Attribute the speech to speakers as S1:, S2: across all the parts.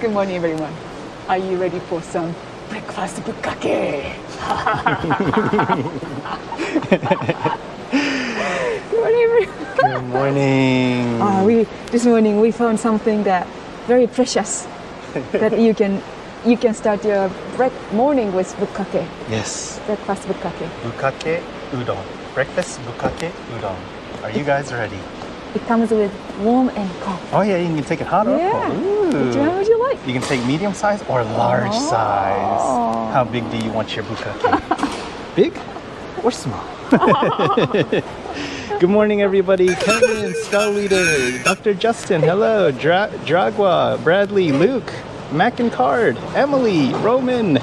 S1: Good morning, everyone. Are you ready for some breakfast bukkake? Good morning, everyone.
S2: Good morning.
S1: This morning we found something that very precious that you can start your morning with bukkake.
S2: Yes.
S1: Breakfast bukkake.
S2: Bukkake udon. Breakfast bukkake udon. Are you guys ready?
S1: It comes with warm and cold.
S2: Oh yeah, you can take it hot or
S1: Yeah.
S2: cold. Ooh.
S1: Which one would you like?
S2: You can take medium size or large
S1: Oh.
S2: size. How big do you want your bukkake? Big or small? Good morning, everybody. Kevin, Skull Leader, Dr. Justin, hello. Dragwa, Bradley, Luke, Mac and Card, Emily, Roman,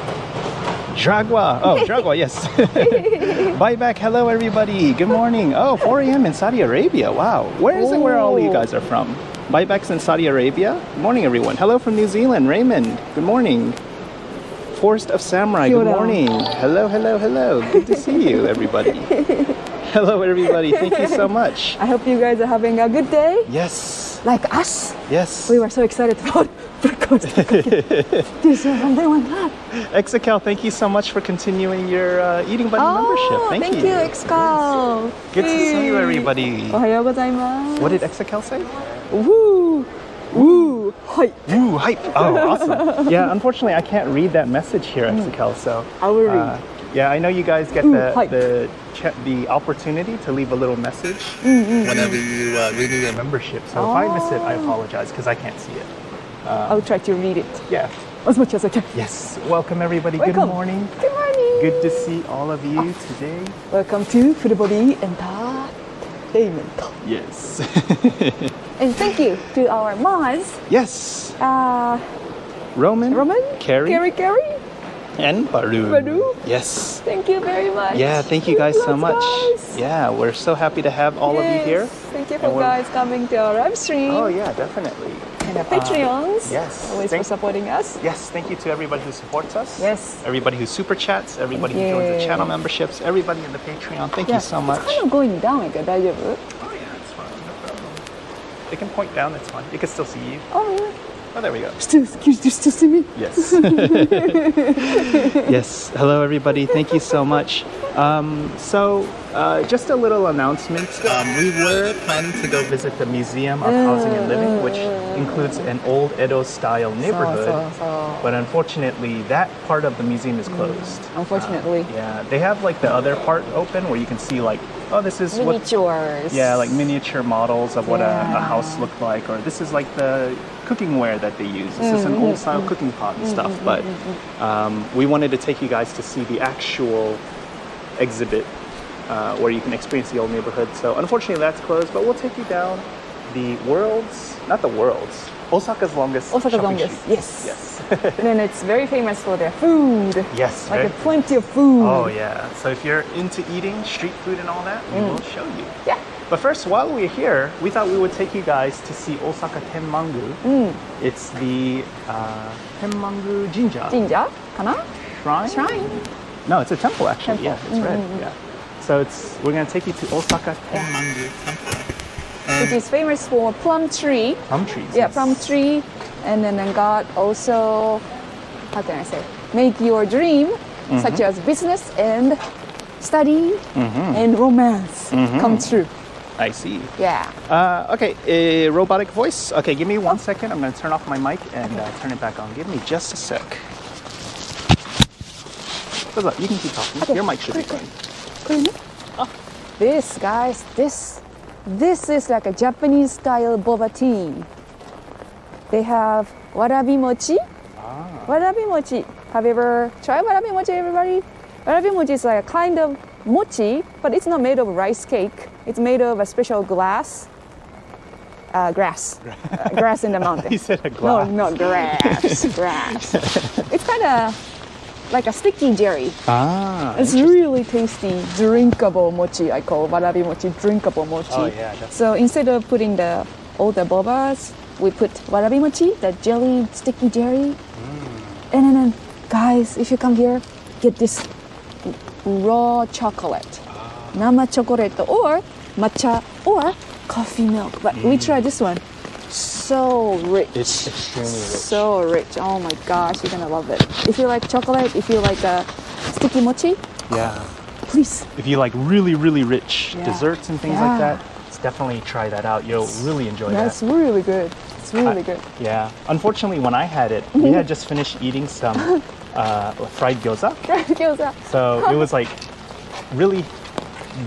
S2: Dragwa. Oh, Dragwa, yes. Buyback, hello, everybody. Good morning. Oh, 4 a.m. in Saudi Arabia. Wow. Where is it where all of you guys are from? Buybacks in Saudi Arabia. Good morning, everyone. Hello from New Zealand, Raymond. Good morning. Forest of Samurai, good morning. Hello, hello, hello. Good to see you, everybody. Hello, everybody. Thank you so much.
S1: I hope you guys are having a good day.
S2: Yes.
S1: Like us.
S2: Yes.
S1: We were so excited about breakfast bukkake. This is something like that.
S2: Exacal, thank you so much for continuing your Eating Buddy membership. Thank you.
S1: Excal.
S2: Good to see you, everybody.
S1: Ohayou gozaimasu.
S2: What did Exacal say?
S1: Woo! Woo! Hype!
S2: Woo, hype. Oh, awesome. Yeah, unfortunately, I can't read that message here, Exacal, so.
S1: I will read.
S2: Yeah, I know you guys get
S1: hype.
S2: the opportunity to leave a little message whenever you renew your membership. So if I miss it, I apologize because I can't see it.
S1: I'll try to read it
S2: Yeah.
S1: as much as I can.
S2: Yes. Welcome, everybody.
S1: Welcome.
S2: Good morning.
S1: Good morning.
S2: Good to see all of you today.
S1: Welcome to Full Body Entertainment.
S2: Yes.
S1: And thank you to our mods,
S2: Yes. Roman, Carrie, and Baru. Yes.
S1: Thank you very much.
S2: Yeah, thank you guys so much.
S1: Guys.
S2: Yeah, we're so happy to have all of you here.
S1: Thank you for guys coming to our live stream.
S2: Oh yeah, definitely.
S1: And our Patreons.
S2: Yes.
S1: Always for supporting us.
S2: Yes, thank you to everybody who supports us.
S1: Yes.
S2: Everybody who super chats, everybody who joins the channel memberships, everybody in the Patreon. Thank you so much.
S1: It's kind of going down, like, 大丈夫?
S2: Oh yeah, it's fine, no problem. They can point down, it's fine. They can still see you.
S1: Oh, really?
S2: Oh, there we go.
S1: Still see me?
S2: Yes. Yes. Hello, everybody. Thank you so much. Just a little announcement. We were planning to go visit the Museum of Housing and Living, which includes an old Edo-style neighborhood. But unfortunately, that part of the museum is closed.
S1: Unfortunately.
S2: Yeah. They have like the other part open where you can see like, oh, this is
S1: miniatures.
S2: like miniature models of what a house looked like, or this is like the cooking ware that they use. This is an old style cooking pot and stuff. But we wanted to take you guys to see the actual exhibit where you can experience the old neighborhood. So unfortunately that's closed, but we'll take you down Osaka's longest shopping street.
S1: Yes. And then it's very famous for their food.
S2: Yes.
S1: Like plenty of food.
S2: Oh yeah. So if you're into eating street food and all that, we will show you.
S1: Yeah.
S2: But first, while we're here, we thought we would take you guys to see Osaka Tenmangu. It's the Tenmangu Jinja.
S1: Jinja? Kana?
S2: Shrine? No, it's a temple actually. Yeah, it's red. Yeah. So we're going to take you to Osaka Tenmangu Temple.
S1: Which is famous for plum tree.
S2: Plum trees.
S1: Yeah,
S2: yes.
S1: plum tree. And then God also, how can I say, make your dream, such as business and study and romance come true.
S2: I see.
S1: Yeah.
S2: Okay, robotic voice. Okay, give me 1 second. I'm going to turn off my mic and turn it back on. Give me just a sec. What's up? You can keep talking.
S1: Okay.
S2: Your mic should be fine.
S1: This, guys, this is like a Japanese style boba tea. They have warabi mochi. Warabi mochi. Have you ever tried warabi mochi, everybody? Warabi mochi is like a kind of mochi, but it's not made of rice cake. It's made of a special grass in the mountain.
S2: You said a glass.
S1: No, not grass. Grass. It's kind of like a sticky jelly. It's really tasty, drinkable mochi. I call warabi mochi drinkable mochi.
S2: Oh yeah, definitely.
S1: So instead of putting all the bobas, we put warabi mochi, the jelly, sticky jelly. And then, guys, if you come here, get this raw chocolate. Nama chocolate or matcha or coffee milk. But we try this one. so rich.
S2: It's extremely rich.
S1: So rich. Oh my gosh, you're gonna love it. If you like chocolate, if you like sticky mochi,
S2: Yeah.
S1: please.
S2: If you like really, really rich
S1: Yeah.
S2: desserts and things like that, definitely try that out. You'll really enjoy that.
S1: That's really good. It's really good.
S2: Yeah. Unfortunately, when I had it, we had just finished eating some fried gyoza.
S1: Gyoza.
S2: So it was like really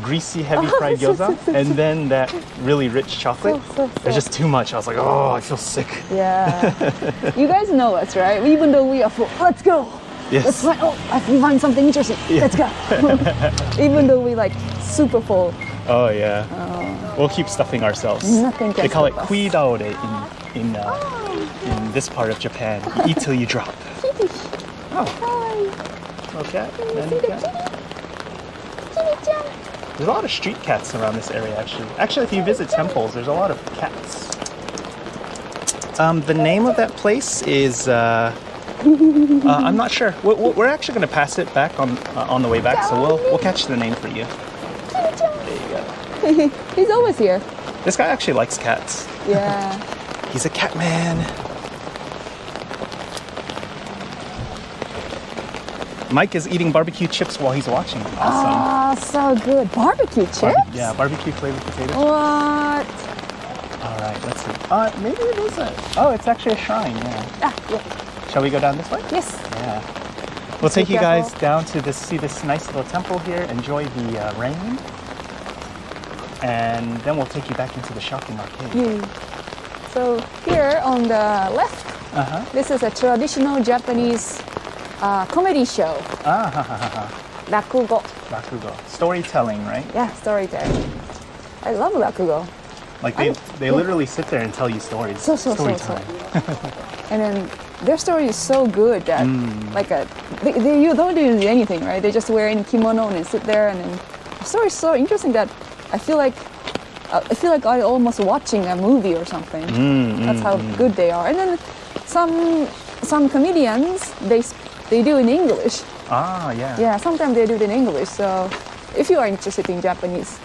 S2: greasy, heavy fried gyoza. And then that really rich chocolate. It's just too much. I was like, oh, I feel sick.
S1: Yeah. You guys know us, right? Even though we are full, let's go.
S2: Yes.
S1: Let's find, I can find something interesting. Let's go. Even though we like super full.
S2: Oh, yeah. We'll keep stuffing ourselves.
S1: Nothing can
S2: They call it
S1: stop us.
S2: kuidaore in this part of Japan. You eat till you drop. Oh, okay. There's a lot of street cats around this area, actually. Actually, if you visit temples, there's a lot of cats. The name of that place is, I'm not sure. We're actually going to pass it back on the way back, so we'll catch the name for you. There you go.
S1: He's always here.
S2: This guy actually likes cats.
S1: Yeah.
S2: He's a cat man. Mike is eating barbecue chips while he's watching. Awesome.
S1: Ah, so good. Barbecue chips?
S2: Yeah, barbecue flavored potatoes.
S1: What?
S2: All right, let's see. Maybe it is it's actually a shrine, yeah.
S1: Yeah.
S2: Shall we go down this way?
S1: Yes.
S2: Yeah. We'll take you
S1: careful.
S2: guys down to see this nice little temple here, enjoy the rain, and then we'll take you back into the shopping arcade.
S1: Yeah. So here on the left, this is a traditional Japanese comedy show. Rakugo.
S2: Rakugo. Storytelling, right?
S1: Yeah, storytelling. I love rakugo.
S2: Like they literally sit there and tell you stories. Storytelling.
S1: And then their story is so good that you don't do anything, right? They just wear in kimono and sit there, and then the story is so interesting that I feel like I almost watching a movie or something. That's how good they are. And then some comedians they do in English.
S2: Ah, yeah.
S1: Yeah, sometimes they do it in English. So if you are interested in Japanese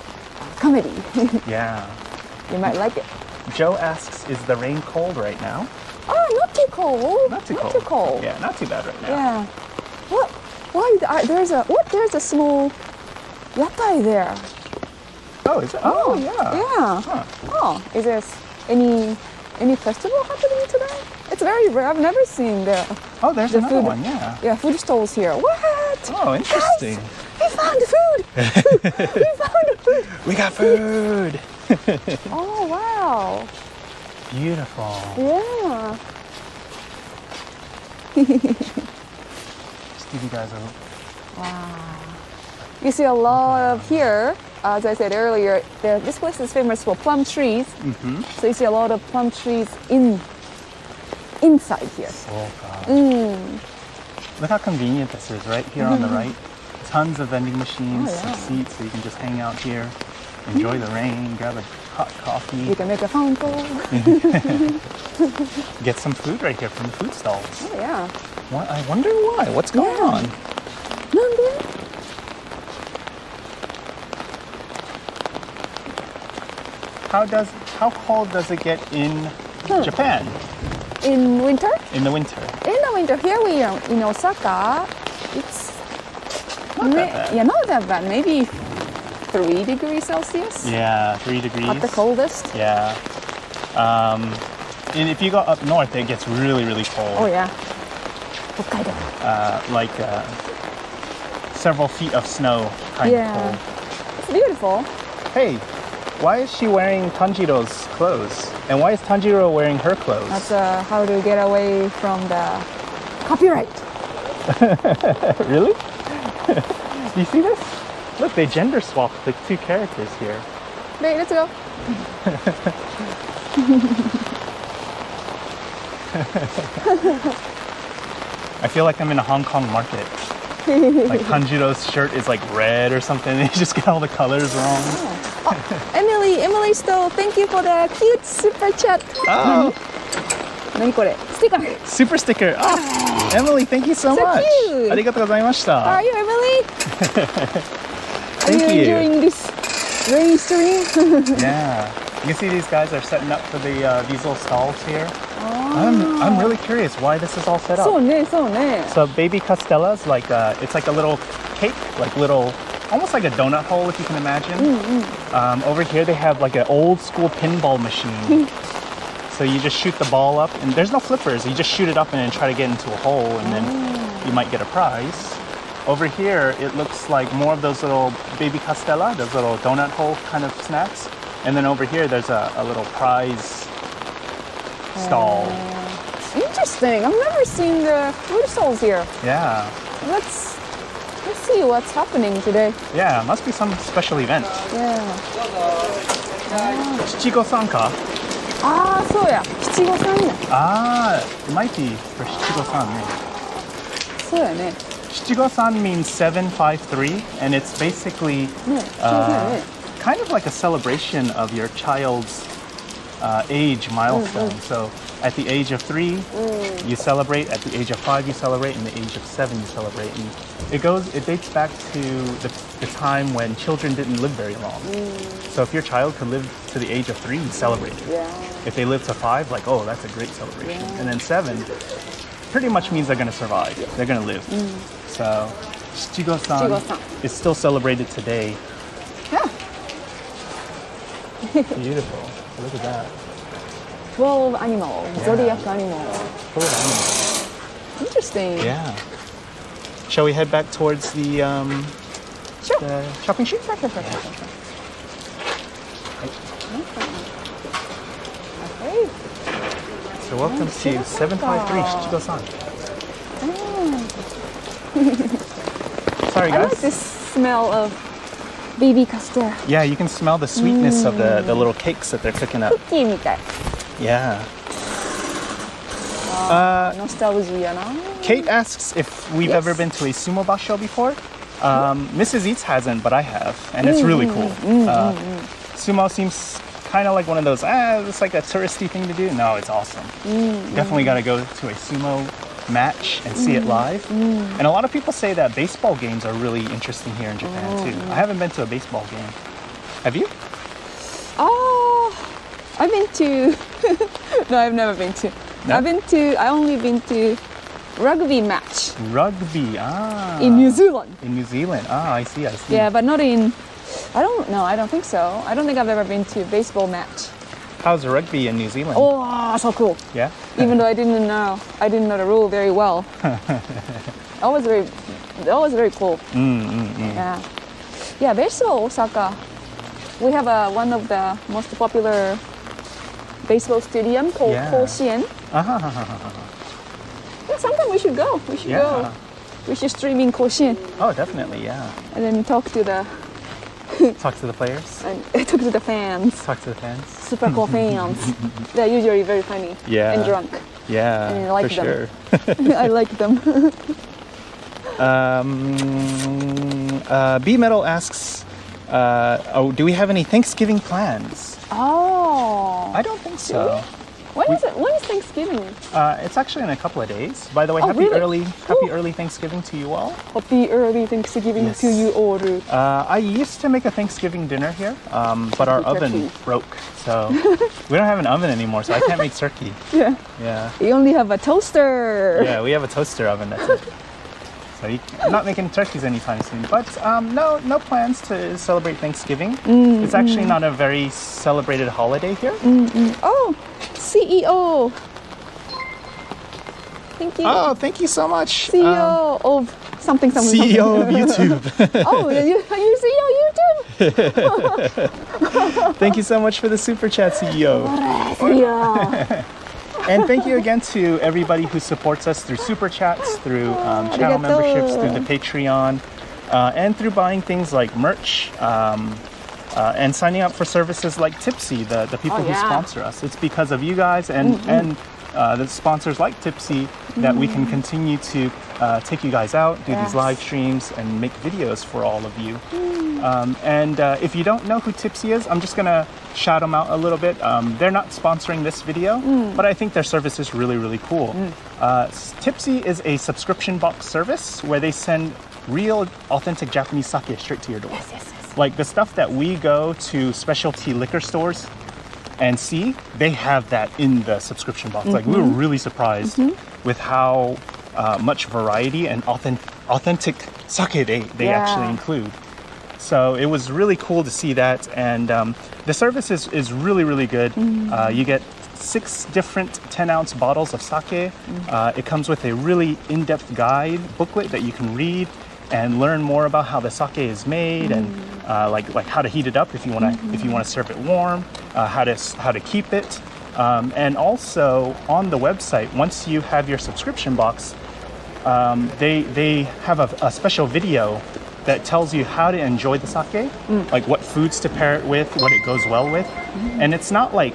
S1: comedy,
S2: Yeah.
S1: you might like it.
S2: Joe asks, is the rain cold right now?
S1: Oh, not too cold.
S2: Not too
S1: Not too cold.
S2: Yeah, not too bad right now.
S1: Yeah. What? Why? There's a small yatai there.
S2: Oh, is it? Oh, yeah.
S1: Yeah.
S2: Huh.
S1: Oh, is there any festival happening today? It's very rare. I've never seen
S2: Oh, there's
S1: the
S2: another
S1: food.
S2: one, yeah.
S1: Yeah, food stalls here. What?
S2: Oh, interesting.
S1: We found the food. We found the food.
S2: We got food.
S1: Oh wow.
S2: Beautiful.
S1: Yeah.
S2: Just give you guys a...
S1: Wow. You see a lot of here. As I said earlier, this place is famous for plum trees. So you see a lot of plum trees inside here.
S2: Oh, God. Look how convenient this is, right here on the right. Tons of vending machines, some seats, so you can just hang out here, enjoy the rain, grab a hot coffee.
S1: You can make a phone call.
S2: Get some food right here from the food stalls.
S1: Oh yeah.
S2: What? I wonder why. What's going on? How cold does it get in Japan
S1: In winter?
S2: in the winter?
S1: In the winter, here we are in Osaka. It's
S2: Not that bad.
S1: Yeah, not that bad. Maybe 3 degrees Celsius.
S2: Yeah, 3 degrees.
S1: At the coldest.
S2: Yeah. And if you go up north, it gets really, really cold.
S1: Oh yeah. Hokkaido.
S2: Like several feet of snow kind of cold.
S1: It's beautiful.
S2: Hey, why is she wearing Tanjiro's clothes? And why is Tanjiro wearing her clothes?
S1: That's how to get away from the copyright.
S2: Really? Do you see this? Look, they gender swapped the two characters here.
S1: Wait, let's go.
S2: I feel like I'm in a Hong Kong market. Like Tanjiro's shirt is like red or something. They just get all the colors wrong.
S1: Oh, Emily Stowe, thank you for the cute super chat.
S2: Oh,
S1: 何これ? Sticker.
S2: super sticker. Oh, Emily, thank you so
S1: So
S2: much.
S1: cute.
S2: ありがとうございました.
S1: Are you Emily?
S2: Thank
S1: Are you
S2: you.
S1: enjoying this rain stream?
S2: Yeah. You can see these guys are setting up for these little stalls here. I'm really curious why this is all set up.
S1: そうね、そうね。
S2: So baby castella's like it's like a little cake, like little, almost like a donut hole if you can imagine. Over here they have like an old school pinball machine. So you just shoot the ball up, and there's no flippers. You just shoot it up and then try to get into a hole, and then you might get a prize. Over here, it looks like more of those little baby castella, those little donut hole kind of snacks. And then over here, there's a little prize stall.
S1: Interesting. I've never seen the food stalls here.
S2: Yeah.
S1: Let's see what's happening today.
S2: Yeah, must be some special event.
S1: Yeah.
S2: Shichigo-san ka?
S1: ああ、そうや。七五三や。
S2: Ah, it might be for Shichigo-san.
S1: そうやね。
S2: Shichigo-san means 753, and it's basically
S1: ね、そうだよね。
S2: kind of like a celebration of your child's age milestone. So at the age of 3, you celebrate. At the age of 5, you celebrate. And the age of 7, you celebrate. And it dates back to the time when children didn't live very long. So if your child could live to the age of 3, you celebrate it.
S1: Yeah.
S2: If they live to 5, like, oh, that's a great celebration. And then 7 pretty much means they're going to survive. They're going to live. So Shichigo-san
S1: Shichigo-san.
S2: is still celebrated today.
S1: Yeah.
S2: Beautiful. Look at that.
S1: 12 animals.
S2: Yeah.
S1: Zodiac animals.
S2: Full of animals.
S1: Interesting.
S2: Yeah. Shall we head back towards the
S1: Sure.
S2: shopping street?
S1: Sure. Okay.
S2: So welcome to 753 Shichigo-san. Sorry
S1: I
S2: guys.
S1: like this smell of baby custard.
S2: Yeah, you can smell the sweetness of the little cakes that they're cooking up.
S1: クッキーみたい。
S2: Yeah.
S1: ノスタルジーやな。
S2: Kate asks if we've
S1: Yes.
S2: ever been to a sumo basho before. Mrs. Eats hasn't, but I have, and it's really cool. Sumo seems kind of like one of those, it's like a touristy thing to do. No, it's awesome. Definitely got to go to a sumo match and see it live. And a lot of people say that baseball games are really interesting here in Japan too. I haven't been to a baseball game. Have you?
S1: I've been to. No, I've never been to.
S2: No?
S1: I only been to rugby match
S2: Rugby.
S1: in New Zealand.
S2: In New Zealand. I see.
S1: Yeah, but not in. I don't think so. I don't think I've ever been to a baseball match.
S2: How's rugby in New Zealand?
S1: Oh, so cool.
S2: Yeah?
S1: Even though I didn't know the rule very well. That was very cool. Yeah, baseball Osaka. We have one of the most popular baseball stadium called Koshien. Yeah, sometime we should go. We should go. We should stream in Koshien
S2: Oh, definitely, yeah.
S1: and then talk to the
S2: players.
S1: and talk to the fans.
S2: Talk to the fans.
S1: Super cool fans. They're usually very funny and drunk.
S2: Yeah,
S1: And I like
S2: for
S1: them.
S2: sure.
S1: I like them.
S2: B Metal asks, do we have any Thanksgiving plans?
S1: Oh.
S2: I don't think so.
S1: When is it? When is Thanksgiving?
S2: It's actually in a couple of days. By the way,
S1: Oh,
S2: happy
S1: really?
S2: early Thanksgiving to you all.
S1: Happy early Thanksgiving
S2: Yes.
S1: to you all.
S2: I used to make a Thanksgiving dinner here, but our oven
S1: Turkey.
S2: broke, so we don't have an oven anymore, so I can't make turkey.
S1: Yeah.
S2: Yeah.
S1: You only have a toaster.
S2: Yeah, we have a toaster oven, that's it. So I'm not making turkeys anytime soon. But no plans to celebrate Thanksgiving. It's actually not a very celebrated holiday here.
S1: Oh, CEO. Thank you.
S2: Oh, thank you so much.
S1: CEO of something.
S2: CEO of YouTube.
S1: Oh, you CEO YouTube?
S2: Thank you so much for the super chat, CEO.
S1: Yeah.
S2: And thank you again to everybody who supports us through super chats, through channel memberships, through the Patreon, and through buying things like merch, and signing up for services like Tipsy, the people who sponsor us. It's because of you guys and the sponsors like Tipsy that we can continue to take you guys out, do these live streams, and make videos for all of you. And if you don't know who Tipsy is, I'm just going to shout them out a little bit. They're not sponsoring this video, but I think their service is really, really cool. Tipsy is a subscription box service where they send real, authentic Japanese sake straight to your door. Like the stuff that we go to specialty liquor stores and see, they have that in the subscription box. Like, we were really surprised with how much variety and authentic sake they actually include. So it was really cool to see that, and the service is really, really good. You get 6 different 10-ounce bottles of sake. It comes with a really in-depth guide booklet that you can read and learn more about how the sake is made, and like how to heat it up if you want to serve it warm, how to keep it, and also on the website, once you have your subscription box, they have a special video that tells you how to enjoy the sake, like what foods to pair it with, what it goes well with, and it's not like,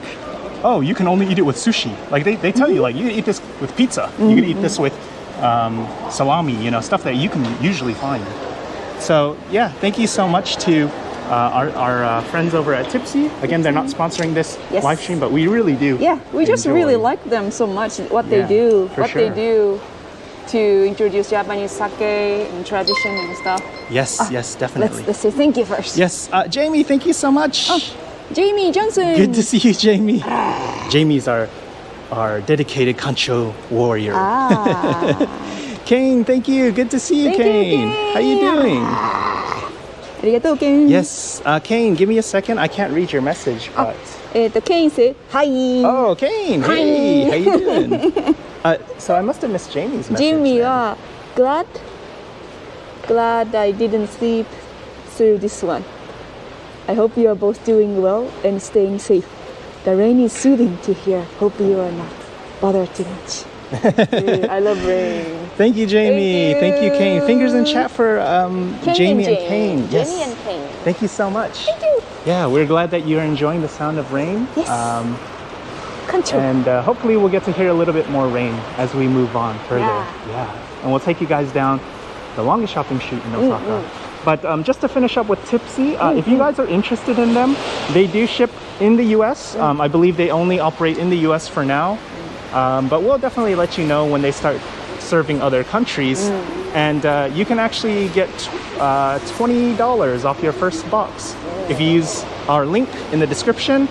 S2: oh, you can only eat it with sushi. Like they tell you, like, you can eat this with pizza, you can eat this with salami, stuff that you can usually find. So yeah, thank you so much to our friends over at Tipsy. Again, they're not sponsoring this live stream, but we really do.
S1: Yeah, we just really like them so much, what they do, they do to introduce Japanese sake and tradition and stuff.
S2: Yes, definitely.
S1: Let's say thank you first.
S2: Yes, Jamie, thank you so much.
S1: Jamie Johnson.
S2: Good to see you, Jamie. Jamie's our dedicated kancho warrior. Kane, thank you. Good to see you, Kane. How you doing?
S1: Arigatou, Kane.
S2: Yes, Kane, give me a second. I can't read your message, but...
S1: Kane said, hi.
S2: Oh, Kane.
S1: Hi.
S2: Hey, how you doing? So I must have missed Jamie's message.
S1: Jamie, glad I didn't sleep through this one. I hope you are both doing well and staying safe. The rain is soothing to hear. Hope you are not bothered too much. I love rain.
S2: Thank you, Jamie. Thank you, Kane. Fingers in chat for Jamie and Kane. Yes.
S1: Jamie and Kane.
S2: Thank you so much.
S1: Thank you.
S2: Yeah, we're glad that you're enjoying the sound of rain.
S1: Yes.
S2: And hopefully we'll get to hear a little bit more rain as we move on further. Yeah. And we'll take you guys down the longest shopping street in Osaka. But just to finish up with Tipsy, if you guys are interested in them, they do ship in the US. I believe they only operate in the US for now. But we'll definitely let you know when they start serving other countries. And you can actually get $20 off your first box if you use our link in the description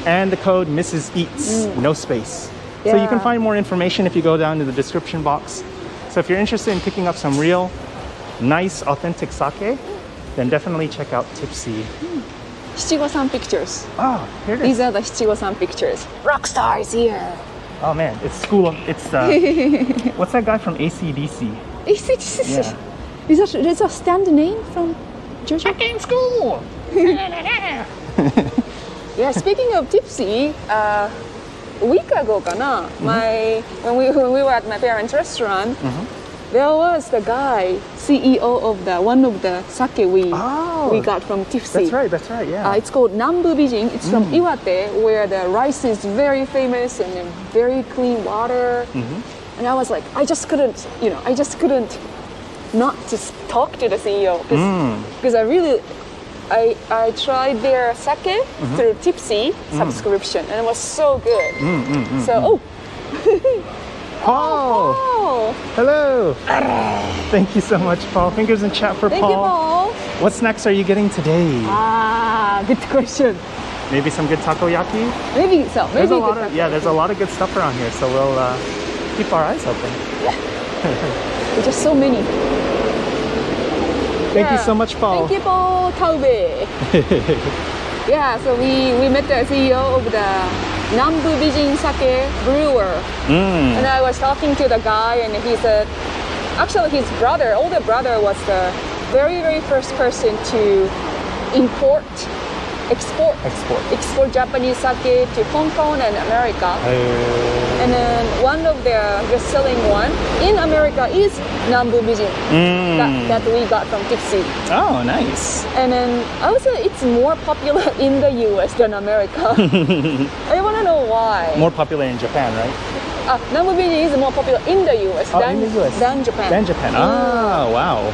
S2: and the code Mrs. Eats, no space. So you can find more information if you go down to the description box. So if you're interested in picking up some real nice authentic sake, then definitely check out Tipsy.
S1: Shichigo-san pictures.
S2: Oh, here it is.
S1: These are the Shichigo-san pictures. Rockstar is here.
S2: Oh man, it's school. It's what's that guy from AC/DC?
S1: AC/DC. Is that a stand name from JoJo?
S2: Back in school.
S1: Yeah, speaking of Tipsy, a week ago, when we were at my parents' restaurant, there was the guy, CEO of one of the sake we got from Tipsy.
S2: That's right, yeah.
S1: It's called Nambu Bijin. It's from Iwate, where the rice is very famous and very clean water. And I was like, I just couldn't not just talk to the CEO because I tried their sake through Tipsy subscription, and it was so good.
S2: Paul! Hello! Thank you so much, Paul. Fingers in chat for
S1: Thank
S2: Paul.
S1: you, Paul.
S2: What snacks are you getting today?
S1: Good question.
S2: Maybe some good takoyaki?
S1: Maybe so.
S2: There's a lot of good stuff around here, so we'll keep our eyes open.
S1: There's just so many.
S2: Thank you so much, Paul.
S1: Thank you, Paul Taube. So we met the CEO of the Nambu Bijin Sake brewer. And I was talking to the guy, and he said, actually his older brother was the very, very first person to export Japanese sake to Hong Kong and America. And then one of the best-selling one in America is Nambu Bijin that we got from Tipsy.
S2: Oh, nice.
S1: And then I would say it's more popular in the US than America. I want to know why.
S2: More popular in Japan, right?
S1: Nambu Bijin is more popular in the US than Japan.
S2: Oh, wow.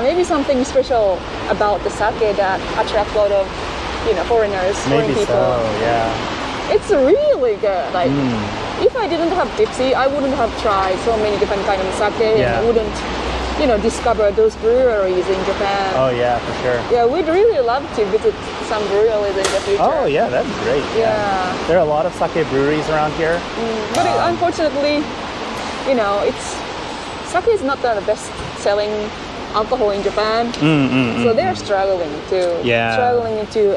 S1: Maybe something special about the sake that attracts a lot of, foreign people.
S2: So, yeah.
S1: It's really good. Like, if I didn't have Tipsy, I wouldn't have tried so many different kinds of sake, and I wouldn't discover those breweries in Japan.
S2: Oh yeah, for sure.
S1: Yeah, we'd really love to visit some breweries in the future.
S2: Oh yeah, that'd be great.
S1: Yeah.
S2: There are a lot of sake breweries around here.
S1: But unfortunately, sake is not the best selling alcohol in Japan. So they're struggling to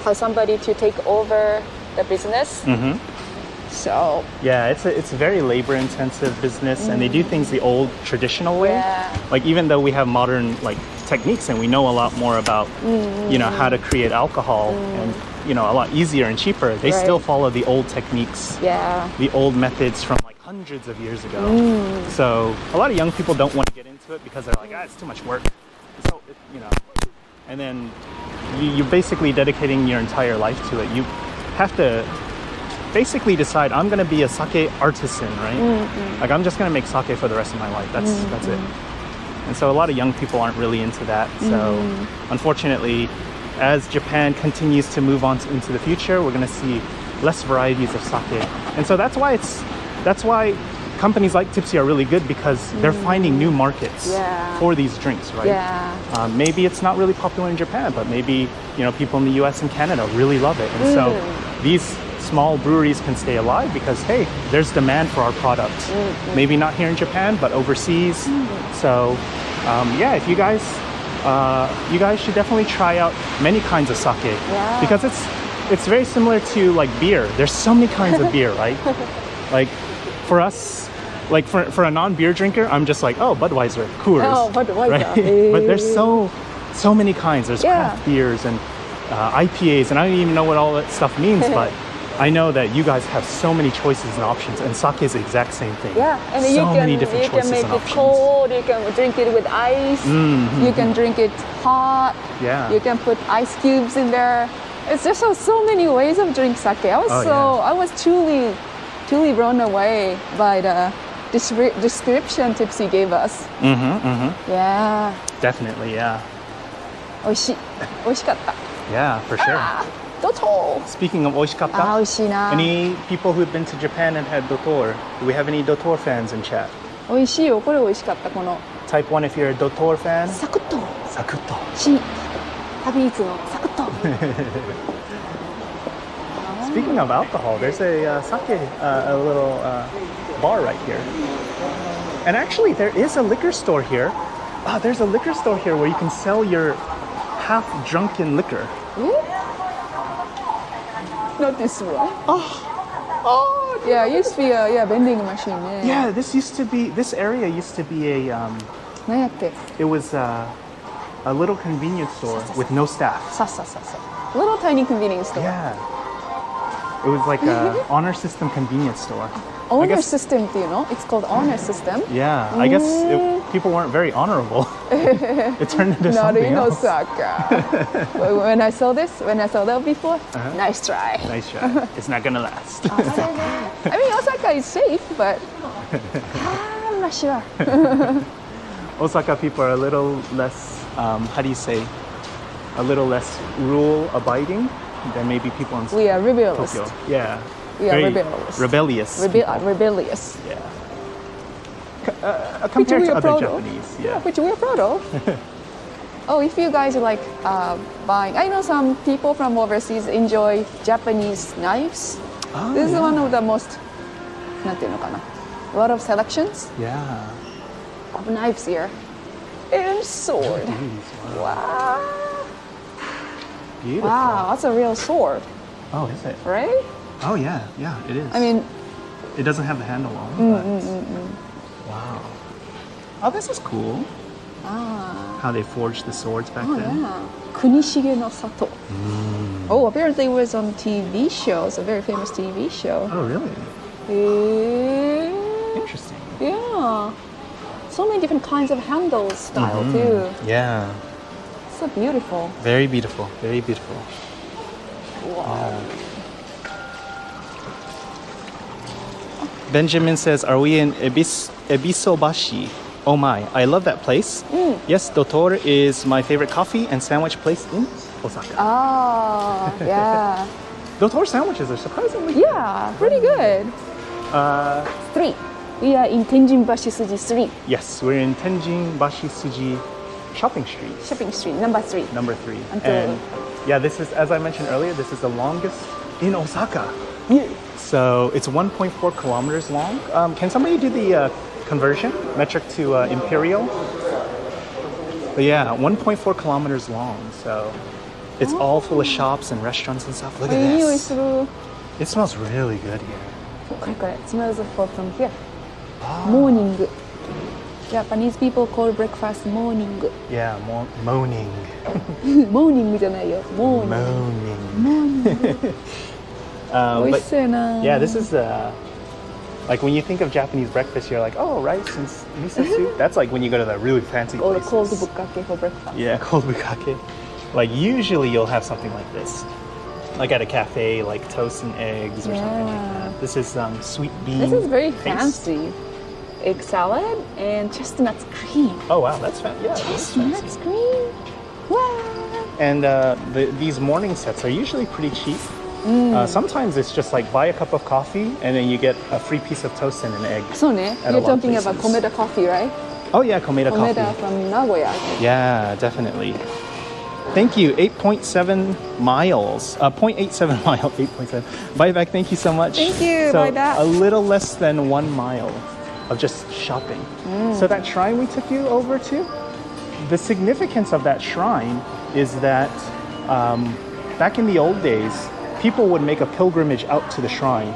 S1: have somebody to take over the business. So
S2: yeah, it's a very labor intensive business, and they do things the old traditional way. Like even though we have modern techniques and we know a lot more about how to create alcohol and a lot easier and cheaper, they still follow the old techniques, the old methods from hundreds of years ago. So a lot of young people don't want to get into it because they're like, it's too much work. So and then you're basically dedicating your entire life to it. You have to basically decide, I'm going to be a sake artisan, right? Like I'm just going to make sake for the rest of my life. That's it. And so a lot of young people aren't really into that. So unfortunately, as Japan continues to move on into the future, we're going to see less varieties of sake. And so that's why companies like Tipsy are really good, because they're finding new markets for these drinks, right? Maybe it's not really popular in Japan, but maybe people in the US and Canada really love it. And so these small breweries can stay alive because, hey, there's demand for our product. Maybe not here in Japan, but overseas. So if you guys should definitely try out many kinds of sake, because it's very similar to beer. There's so many kinds of beer, right? For us, for a non-beer drinker, I'm just Budweiser, Coors.
S1: Oh, Budweiser.
S2: Right? But there's so many kinds. There's craft beers and IPAs, and I don't even know what all that stuff means, but I know that you guys have so many choices and options, and sake is the exact same thing.
S1: Yeah, and
S2: so many different choices and options.
S1: You can make it cold, you can drink it with ice, you can drink it hot, you can put ice cubes in there. It's just so many ways of drinking sake. I was truly blown away by the description Tipsy gave us. Yeah.
S2: Definitely, yeah.
S1: 美味しい。美味しかった。
S2: Yeah, for sure.
S1: Dotor.
S2: Speaking of 美味しかった
S1: 美味しいな。
S2: any people who've been to Japan and had Dotor? Do we have any Dotor fans in chat?
S1: 美味しいよ。これ美味しかったこの。
S2: Type 1 if you're a Dotor fan.
S1: サクッと。
S2: サクッと。
S1: 旅いつのサクッと。
S2: Speaking of alcohol, there's a sake, a little bar right here. And actually, there is a liquor store here. There's a liquor store here where you can sell your half-drunken liquor.
S1: Not this one. Yeah, it used to be a vending machine.
S2: Yeah, this area used to be a,
S1: 何やっけ?
S2: it was a little convenience store with no staff.
S1: さっさっさっさ。Little tiny convenience store.
S2: Yeah. It was like an honor system convenience store.
S1: Honor system, do you know? It's called honor system.
S2: Yeah, I guess people weren't very honorable. It turned into something
S1: Not in
S2: else.
S1: Osaka. when I saw that before, nice try.
S2: Nice try. It's not gonna last.
S1: I mean, Osaka is safe, but I'm not sure.
S2: Osaka people are a little less, how do you say, a little less rule abiding than maybe people in
S1: We are rebellious.
S2: Tokyo. Yeah.
S1: We are
S2: Very
S1: rebellious.
S2: Rebellious.
S1: Rebellious.
S2: Yeah. Compared to other Japanese. Yeah.
S1: Which we are proud of. Oh, if you guys like buying, I know some people from overseas enjoy Japanese knives. This is one of the most, なんていうのかな, a lot of selections of knives here. And sword. Wow.
S2: Beautiful.
S1: Wow, that's a real sword.
S2: Oh, is it?
S1: Right?
S2: Oh, yeah, it is.
S1: I mean,
S2: it doesn't have the handle on it. Wow. Oh, this is cool. How they forged the swords back then.
S1: Yeah. Kunishige no Sato. Oh, apparently it was on TV show. It's a very famous TV show.
S2: Oh, really? Interesting.
S1: Yeah. So many different kinds of handle style too.
S2: Yeah.
S1: So beautiful.
S2: Very beautiful. Very beautiful.
S1: Wow.
S2: Benjamin says, are we in Ebisobashi? Oh my, I love that place. Yes, Dotor is my favorite coffee and sandwich place in Osaka.
S1: Oh, yeah.
S2: Dotor sandwiches are surprisingly
S1: Yeah, pretty good. 3. We are in Tenjinbashisuji 3,
S2: Yes, we're in Tenjinbashisuji shopping street.
S1: shopping street, number 3.
S2: Number 3.
S1: Until-
S2: And yeah, this is, as I mentioned earlier, this is the longest in Osaka.
S1: Yeah.
S2: So it's 1.4 kilometers long. Can somebody do the conversion, metric to imperial? But yeah, 1.4 kilometers long. So it's all full of shops and restaurants and stuff. Look at
S1: いい匂い
S2: this.
S1: する。
S2: It smells really good here.
S1: これこれ。Smells from here. Morning. Japanese people call breakfast morning.
S2: Yeah, moaning.
S1: morning じゃないよ。morning.
S2: Moaning.
S1: morning. 美味しそうやな。
S2: Yeah, this is like when you think of Japanese breakfast, you're like, oh, rice and miso soup. That's like when you go to the really fancy
S1: Or the
S2: places.
S1: cold bukkake for breakfast.
S2: Yeah, cold bukkake. Like usually you'll have something like this, like at a cafe, like toast and eggs or something like
S1: Yeah.
S2: that. This is sweet bean.
S1: This is very
S2: paste.
S1: fancy. Egg salad and chestnuts cream.
S2: Oh wow, that's fancy. Yeah, this is
S1: Chestnuts
S2: fancy.
S1: cream. Wow.
S2: And these morning sets are usually pretty cheap. Sometimes it's just like buy a cup of coffee and then you get a free piece of toast and an egg.
S1: そうね。
S2: At a
S1: You're
S2: lot of
S1: talking about
S2: places.
S1: Komeda coffee, right?
S2: Oh yeah, Komeda coffee.
S1: Komeda from Nagoya.
S2: Yeah, definitely. Thank you. 8.7 miles. 0.87 mile. 8.7. Buyback, thank you so much.
S1: Thank you,
S2: So
S1: Buyback.
S2: a little less than 1 mile of just shopping. So that shrine we took you over to, the significance of that shrine is that back in the old days, people would make a pilgrimage out to the shrine.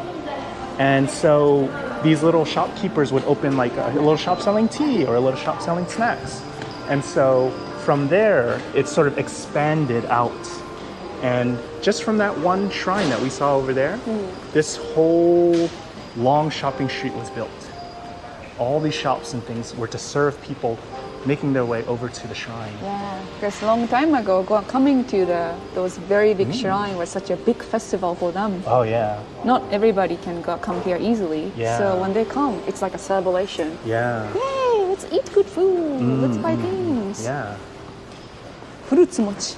S2: And so these little shopkeepers would open like a little shop selling tea or a little shop selling snacks. And so from there, it sort of expanded out. And just from that one shrine that we saw over there, this whole long shopping street was built. All these shops and things were to serve people making their way over to the shrine.
S1: Yeah, because long time ago, coming to those very big shrine was such a big festival for them.
S2: Oh yeah,
S1: Not everybody can come here easily.
S2: Yeah.
S1: So when they come, it's like a celebration.
S2: yeah,
S1: Yay, let's eat good food. Let's buy things.
S2: yeah.
S1: Fruits mochi.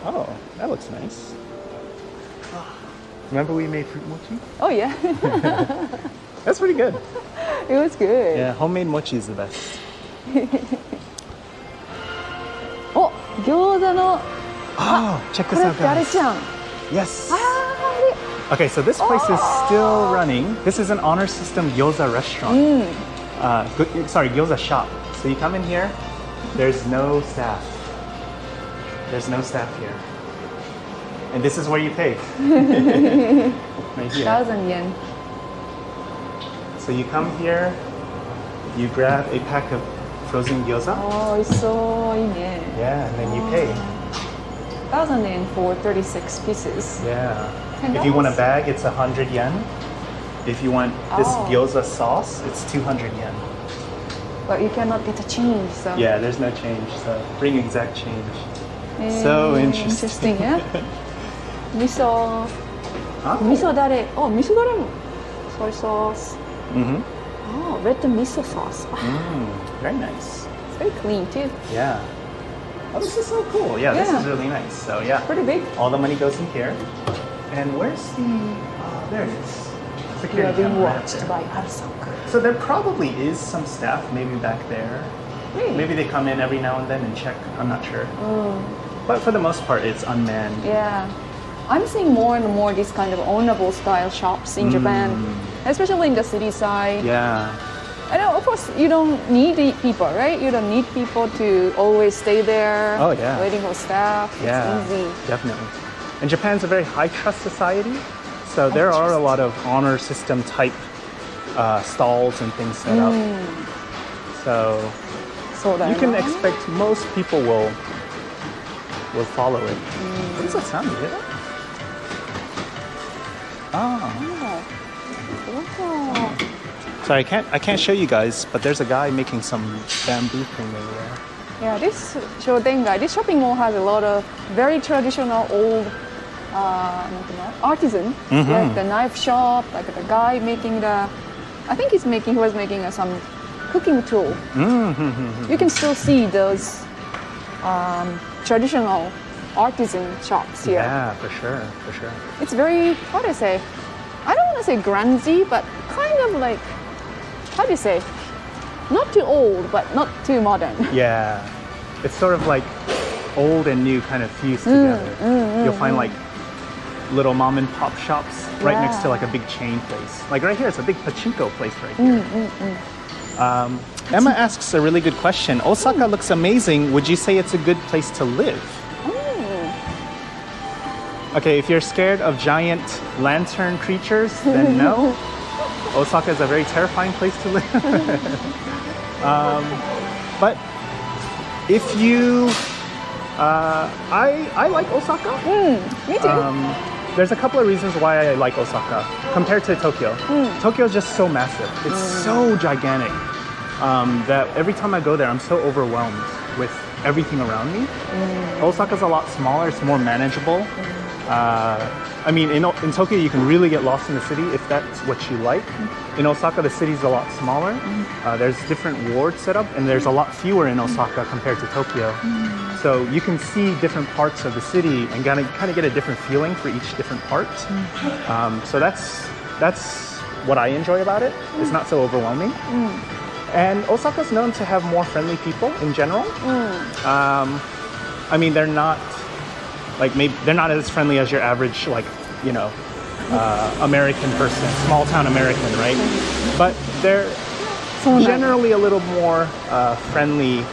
S2: Oh, that looks nice. Remember we made fruit mochi?
S1: Oh yeah,
S2: That's pretty good.
S1: it was good.
S2: Yeah, homemade mochi is the best.
S1: お、餃子の
S2: Oh, check
S1: こ
S2: this
S1: れ
S2: out,
S1: ってあれ
S2: guys.
S1: じゃん。
S2: Yes.
S1: あ
S2: Okay, so this place is still running. This is an honor system gyoza restaurant. Gyoza shop. So you come in here, there's no staff. There's no staff here. And this is where you pay. Right here.
S1: 1,000 yen.
S2: So you come here, you grab a pack of frozen gyoza.
S1: おー、美味しそう。いいね。
S2: Yeah, and then you pay.
S1: 1,000 yen for 36 pieces.
S2: Yeah.
S1: $10.
S2: If you want a bag, it's 100 yen. If you want this
S1: Oh.
S2: gyoza sauce, it's 200 yen.
S1: But you cannot get a change, so.
S2: Yeah, there's no change. So bring exact change. So interesting.
S1: Interesting, yeah? 味噌
S2: Oh.
S1: 味噌だれ Oh, 味噌だれも Soy sauce.
S2: Mm-hmm.
S1: Oh, red miso sauce.
S2: Very nice.
S1: It's very clean too.
S2: Yeah. Oh, this is so cool. Yeah, this
S1: Yeah.
S2: is really nice. So yeah,
S1: Pretty big.
S2: all the money goes in here. And where's the? Oh, there it is.
S1: You are
S2: Security
S1: being
S2: camera right
S1: watched
S2: there.
S1: by Arsak.
S2: So there probably is some staff maybe back there.
S1: Really?
S2: Maybe they come in every now and then and check. I'm not sure. But for the most part, it's unmanned.
S1: Yeah. I'm seeing more and more these kind of ownable style shops in Japan, especially in the city side.
S2: Yeah.
S1: I know, of course, you don't need people, right? You don't need people to always stay there,
S2: Oh, yeah.
S1: waiting for staff.
S2: Yeah.
S1: It's easy.
S2: Definitely. And Japan's a very high trust society, so there are a lot of honor system type stalls and things set up. So
S1: So
S2: you can expect most people will follow it. What does that sound? You hear that? Oh. Sorry, I can't show you guys, but there's a guy making some bamboo thing over there.
S1: Yeah, this shotengai, this shopping mall has a lot of very traditional old artisan, like the knife shop, like the guy making I think he was making some cooking tool. You can still see those traditional artisan shops here.
S2: Yeah, for sure, for sure.
S1: It's very, how do I say? I don't want to say grungy, but kind of like how do you say? Not too old, but not too modern.
S2: Yeah. It's sort of like old and new kind of fused together. You'll find like little mom and pop shops right next to like a big chain place. Like right here, it's a big Pachinko place right here. Emma asks a really good question. Osaka looks amazing. Would you say it's a good place to live? Okay, if you're scared of giant lantern creatures, then no. Osaka is a very terrifying place to live. But if you, I like Osaka.
S1: Me too.
S2: There's a couple of reasons why I like Osaka compared to Tokyo. Tokyo is just so massive. It's so gigantic that every time I go there, I'm so overwhelmed with everything around me. Osaka's a lot smaller. It's more manageable. I mean, in Tokyo, you can really get lost in the city if that's what you like. In Osaka, the city's a lot smaller. There's different wards set up, and there's a lot fewer in Osaka compared to Tokyo. So you can see different parts of the city and kind of get a different feeling for each different part. So that's what I enjoy about it. It's not so overwhelming. And Osaka's known to have more friendly people in general. I mean, they're not they're not as friendly as your average, like, you know, American person, small town American, right? But they're generally a little more friendly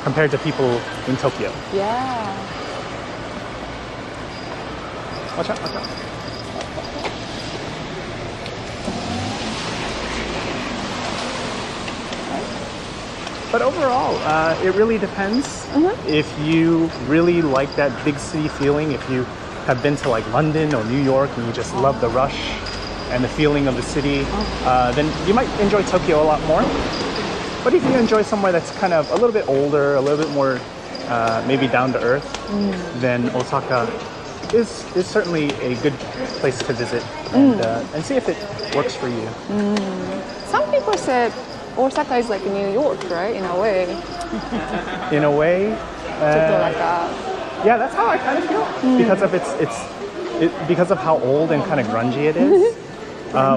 S2: compared to people in Tokyo.
S1: Yeah.
S2: Watch out, watch out. But overall, it really depends. If you really like that big city feeling, if you have been to like London or New York and you just love the rush and the feeling of the city, then you might enjoy Tokyo a lot more. But if you enjoy somewhere that's kind of a little bit older, a little bit more maybe down to earth, then Osaka is certainly a good place to visit and see if it works for you.
S1: Some people said Osaka is like New York, right? In a way.
S2: In a way, yeah, that's how I kind of feel because of because of how old and kind of grungy it is.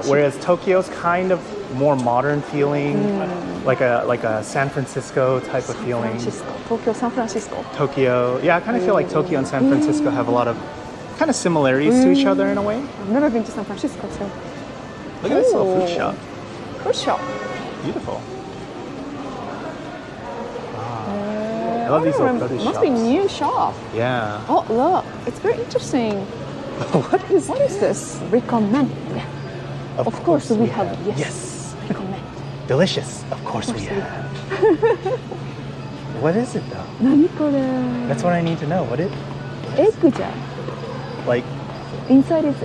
S2: Whereas Tokyo's kind of more modern feeling, like a San Francisco type of feeling.
S1: Tokyo, San Francisco.
S2: Tokyo, yeah, I kind of feel like Tokyo and San Francisco have a lot of kind of similarities to each other in a way.
S1: I've never been to San Francisco, so.
S2: Look at this little food shop.
S1: Food shop.
S2: Beautiful. I love these little produce shops.
S1: Must be new shop.
S2: Yeah.
S1: Oh, look, it's very interesting.
S2: What is
S1: this? Recommend. Of course we have. Yes. Recommend.
S2: Delicious. Of course we have. What is it though?
S1: 何これ?
S2: That's what I need to know. What it?
S1: Egg jar.
S2: Like.
S1: Inside is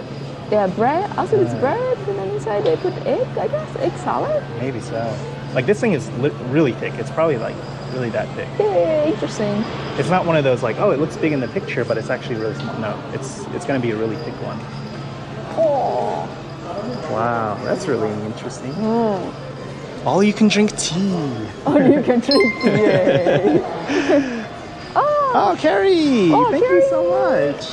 S1: bread. Also it's bread, and then inside they put egg. I guess egg salad.
S2: Maybe so. Like this thing is really thick. It's probably like really that thick.
S1: Yeah, interesting.
S2: It's not one of those like, oh, it looks big in the picture, but it's actually really small. No, it's going to be a really thick one.
S1: Oh.
S2: Wow, that's really interesting. All you can drink tea.
S1: All you can drink tea.
S2: Oh, Carrie! Thank you so much.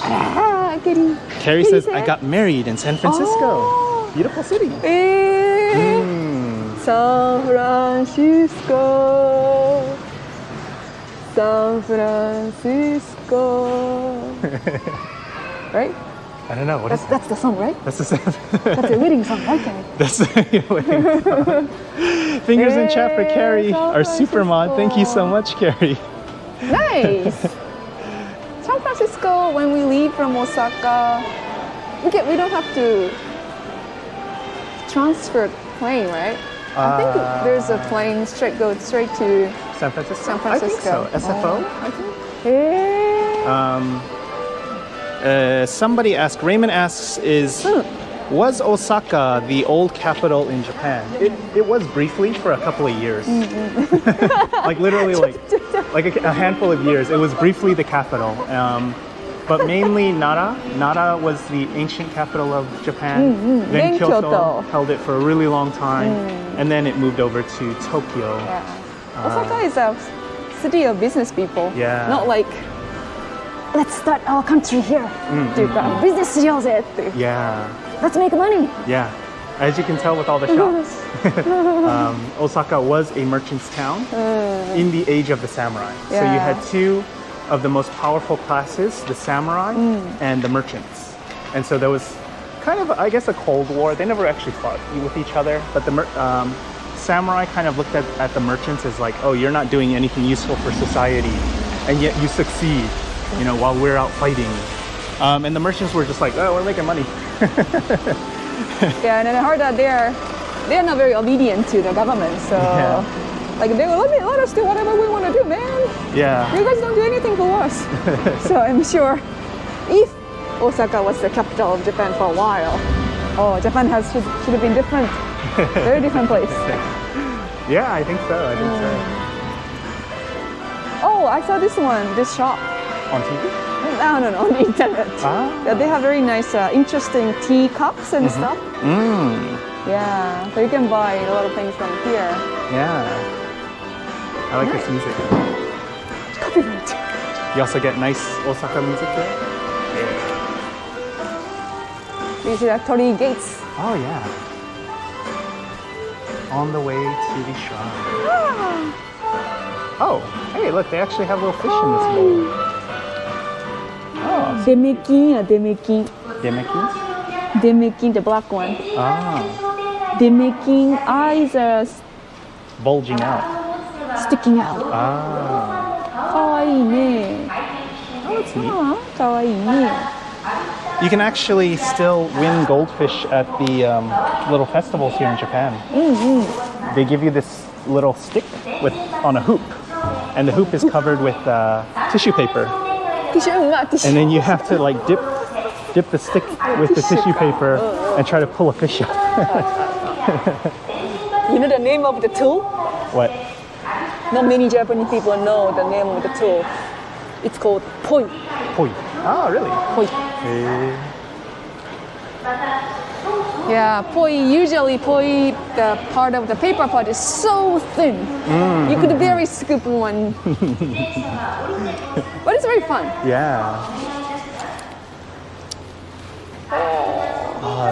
S2: Carrie says, I got married in San Francisco. Beautiful city.
S1: San Francisco. San Francisco. Right?
S2: I don't know.
S1: That's the song, right?
S2: That's the song.
S1: That's the wedding song, right, Carrie?
S2: That's the wedding song. Fingers in chat for Carrie, our super mod. Thank you so much, Carrie.
S1: Nice. San Francisco, when we leave from Osaka, we don't have to transfer plane, right? I think there's a plane go straight to
S2: San Francisco.
S1: San Francisco.
S2: I think so. SFO, I think. Somebody asked, Raymond asks, was Osaka the old capital in Japan? It was briefly for a couple of years. Like literally like a handful of years. It was briefly the capital. But mainly Nara. Nara was the ancient capital of Japan. Then Kyoto held it for a really long time. And then it moved over to Tokyo.
S1: Yeah. Osaka is a city of business people.
S2: Yeah.
S1: Not like, let's start our country here. Business.
S2: Yeah.
S1: Let's make money.
S2: Yeah. As you can tell with all the shops, Osaka was a merchant's town in the age of the samurai. So you
S1: Yeah.
S2: had two of the most powerful classes, the samurai and the merchants. And so there was kind of, I guess, a Cold War. They never actually fought with each other, but the samurai kind of looked at the merchants as like, oh, you're not doing anything useful for society, and yet you succeed, you know, while we're out fighting. And the merchants were just like, oh, we're making money.
S1: Yeah, and then I heard that they're not very obedient to the government, so like they will let us do whatever we want to do, man.
S2: Yeah.
S1: You guys don't do anything for us. So I'm sure if Osaka was the capital of Japan for a while, oh, Japan should have been different, very different place.
S2: Yeah, I think so. I think so.
S1: Oh, I saw this shop.
S2: On TV?
S1: No, on the internet. Yeah, they have very nice, interesting tea cups and stuff. Yeah, so you can buy a lot of things from here.
S2: Yeah. I like this music.
S1: Copyright.
S2: You also get nice Osaka music there?
S1: You see that Torii Gates.
S2: Oh, yeah. On the way to the shrine. Oh, hey, look, they actually have little fish in this bowl. Oh,
S1: Demekin,
S2: Demekins?
S1: Demekin, the black one.
S2: Ah,
S1: Demekin eyes are
S2: bulging out.
S1: sticking out.
S2: Ah,
S1: かわいいね。
S2: oh, that's neat.
S1: かわいいね。
S2: You can actually still win goldfish at the little festivals here in Japan. They give you this little stick on a hoop, and the hoop is covered with tissue paper. And then you have to like dip the stick with the tissue paper and try to pull a fish out.
S1: You know the name of the tool?
S2: What?
S1: Not many Japanese people know the name of the tool. It's called poi.
S2: Poi. Ah, really?
S1: Poi. Yeah, usually the part of the paper part is so thin. You could barely scoop one. But it's very fun.
S2: Yeah.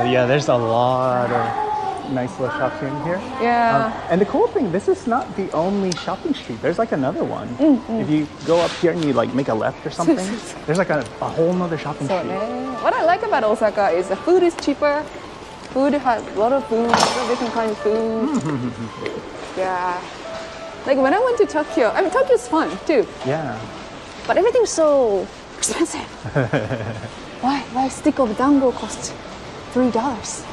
S2: Yeah, there's a lot of nice little shops in here.
S1: Yeah.
S2: And the cool thing, this is not the only shopping street. There's like another one. If you go up here and you like make a left or something, there's like a whole nother shopping
S1: So,
S2: street.
S1: what I like about Osaka is the food is cheaper. Food has a lot of food, different kinds of food. Yeah. Like when I went to Tokyo, I mean Tokyo's fun too,
S2: Yeah.
S1: but everything's so expensive. Why a stick of dango costs $3?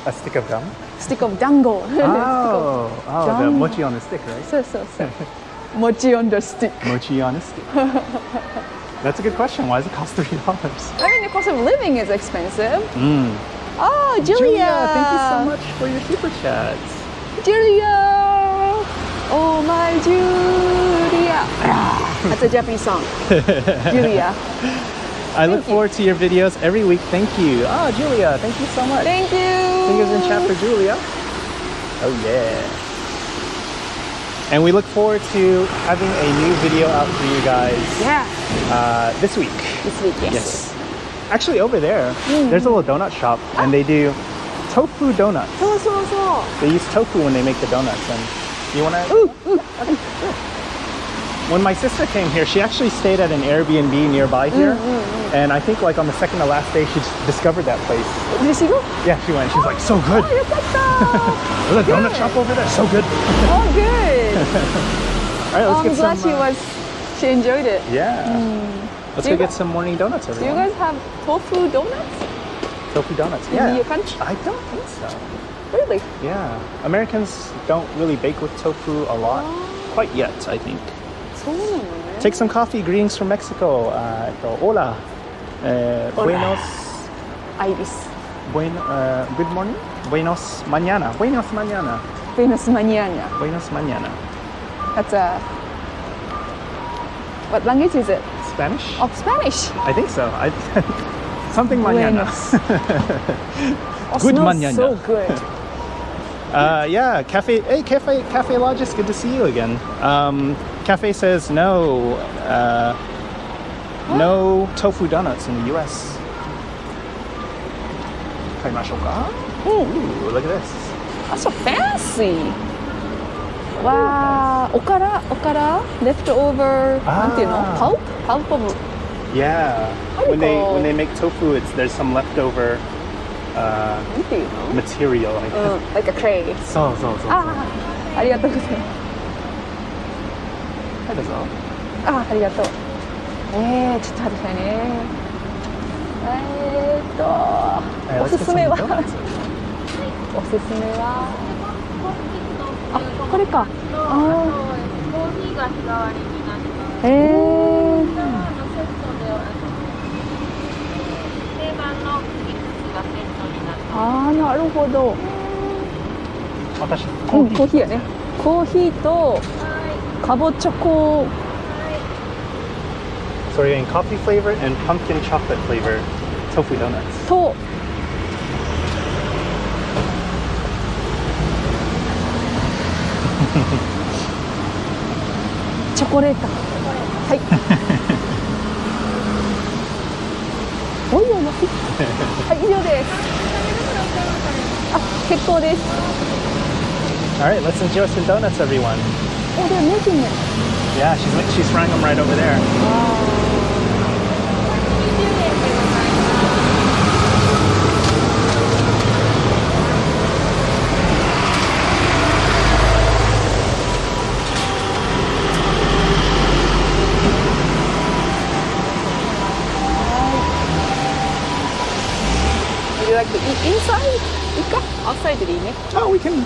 S2: A stick of gum?
S1: Stick of dango.
S2: Oh, the
S1: gum.
S2: mochi on a stick, right?
S1: So. Mochi on the stick.
S2: Mochi on a stick. That's a good question. Why does it cost $3?
S1: I mean the cost of living is expensive. Oh, Julia!
S2: Thank you so much for your super chats.
S1: Julia! Oh my Julia! That's a Japanese song. Julia.
S2: I look forward to your videos every week. Thank you. Oh, Julia, thank you so much.
S1: Thank you.
S2: Fingers in chat for Julia. Oh, yeah. And we look forward to having a new video out for you guys this week.
S1: This week, yes.
S2: Yes. Actually, over there, there's a little donut shop, and they do tofu donuts.
S1: So.
S2: They use tofu when they make the donuts. And you want to? Okay, sure. When my sister came here, she actually stayed at an Airbnb nearby here. And I think like on the second to last day, she just discovered that place.
S1: Did she go?
S2: Yeah, she went. She was like, so good.
S1: Oh,
S2: There's a donut shop over there. So good.
S1: Oh, good.
S2: All right, let's get
S1: I'm
S2: some.
S1: glad she enjoyed it.
S2: Yeah. Let's go get some morning donuts,
S1: Do you
S2: everyone.
S1: guys have tofu donuts
S2: Tofu donuts.
S1: in your country?
S2: I don't think so.
S1: Really?
S2: Yeah. Americans don't really bake with tofu a lot. Quite yet, I think. Take some coffee. Greetings from Mexico. Hola. Buenos.
S1: Ibis.
S2: Good morning. Buenos mañana. Buenos mañana.
S1: Buenos mañana.
S2: Buenos mañana.
S1: That's what language is it?
S2: Spanish?
S1: Oh, Spanish.
S2: I think so. Something mañana.
S1: Oh,
S2: Good
S1: smells
S2: mañana.
S1: so good.
S2: Yeah, Cafe. Hey, Cafe Logis, good to see you again. Cafe says no tofu donuts in the U.S. 買いましょうか? Ooh, look at this.
S1: so fancy. わー、おから leftover なんていうの pulp of
S2: Yeah. When they make tofu, there's some leftover
S1: なんていうの
S2: material. I guess.
S1: like a clay.
S2: そう。
S1: ありがとうございます。
S2: はいどうぞ。
S1: ありがとう。ちょっと待ってくださいね。おすすめはこれか。
S3: コーヒーが日替わりになります。セットで定番のミックスがセットになってます。
S1: なるほど。
S2: 私
S1: コーヒーやね。コーヒーとかぼチョコ。
S2: So we're getting coffee flavor and pumpkin chocolate flavor tofu donuts.
S1: とチョコレート。はい。おいおい。はい、以上です。結構です。
S2: All right, let's enjoy some donuts, everyone.
S1: Oh, they're making it.
S2: Yeah, she's frying them right over there.
S1: Would you like to eat inside? いいか outside でいいね。
S2: Oh, we can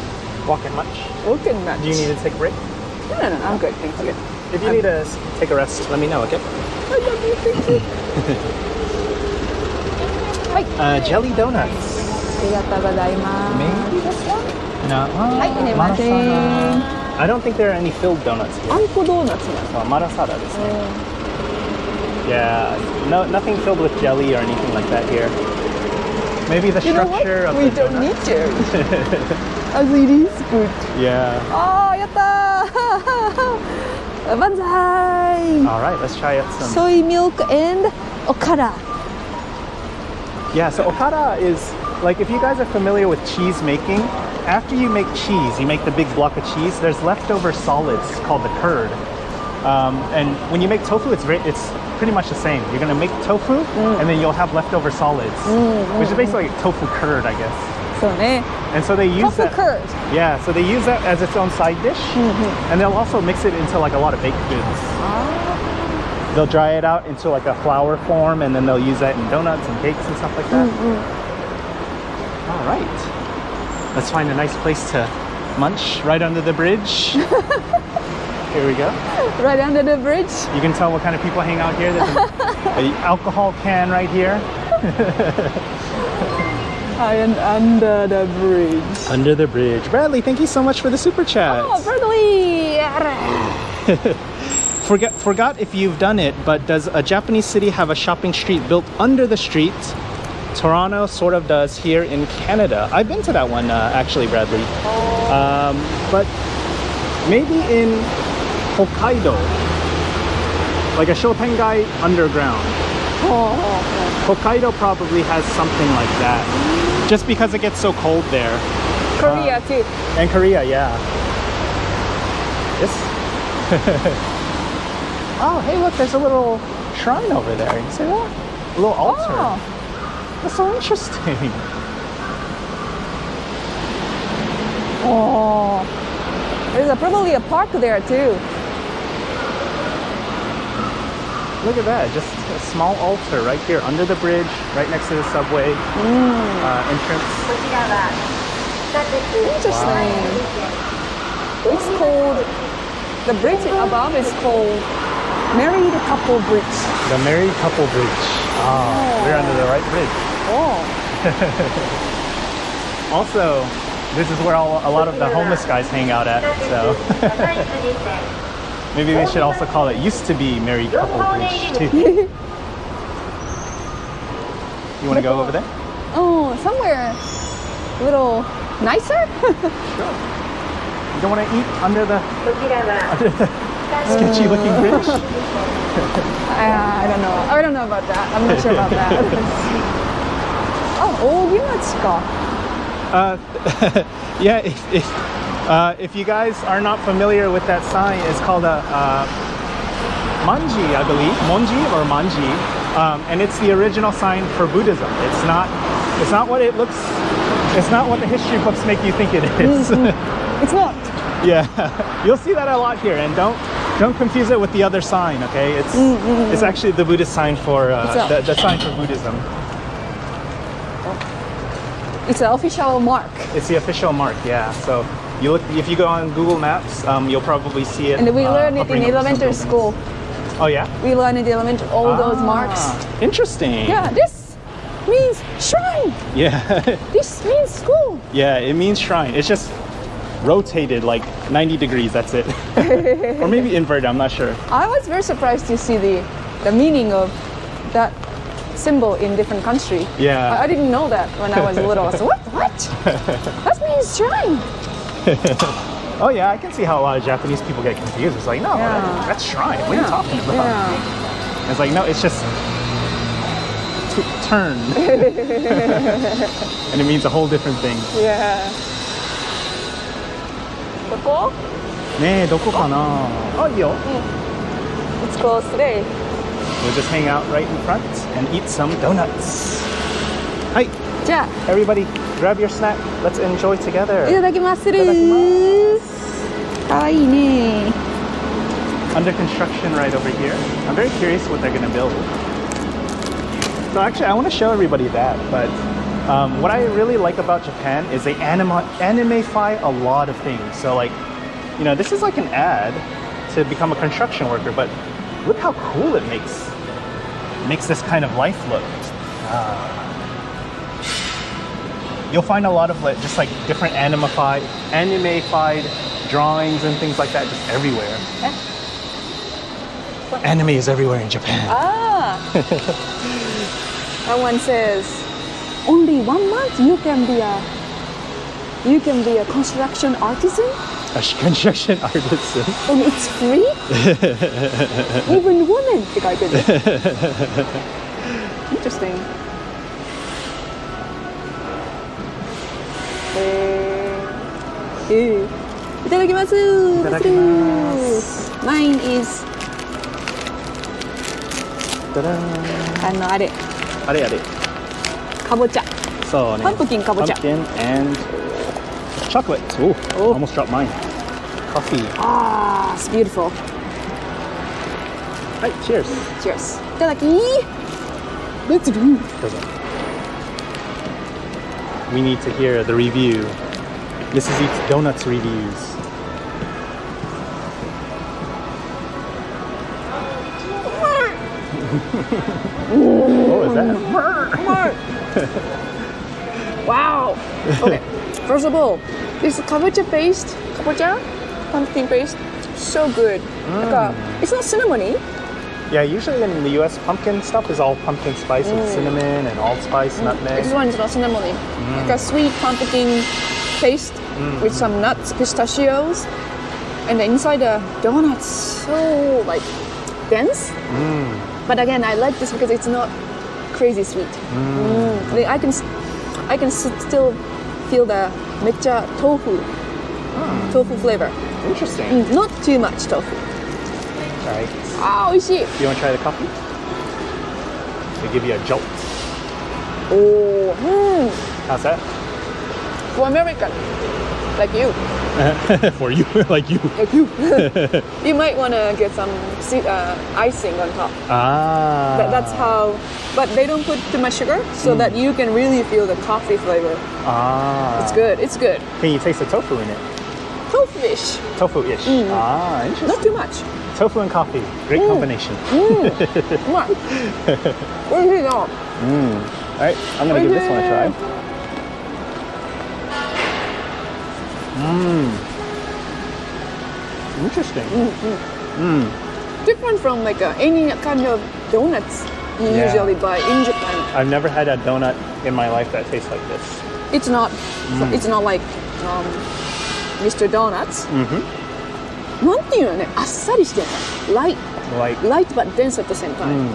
S2: walk in lunch.
S1: Okay, much.
S2: Do you need to take a break?
S1: No, I'm good. Thank you.
S2: If you need to take a rest, let me know, okay?
S1: I love you. Thank you. はい。
S2: Jelly donuts.
S1: ありがとうございます。
S2: Maybe this one? No.
S1: はい、すみません。
S2: I don't think there are any filled donuts
S1: あ
S2: here.
S1: んこドーナツなの。
S2: Marasadaですね。Yeah, nothing filled with jelly or anything like that here. Maybe the
S1: You know what?
S2: structure of
S1: We
S2: the
S1: don't
S2: donut.
S1: need jelly. As it is good.
S2: Yeah.
S1: やったー。万歳。
S2: All right, let's try out some.
S1: Soy milk and okara.
S2: Yeah, so okara is like if you guys are familiar with cheese making, after you make cheese, you make the big block of cheese, there's leftover solids called the curd. And when you make tofu, it's pretty much the same. You're gonna make tofu, and then you'll have leftover solids, which is basically like tofu curd, I guess.
S1: そうね。
S2: And so they use
S1: Tofu
S2: that.
S1: curd.
S2: Yeah, so they use that as its own side dish, and they'll also mix it into like a lot of baked goods. They'll dry it out into like a flour form, and then they'll use that in donuts and cakes and stuff like that. All right, let's find a nice place to munch right under the bridge. Here we go.
S1: Right under the bridge.
S2: You can tell what kind of people hang out here. There's an alcohol can right here.
S1: And under the bridge.
S2: Under the bridge. Bradley, thank you so much for the super chat.
S1: Oh, Bradley!
S2: Forgot if you've done it, but does a Japanese city have a shopping street built under the street? Toronto sort of does here in Canada. I've been to that one actually, Bradley. But maybe in Hokkaido, like a Shotengai underground. Hokkaido probably has something like that, just because it gets so cold there.
S1: Korea too.
S2: And Korea, yeah. Yes. Oh, hey, look, there's a little shrine over there. You see that? A little altar. That's so interesting.
S1: Oh, there's probably a park there too.
S2: Look at that, just a small altar right here under the bridge, right next to the subway entrance.
S1: Interesting. It's called, the bridge above is called Married Couple Bridge.
S2: The Married Couple Bridge. We're under the right bridge.
S1: Oh.
S2: Also, this is where a lot of the homeless guys hang out at, so maybe they should also call it used to be Married Couple Bridge too. You want to go over there?
S1: Oh, somewhere a little nicer?
S2: Sure. You don't want to eat under the sketchy looking bridge?
S1: I don't know. I don't know about that. I'm not sure about that. あ、扇町か。
S2: Yeah, if you guys are not familiar with that sign, it's called a manji, I believe, monji or manji, and it's the original sign for Buddhism. It's not what it looks. It's not what the history books make you think it is.
S1: It's not.
S2: Yeah, you'll see that a lot here, and don't confuse it with the other sign. Okay, it's actually the Buddhist sign for the sign for Buddhism.
S1: It's an official mark.
S2: It's the official mark, yeah. So you look, if you go on Google Maps, you'll probably see it.
S1: And we learned it in elementary school.
S2: Oh yeah?
S1: We learned in elementary all those marks.
S2: Interesting.
S1: Yeah, this means shrine.
S2: Yeah.
S1: This means school.
S2: Yeah, it means shrine. It's just rotated like 90 degrees, that's it. Or maybe inverted, I'm not sure.
S1: I was very surprised to see the meaning of that symbol in different country.
S2: Yeah.
S1: I didn't know that when I was little. I said, what? That means shrine.
S2: Oh yeah, I can see how a lot of Japanese people get confused. It's like, no,
S1: Yeah.
S2: that's shrine. What are you talking about?
S1: Yeah.
S2: It's like, no, it's just turn. And it means a whole different thing.
S1: Yeah. どこ?
S2: ねえ、どこかな? Oh, いいよ.
S1: Let's go today.
S2: We'll just hang out right in front and eat some donuts. Hi,
S1: じゃ
S2: everybody, grab your snack. Let's enjoy together.
S1: あいただきまする。かわいいね。
S2: Under construction right over here. I'm very curious what they're gonna build. So actually, I want to show everybody that. But what I really like about Japan is they animify a lot of things. So like, you know, this is like an ad to become a construction worker, but look how cool it makes this kind of life look. You'll find a lot of just like different animified drawings and things like that just everywhere. Anime is everywhere in Japan.
S1: Ah. Someone says, only 1 month you can be a construction artisan?
S2: A construction artisan.
S1: And it's free? Even women って書いてる。Interesting. いただきます。
S2: いただきます。
S1: Mine is
S2: ただーん。
S1: あれかぼちゃ。
S2: そうね。
S1: パンプキンかぼちゃ。
S2: Pumpkin and chocolate. Ooh, almost dropped mine. Coffee.
S1: Ah, it's beautiful.
S2: Hi, cheers.
S1: Cheers. いただき。Let's go.
S2: どうぞ。We need to hear the review. Mrs. Eats Donuts reviews. What was that?
S1: Wow. Okay. First of all, this kabocha paste, pumpkin paste, so good. It's not cinnamony.
S2: Yeah, usually in the US, pumpkin stuff is all pumpkin spice with cinnamon and allspice, nutmeg.
S1: This one is not cinnamony. Like a sweet pumpkin paste with some nuts, pistachios, and inside the donuts so like dense. But again, I like this because it's not crazy sweet. I can still feel the mecha tofu flavor.
S2: Interesting.
S1: Not too much tofu.
S2: All right.
S1: Ah, 美味しい.
S2: You want to try the coffee? They give you a jolt.
S1: Oh,
S2: How's that?
S1: for American, like you.
S2: For you, like you.
S1: Like you. You might want to get some icing on top.
S2: Ah.
S1: That's how, but they don't put too much sugar so that you can really feel the coffee flavor.
S2: Ah.
S1: It's good, it's good.
S2: Can you taste the tofu in it?
S1: Tofu-ish,
S2: Tofu-ish. Ah, interesting.
S1: not too much.
S2: Tofu and coffee. Great combination.
S1: うまい。美味しいな。
S2: All right, I'm going to give this one a try. Interesting.
S1: Different from like any kind of donuts you usually buy in Japan.
S2: I've never had a donut in my life that tastes like this.
S1: It's not like Mr. Donuts. なんていうのね、あっさりしてるの。Light but dense at the same time.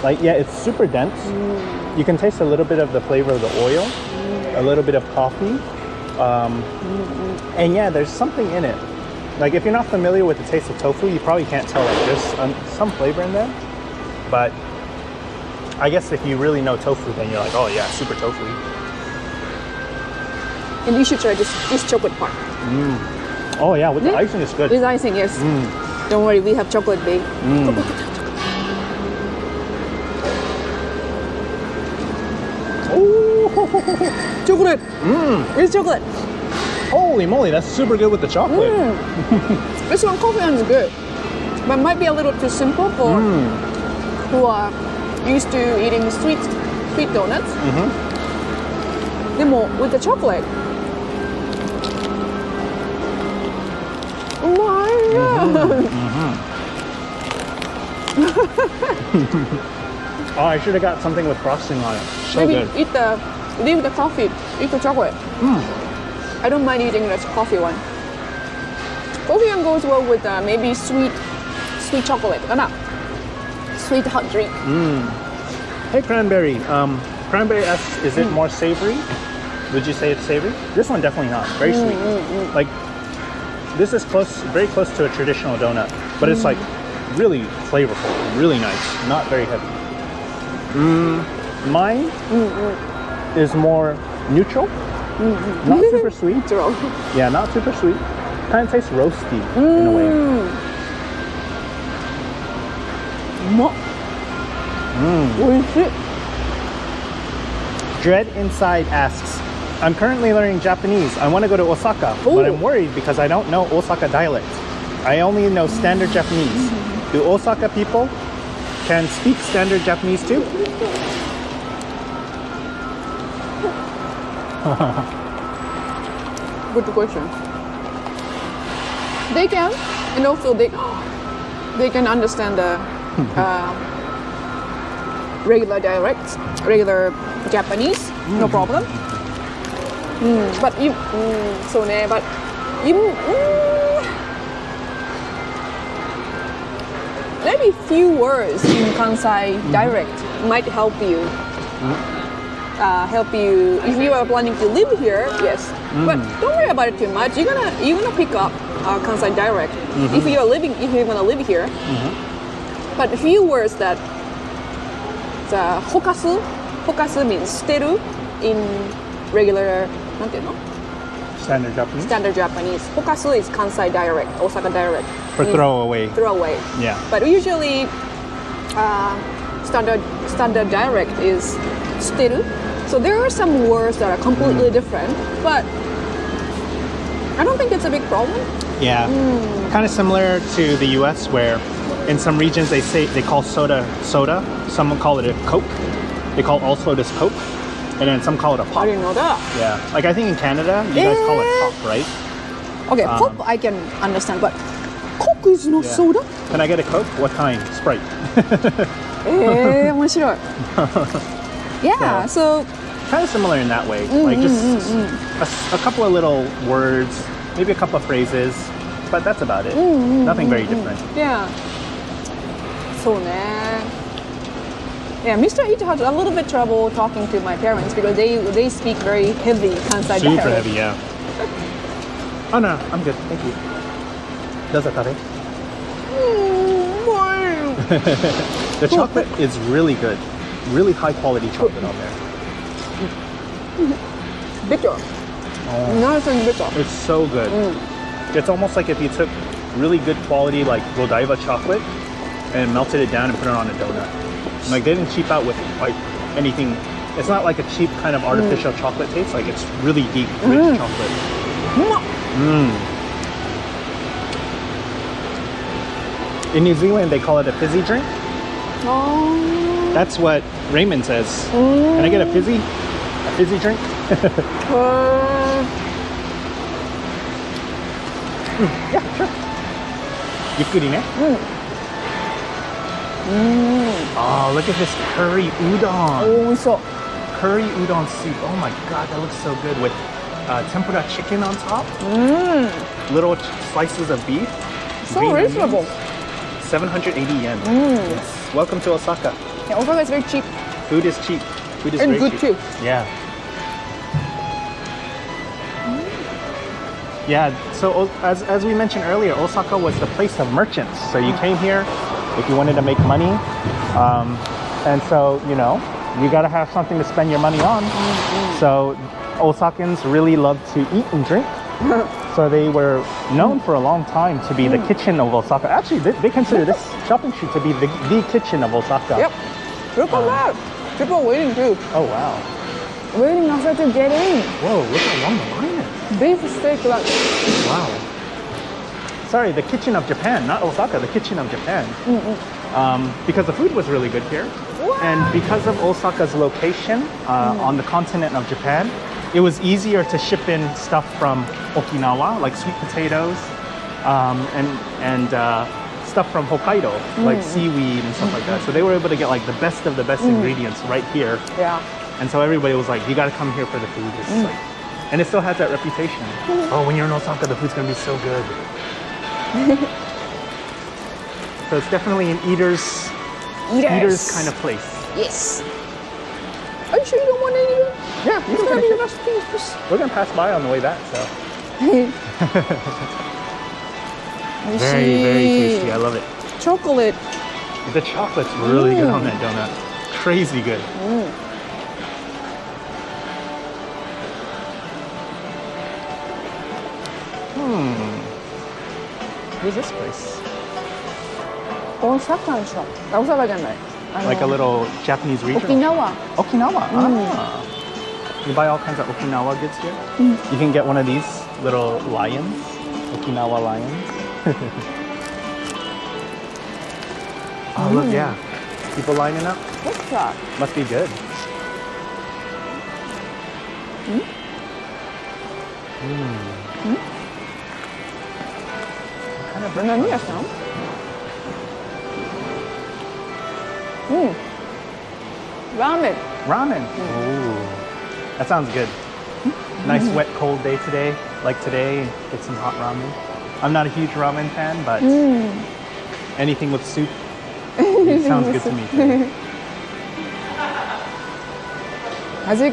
S2: Like, yeah, it's super dense. You can taste a little bit of the flavor of the oil, a little bit of coffee. And yeah, there's something in it. Like if you're not familiar with the taste of tofu, you probably can't tell. Like there's some flavor in there. But I guess if you really know tofu, then you're like, oh yeah, super tofu.
S1: And you should try this chocolate part.
S2: Oh yeah, with the icing, it's good.
S1: With icing, yes. Don't worry, we have chocolate, babe.
S2: Oh,
S1: Chocolate. It's chocolate.
S2: holy moly, that's super good with the chocolate.
S1: This one coffee is good, but might be a little too simple for who are used to eating sweet donuts. With the chocolate. Oh my god!
S2: Oh, I should have got something with frosting on it. So
S1: Maybe
S2: good.
S1: leave the coffee, eat the chocolate. I don't mind eating the coffee one. Coffee one goes well with maybe sweet chocolate. Sweet hot drink.
S2: Hey, cranberry. Cranberry is it more savory? Would you say it's savory? This one definitely not. Very sweet. Like this is very close to a traditional donut, but it's like really flavorful, really nice, not very heavy. Mine is more neutral, not super sweet. Yeah, not super sweet. Kind of tastes roasty in a way. Dread Inside asks, I'm currently learning Japanese. I want to go to Osaka, but I'm worried because I don't know Osaka dialect. I only know standard Japanese. Do Osaka people can speak standard Japanese too?
S1: Good question. They can, and also they can understand the regular dialects, regular Japanese, no problem. But maybe few words in Kansai dialect might help you. If you are planning to live here, yes. But don't worry about it too much. You're gonna pick up Kansai dialect if you're gonna live here. But a few words that the hokasu means steru in regular
S2: Standard Japanese?
S1: Standard Japanese. Hokasu is Kansai dialect, Osaka dialect.
S2: For throwaway.
S1: Throwaway.
S2: Yeah.
S1: But usually standard dialect is steru. So there are some words that are completely different, but I don't think it's a big problem.
S2: Yeah. Kind of similar to the US where in some regions they call soda. Some call it a Coke. They call all sodas Coke. And then some call it a pop.
S1: I didn't know that.
S2: Yeah. Like I think in Canada, you guys call it pop, right?
S1: Okay, pop I can understand, but Coke is not soda?
S2: Can I get a Coke? What kind? Sprite.
S1: 面白い. Yeah, so
S2: kind of similar in that way. Like just a couple of little words, maybe a couple of phrases, but that's about it. Nothing very different.
S1: Yeah. So yeah, Mr. Ito had a little bit trouble talking to my parents because they speak very heavy Kansai dialect.
S2: Super heavy, yeah. Oh no, I'm good. Thank you. Does it, Tade? The chocolate is really good. Really high quality chocolate on there.
S1: Bitter. Nice and bitter.
S2: It's so good. It's almost like if you took really good quality like Godiva chocolate and melted it down and put it on a donut. Like they didn't cheap out with like anything. It's not like a cheap kind of artificial chocolate taste. Like it's really deep, rich chocolate. In New Zealand, they call it a fizzy drink. That's what Raymond says. Can I get a fizzy drink? Yeah, sure. Yukuri ne? Oh, look at this curry udon. Curry udon soup. Oh my god, that looks so good with tempura chicken on top. Little slices of beef.
S1: So reasonable.
S2: 780 yen. Yes. Welcome to Osaka.
S1: Yeah, Osaka is very cheap.
S2: Food is cheap. Food is
S1: and
S2: very
S1: good
S2: cheap.
S1: too.
S2: Yeah. Yeah, so as we mentioned earlier, Osaka was the place of merchants. So you came here if you wanted to make money. And so, you know, you got to have something to spend your money on. So Osakans really love to eat and drink. So they were known for a long time to be the kitchen of Osaka. Actually, they consider this shopping street to be the kitchen of Osaka.
S1: Yep. Look at that. People are waiting too.
S2: Oh, wow.
S1: Waiting outside to get in.
S2: Whoa, look how long the line is.
S1: Beef steak lunch.
S2: Wow. Sorry, the kitchen of Japan, not Osaka, the kitchen of Japan. Because the food was really good here.
S1: Wow.
S2: And because of Osaka's location on the continent of Japan, it was easier to ship in stuff from Okinawa, like sweet potatoes, and stuff from Hokkaido, like seaweed and stuff like that. So they were able to get like the best of the best ingredients right here.
S1: Yeah.
S2: And so everybody was like, you gotta come here for the food. It's like, and it still has that reputation. Oh, when you're in Osaka, the food's gonna be so good. So it's definitely an eater's kind of place.
S1: Yes. Are you sure you don't want any?
S2: Yeah, you can finish it.
S1: Just...
S2: We're gonna pass by on the way back, so. Very, very tasty. I love it.
S1: Chocolate.
S2: The chocolate's really good on that donut. Crazy good. Where's this place?
S1: Osaka shop. Osaka じゃない。
S2: Like a little Japanese region.
S1: Okinawa.
S2: Okinawa. Ah. You buy all kinds of Okinawa goods here. You can get one of these little lions, Okinawa lions. Oh, look, yeah. People lining up.
S1: What's that?
S2: Must be good. What kind of bread?
S1: 何屋さん？Ramen.
S2: Ramen. Ooh, that sounds good. Nice wet cold day today, like today, get some hot ramen. I'm not a huge ramen fan, but anything with soup sounds good to me too.
S1: As you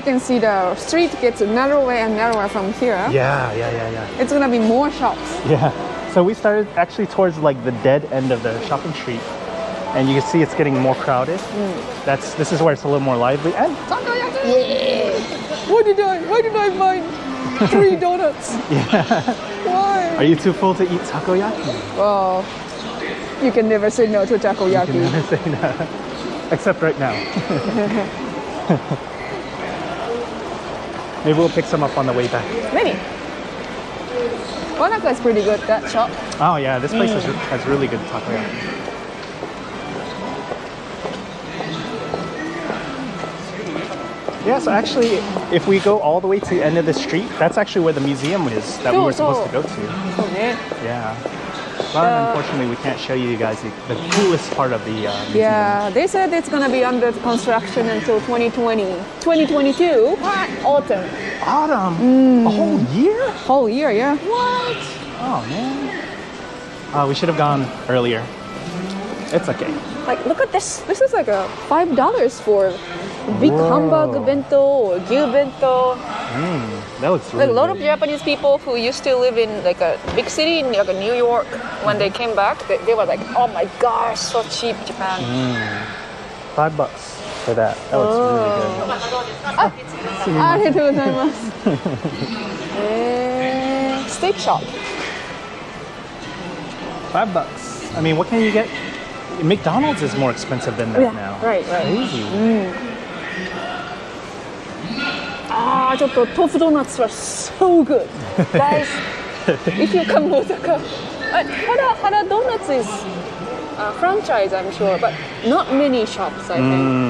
S1: can see, the street gets narrower and narrower from here.
S2: Yeah.
S1: It's gonna be more shops.
S2: Yeah. So we started actually towards like the dead end of the shopping street. And you can see it's getting more crowded. This is where it's a little more lively. And takoyaki!
S1: Yeah. Why did I buy 3 donuts?
S2: Yeah.
S1: Why?
S2: Are you too full to eat takoyaki?
S1: Well, you can never say no to
S2: You can
S1: takoyaki.
S2: never say no. Except right now. Maybe we'll pick some up on the way back.
S1: Maybe. Osaka is pretty good, that shop.
S2: Oh yeah, this place has really good takoyaki. Yeah, so actually, if we go all the way to the end of the street, that's actually where the museum is that we were supposed to go to. Yeah. But unfortunately, we can't show you guys the coolest part of the museum.
S1: Yeah, they said it's gonna be under construction until 2020. 2022, autumn.
S2: Autumn? A whole year?
S1: Whole year, yeah.
S2: What? Oh, man. We should have gone earlier. It's okay.
S1: Like, look at this. This is like a $5 for big hamburger bento or gyu bento.
S2: That looks really
S1: Like a lot of
S2: good.
S1: Japanese people who used to live in like a big city in like New York, when they came back, they were like, oh my gosh, so cheap, Japan.
S2: $5 for that. That looks really good.
S1: ありがとうございます。ステーキショップ。
S2: $5. I mean, what can you get? McDonald's is more expensive than that now.
S1: Right.
S2: Crazy.
S1: ちょっと豆腐ドーナツは so good. Guys, if you come to Osaka, Hara Donuts is a franchise, I'm sure, but not many shops, I think.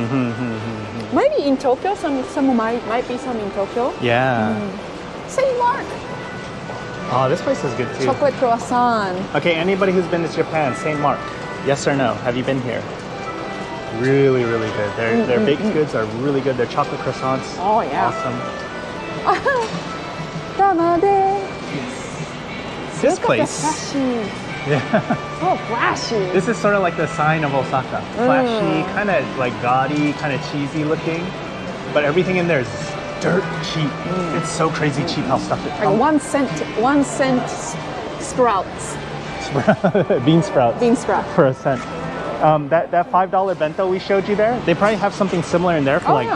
S1: Maybe in Tokyo, some might be some in Tokyo.
S2: Yeah.
S1: St. Mark.
S2: Oh, this place is good too.
S1: Chocolate croissant.
S2: Okay, anybody who's been to Japan, St. Mark, yes or no? Have you been here? Really, really good. Their baked goods are really good. Their chocolate croissants,
S1: Oh, yeah.
S2: awesome.
S1: Tamade.
S2: This
S1: Look at the
S2: place,
S1: flashy.
S2: yeah,
S1: So flashy.
S2: this is sort of like the sign of Osaka. Flashy, kind of like gaudy, kind of cheesy looking, but everything in there is dirt cheap. It's so crazy cheap how stuff it
S1: Like 1 cent sprouts.
S2: bean sprouts.
S1: Bean sprout.
S2: For a cent. That $5 bento we showed you there, they probably have something similar in there for like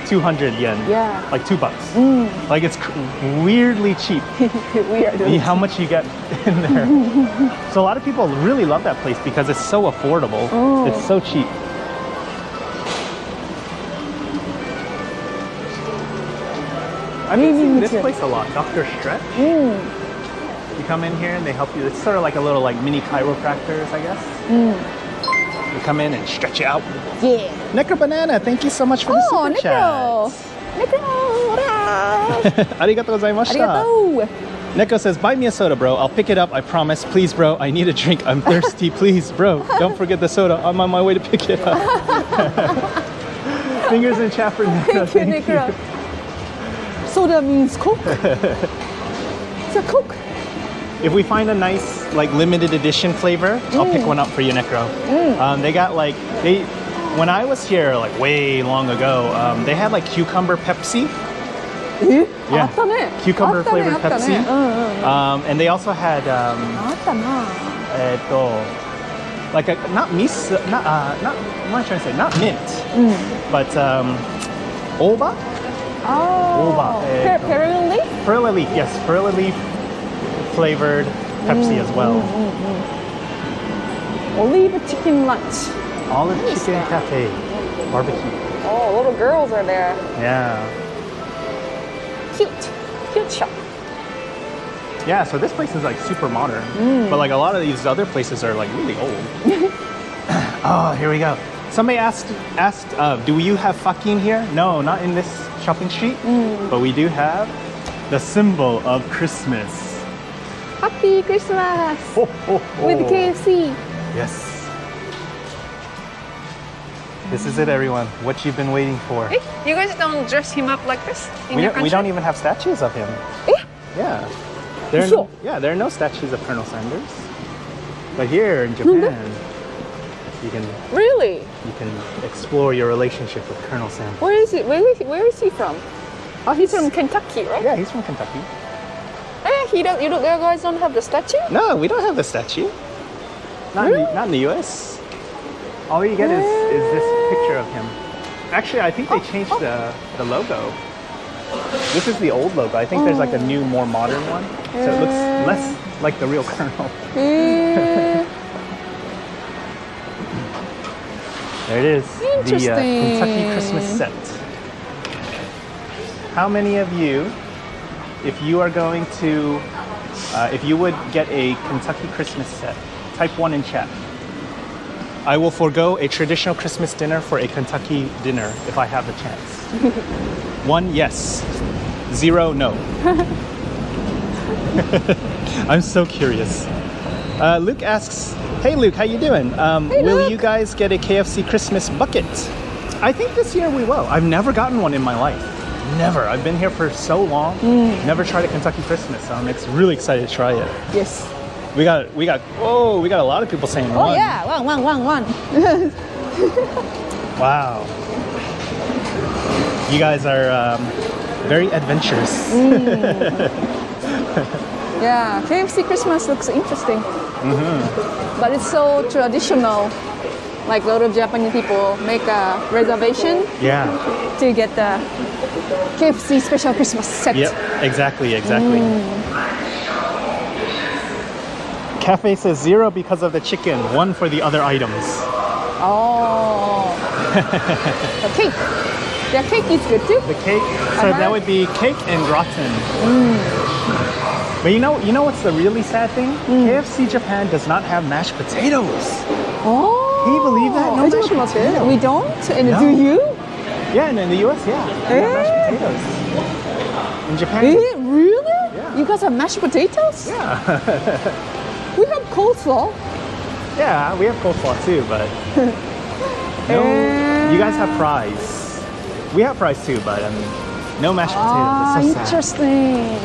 S2: 200 yen.
S1: Yeah.
S2: Like $2. Like it's weirdly cheap.
S1: Weird.
S2: How much you get in there. So a lot of people really love that place because it's so affordable. It's so cheap. I've been seeing this place a lot, Dr. Stretch. You come in here and they help you. It's sort of like a little like mini chiropractors, I guess. You come in and stretch you out.
S1: Yeah.
S2: Necro Banana, thank you so much for the super chat. Arigatou gozaimashita.
S1: Arigatou.
S2: Neko says, buy me a soda, bro. I'll pick it up, I promise. Please, bro, I need a drink. I'm thirsty. Please, bro. Don't forget the soda. I'm on my way to pick it up. Fingers in chat for Neko.
S1: Thank you, Necro. Soda means Coke. It's a Coke.
S2: If we find a nice, like, limited edition flavor, I'll pick one up for you, Necro. They got, like, when I was here, like, way long ago, they had, like, cucumber Pepsi. Yeah, cucumber flavored Pepsi. And they also had, like, not miso, what am I trying to say? Not mint, but oba?
S1: Oh, perilla leaf?
S2: Perilla leaf, yes, perilla leaf flavored Pepsi as well.
S1: Olive chicken lunch.
S2: Olive chicken cafe, barbecue.
S1: Oh, little girls are there.
S2: Yeah.
S1: Cute shop.
S2: Yeah, so this place is like super modern, but like a lot of these other places are like really old. Oh, here we go. Somebody asked, do you have fakin here? No, not in this shopping street, but we do have the symbol of Christmas.
S1: Happy Christmas
S2: Ho, ho, ho.
S1: with KFC.
S2: Yes. This is it, everyone. What you've been waiting for.
S1: Hey, you guys don't dress him up like this in your country?
S2: We don't even have statues of him. Yeah. There are no statues of Colonel Sanders. But here in Japan, you can explore your relationship with Colonel Sanders.
S1: Where is it? Where is he from? Oh, he's from Kentucky, right?
S2: Yeah, he's from Kentucky.
S1: You guys don't have the statue?
S2: No, we don't have the statue. Not in the US. All you get is this picture of him. Actually, I think they changed the logo. This is the old logo. I think there's like a new, more modern one. So it looks less like the real Colonel. There it is. The Kentucky Christmas set. How many of you, if you are going to, if you would get a Kentucky Christmas set, type 1 in chat. I will forego a traditional Christmas dinner for a Kentucky dinner if I have the chance. 1, yes. 0, no. I'm so curious. Luke asks, hey Luke, how you doing? Will you guys get a KFC Christmas bucket? I think this year we will. I've never gotten one in my life. Never. I've been here for so long. Never tried a Kentucky Christmas. So I'm really excited to try it.
S1: Yes.
S2: We got a lot of people saying one.
S1: Oh yeah, one.
S2: Wow. You guys are very adventurous.
S1: Yeah, KFC Christmas looks interesting. But it's so traditional. Like a lot of Japanese people make a reservation to get the KFC special Christmas set.
S2: Yep, exactly. Cafe says 0 because of the chicken, 1 for the other items.
S1: Oh. The cake. The cake is good too.
S2: The cake, so that would be cake and gratin. But you know what's the really sad thing? KFC Japan does not have mashed potatoes.
S1: Oh.
S2: Can you believe that? No mashed potatoes.
S1: We don't? And
S2: No.
S1: do you?
S2: Yeah, and in the US, yeah. We have mashed potatoes. In Japan.
S1: Really?
S2: Yeah.
S1: You guys have mashed potatoes?
S2: Yeah.
S1: We have coleslaw.
S2: Yeah, we have coleslaw too, but no. You guys have fries. We have fries too, but no mashed potatoes. It's so sad.
S1: Interesting.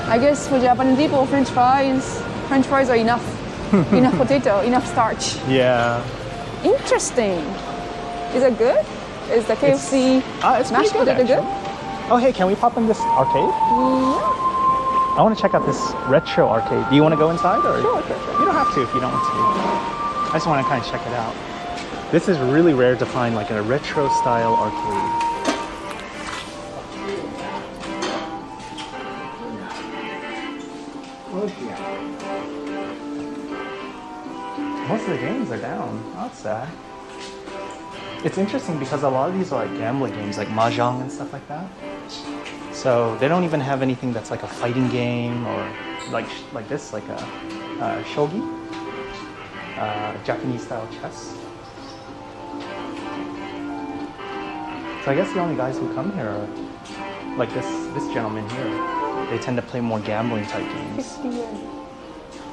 S1: I guess for Japanese people, French fries are enough. Enough potato, enough starch.
S2: Yeah.
S1: Interesting. Is it good? Is the KFC
S2: It's
S1: mashed
S2: pretty
S1: potato good?
S2: Oh, hey, can we pop in this arcade? I want to check out this retro arcade. Do you want to go inside? Or?
S1: Sure.
S2: You don't have to if you don't want to. I just want to kind of check it out. This is really rare to find like a retro style arcade. Most of the games are down. Oh, that's sad. It's interesting because a lot of these are like gambling games, like mahjong and stuff like that. So they don't even have anything that's like a fighting game or like this, like a shogi, Japanese style chess. So I guess the only guys who come here are like this gentleman here. They tend to play more gambling type games.
S1: 50 yen.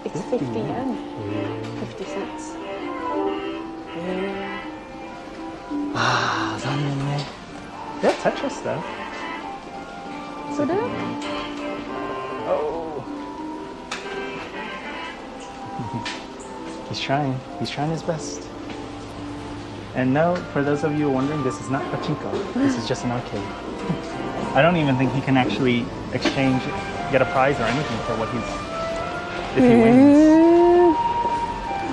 S1: It's 50 yen. 50 cents.
S2: Ah, 残念ね. They have Tetris though.
S1: So do?
S2: Oh. He's trying his best. And no, for those of you wondering, this is not Pachinko. This is just an arcade. I don't even think he can actually get a prize or anything for what if he wins.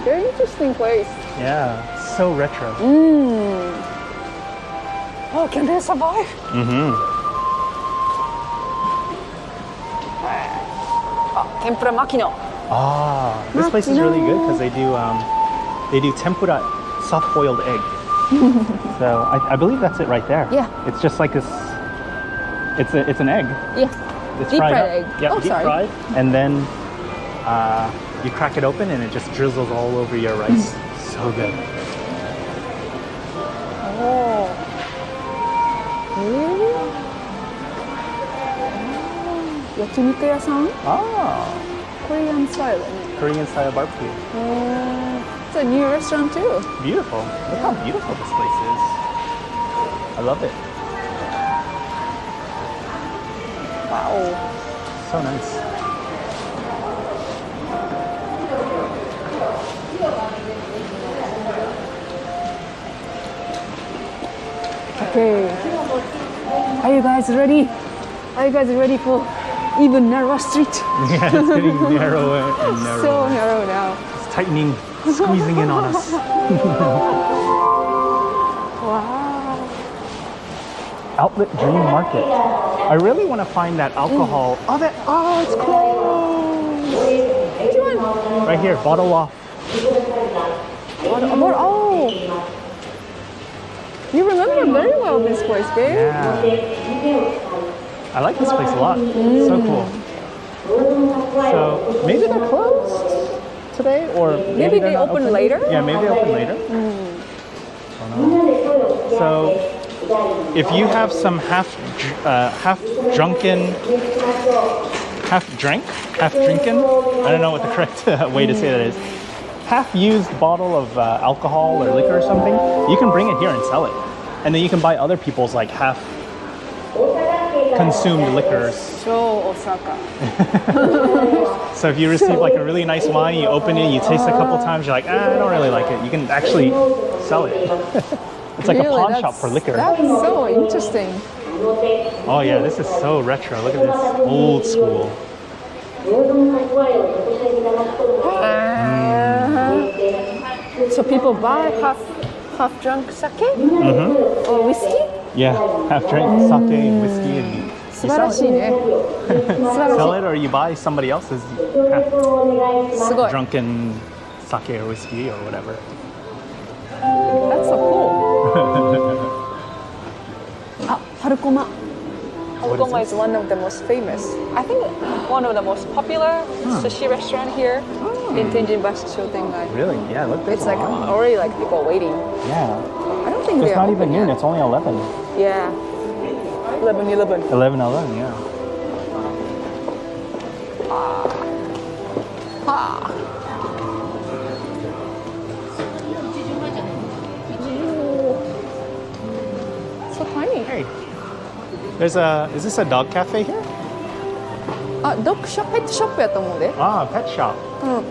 S1: Very interesting place.
S2: Yeah, so retro.
S1: Oh, can they survive? Tempura makino.
S2: Ah, this place is really good because they do tempura soft boiled egg. So I believe that's it right there.
S1: Yeah.
S2: It's just like this. It's an egg.
S1: Yeah.
S2: It's
S1: Deep fried
S2: up.
S1: egg.
S2: Yeah,
S1: Oh,
S2: deep
S1: sorry.
S2: fried, and then you crack it open and it just drizzles all over your rice. So good.
S1: Oh. Yakiniku yasan?
S2: Ah,
S1: Korean style.
S2: Korean style barbecue.
S1: It's a new restaurant too.
S2: Beautiful. Look how beautiful this place is. I love it.
S1: Wow.
S2: So nice.
S1: Okay. Are you guys ready? Are you guys ready for even narrow street?
S2: Yeah, it's getting narrower and narrower.
S1: So narrow now.
S2: It's tightening, squeezing in on us.
S1: Wow.
S2: Outlet Dream Market. I really want to find that alcohol. Oh, it's closed.
S1: Which one?
S2: Right here, bottle off.
S1: Oh. You remember very well this place, babe.
S2: Yeah. I like this place a lot. So cool. So maybe they're closed today, or
S1: Maybe
S2: they're
S1: they
S2: not
S1: open later?
S2: Yeah, maybe they open later. Don't know. So if you have some half drinking, I don't know what the correct way to say that is. Half-used bottle of alcohol or liquor or something, you can bring it here and sell it. And then you can buy other people's like half-consumed liquors.
S1: So Osaka.
S2: So if you receive like a really nice wine, you open it, you taste it a couple times, you're like, I don't really like it. You can actually sell it. It's like a pawn shop for liquor.
S1: That's so interesting.
S2: Oh yeah, this is so retro. Look at this, old school.
S1: So people buy half drunk sake or whiskey?
S2: Yeah, half drink sake and whiskey, and you sell it.
S1: 素晴らしいね。素晴らしい。
S2: Sell it, or you buy somebody else's half
S1: すごい。
S2: drunken sake or whiskey or whatever.
S1: That's so cool. あ、春駒。春駒 is one of the most famous. I think one of the most popular sushi restaurant here in Tenjinbashisuji.
S2: Really? Yeah, look.
S1: It's like already like people waiting.
S2: Yeah.
S1: I don't think
S2: It's
S1: they're
S2: not even
S1: open
S2: noon.
S1: yet.
S2: It's only 11.
S1: Yeah. 11.
S2: 11, yeah.
S1: So tiny.
S2: Hey. Is this a dog cafe here?
S1: あ、ドッグショップ、ペットショップやと思うで。
S2: Ah, pet shop
S1: うん。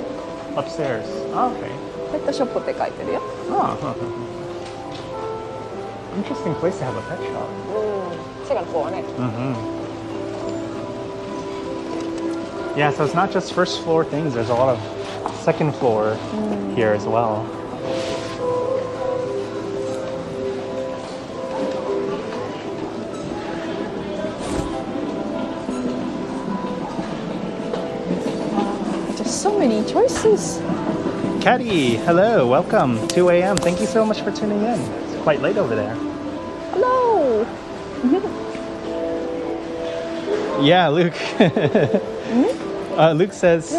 S2: upstairs. Oh, okay.
S1: ペットショップって書いてるよ。
S2: Oh. Interesting place to have a pet shop.
S1: second floor ね。
S2: Yeah, so it's not just first floor things. There's a lot of second floor here as well.
S1: Just so many choices.
S2: Caddy, hello, welcome. 2 a.m. Thank you so much for tuning in. It's quite late over there.
S1: Hello.
S2: Yeah, Luke. Luke says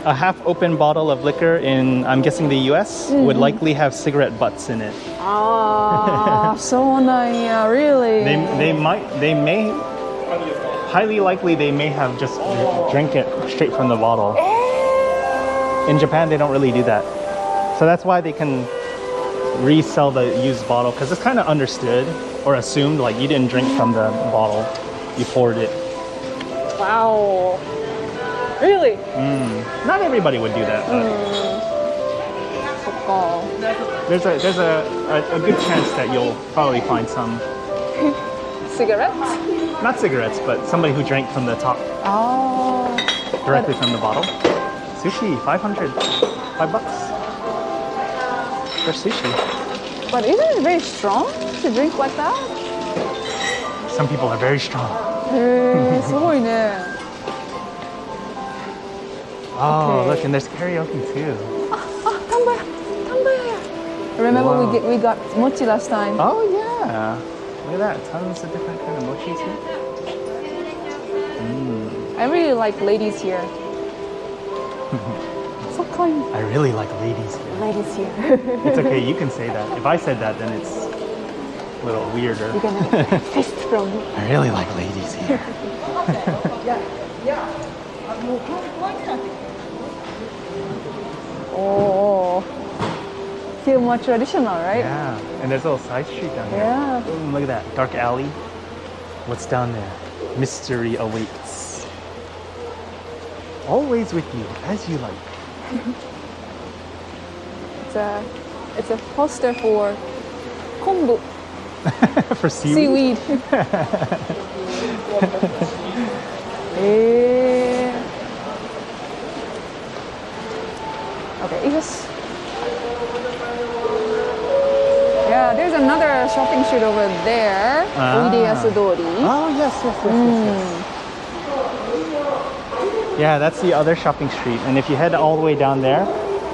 S2: a half-open bottle of liquor in, I'm guessing, the U.S. would likely have cigarette butts in it.
S1: Ah, so nice, really.
S2: They may, highly likely they may have just drank it straight from the bottle. In Japan, they don't really do that. So that's why they can resell the used bottle, because it's kind of understood or assumed like you didn't drink from the bottle, you poured it.
S1: Wow. Really?
S2: Not everybody would do that, but
S1: そっか。
S2: there's a good chance that you'll probably find some,
S1: Cigarettes?
S2: not cigarettes, but somebody who drank from the top
S1: Oh.
S2: directly from the bottle. Sushi, 500, $5 for sushi.
S1: But isn't it very strong to drink like that?
S2: Some people are very strong.
S1: へえ、すごいね。
S2: Oh,
S1: Okay.
S2: look, and there's karaoke too.
S1: Tambaya, tambaya. Remember
S2: Wow.
S1: we got mochi last time?
S2: Oh yeah, look at that, tons of different kind of mochis here.
S1: I really like ladies here. So kind.
S2: I really like ladies here.
S1: Ladies here.
S2: It's okay, you can say that. If I said that, then it's a little weirder.
S1: You're gonna test from me.
S2: I really like ladies here.
S1: Oh, feel more traditional, right?
S2: Yeah, and there's a little side street down here.
S1: Yeah.
S2: Boom, look at that, dark alley. What's down there? Mystery awaits. Always with you, as you like.
S1: It's a poster for kombu,
S2: For seaweed.
S1: seaweed. Eh. Okay, yes. Yeah, there's another shopping street over there. Uideyasu Dori.
S2: Oh, yes. Yeah, that's the other shopping street. And if you head all the way down there,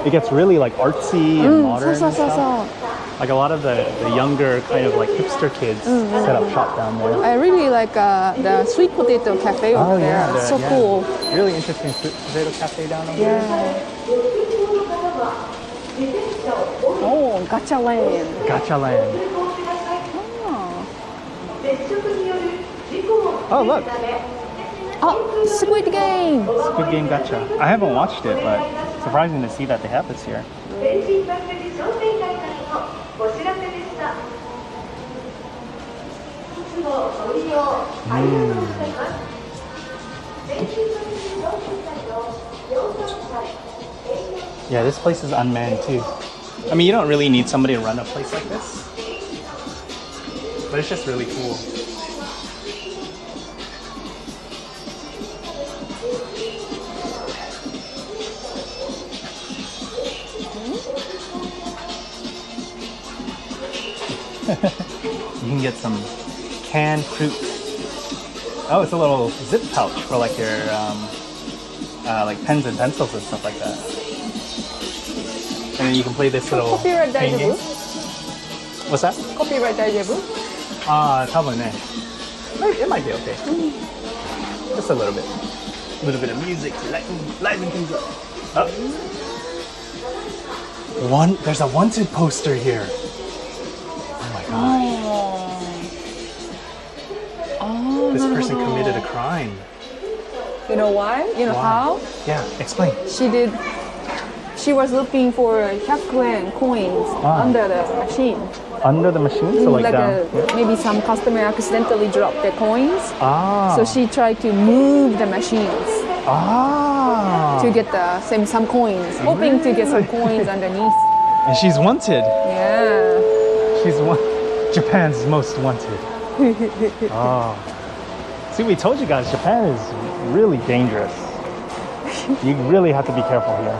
S2: it gets really like artsy and modern and stuff. Like a lot of the younger kind of like hipster kids set up shop down there.
S1: I really like the sweet potato cafe over there. It's so cool.
S2: Really interesting sweet potato cafe down over
S1: Yeah.
S2: there.
S1: Oh, gacha land.
S2: Gacha land. Oh, look.
S1: Oh, Squid Game.
S2: Squid Game Gacha. I haven't watched it, but it's surprising to see that they have this here. Yeah, this place is unmanned too. I mean, you don't really need somebody to run a place like this, but it's just really cool. You can get some canned fruit. Oh, it's a little zip pouch for like your like pens and pencils and stuff like that. And then you can play this little
S1: Copyright
S2: game.
S1: daijoubu?
S2: What's that?
S1: Copyright daijoubu?
S2: 多分ね. It might be okay. Just a little bit. A little bit of music to liven things up. Oh. There's a wanted poster here. Oh my gosh.
S1: Oh,
S2: This person committed a crime.
S1: You know why? You know how?
S2: Yeah, explain.
S1: She was looking for 100 coins under the machine.
S2: Under the machine? So like down.
S1: Maybe some customer accidentally dropped their coins.
S2: Ah.
S1: So she tried to move the machines to get some coins, hoping to get some coins underneath.
S2: And she's wanted.
S1: Yeah.
S2: She's Japan's most wanted. Oh. See, we told you guys, Japan is really dangerous. You really have to be careful here.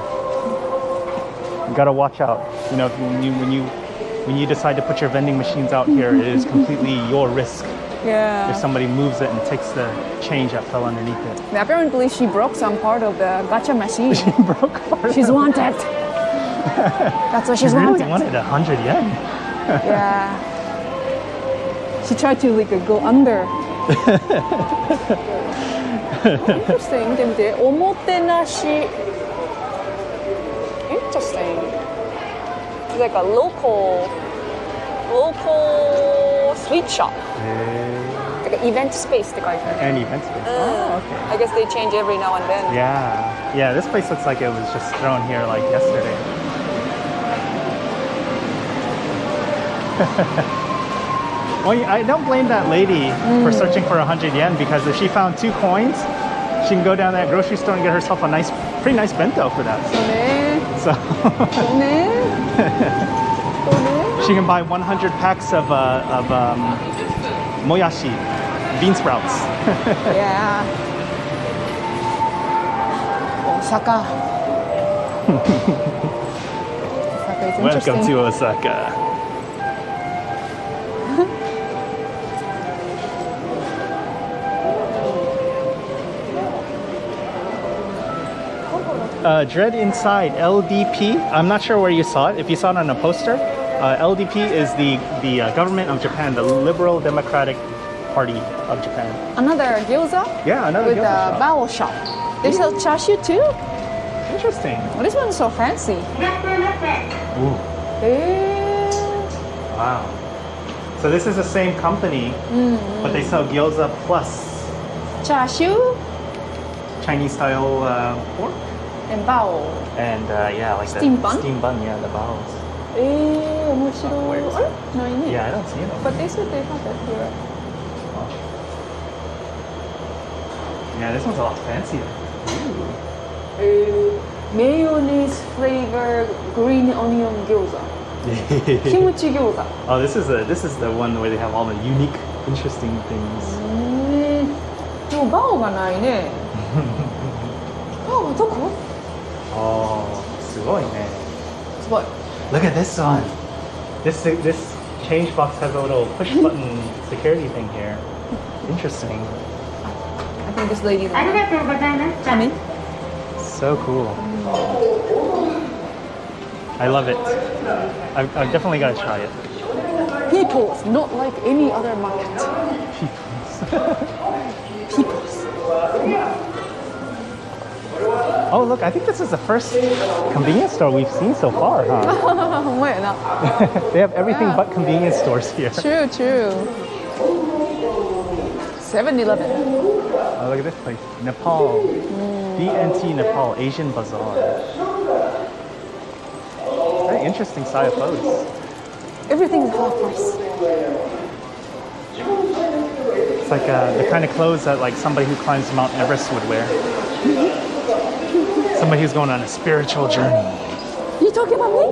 S2: You gotta watch out. You know, when you decide to put your vending machines out here, it is completely your risk.
S1: Yeah.
S2: If somebody moves it and takes the change that fell underneath it.
S1: Apparently, she broke some part of the gacha machine.
S2: She broke part.
S1: She's wanted. That's why she's
S2: She really
S1: wanted.
S2: wanted 100 yen.
S1: Yeah. She tried to like go under. Interesting. 見てみて。おもてなし。Interesting. It's like a local sweet shop. Like an event space って書いてある。
S2: And event space. Oh, okay.
S1: I guess they change every now and then.
S2: Yeah, this place looks like it was just thrown here like yesterday. Well, I don't blame that lady for searching for 100 yen because if she found 2 coins, she can go down to that grocery store and get herself a pretty nice bento for that.
S1: そうね。
S2: So she can buy 100 packs of moyashi, bean sprouts.
S1: Yeah. Osaka. Osaka is interesting.
S2: Welcome to Osaka. Dread Inside, LDP. I'm not sure where you saw it. If you saw it on a poster, LDP is the government of Japan, the Liberal Democratic Party of Japan.
S1: Another gyoza
S2: Yeah, another
S1: with
S2: gyoza
S1: a
S2: shop.
S1: bao shop. They sell chashu too?
S2: Interesting.
S1: Oh, this one's so fancy.
S2: Ooh,
S1: Eh.
S2: wow. So this is the same company, but they sell gyoza plus
S1: Chashu
S2: Chinese style pork.
S1: and bao.
S2: And yeah, like
S1: Steam
S2: the
S1: bun?
S2: steam bun, yeah, the baos.
S1: 面白い。あれないね。
S2: Yeah, I don't see it.
S1: But they said they have it here.
S2: Yeah, this one's a lot fancier.
S1: Mayonnaise flavor green onion gyoza. Kimchi gyoza.
S2: Oh, this is the one where they have all the unique, interesting things.
S1: でもバオがないね。バオはどこ？
S2: Oh, すごいね。
S1: すごい。
S2: Look at this one. This change box has a little push button security thing here. Interesting.
S1: I think this lady.
S3: ありがとうございます
S1: Come in.
S2: So cool. I love it. I've definitely got to try it.
S1: People's, not like any other market. People's.
S2: Oh, look, I think this is the first convenience store we've seen so far, huh?
S1: ほんまやな。
S2: They have everything but convenience stores here.
S1: True, true. 7-Eleven.
S2: Oh, look at this place. Nepal. DNT Nepal Asian Bazaar. Very interesting style clothes.
S1: Everything is half price.
S2: It's like the kind of clothes that like somebody who climbs Mount Everest would wear. Somebody who's going on a spiritual journey.
S1: You talking about me?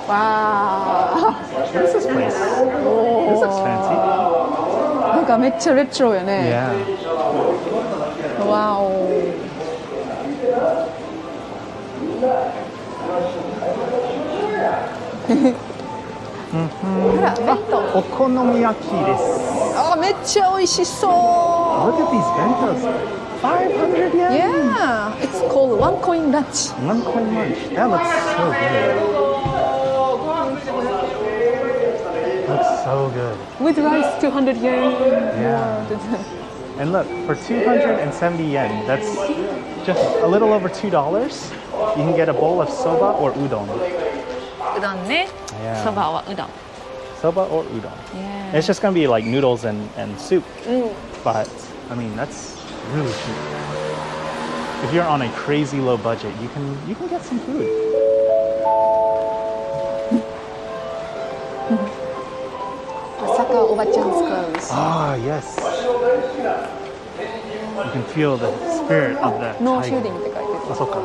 S1: Wow.
S2: What is this place? This looks fancy.
S1: なんかめっちゃレトロよね。
S2: Yeah.
S1: Wow.
S2: Okonomiyaki desu.
S1: あ、めっちゃ美味しそう。
S2: Look at these bentos. 500 yen.
S1: Yeah, it's called one coin lunch.
S2: 1 coin lunch. That looks so good. Looks so good.
S1: With rice, 200 yen.
S2: Yeah. And look, for 270 yen, that's just a little over $2. You can get a bowl of soba or udon.
S1: うどんね。
S2: Yeah.
S1: そばはうどん。
S2: Soba or udon.
S1: Yeah.
S2: It's just gonna be like noodles and soup. But I mean that's really cheap. If you're on a crazy low budget, you can get some food.
S1: Osaka Oba-chan's clothes.
S2: Ah, yes. You can feel the spirit of the
S1: No
S2: tiger.
S1: shooting って書いてる。
S2: Osaka.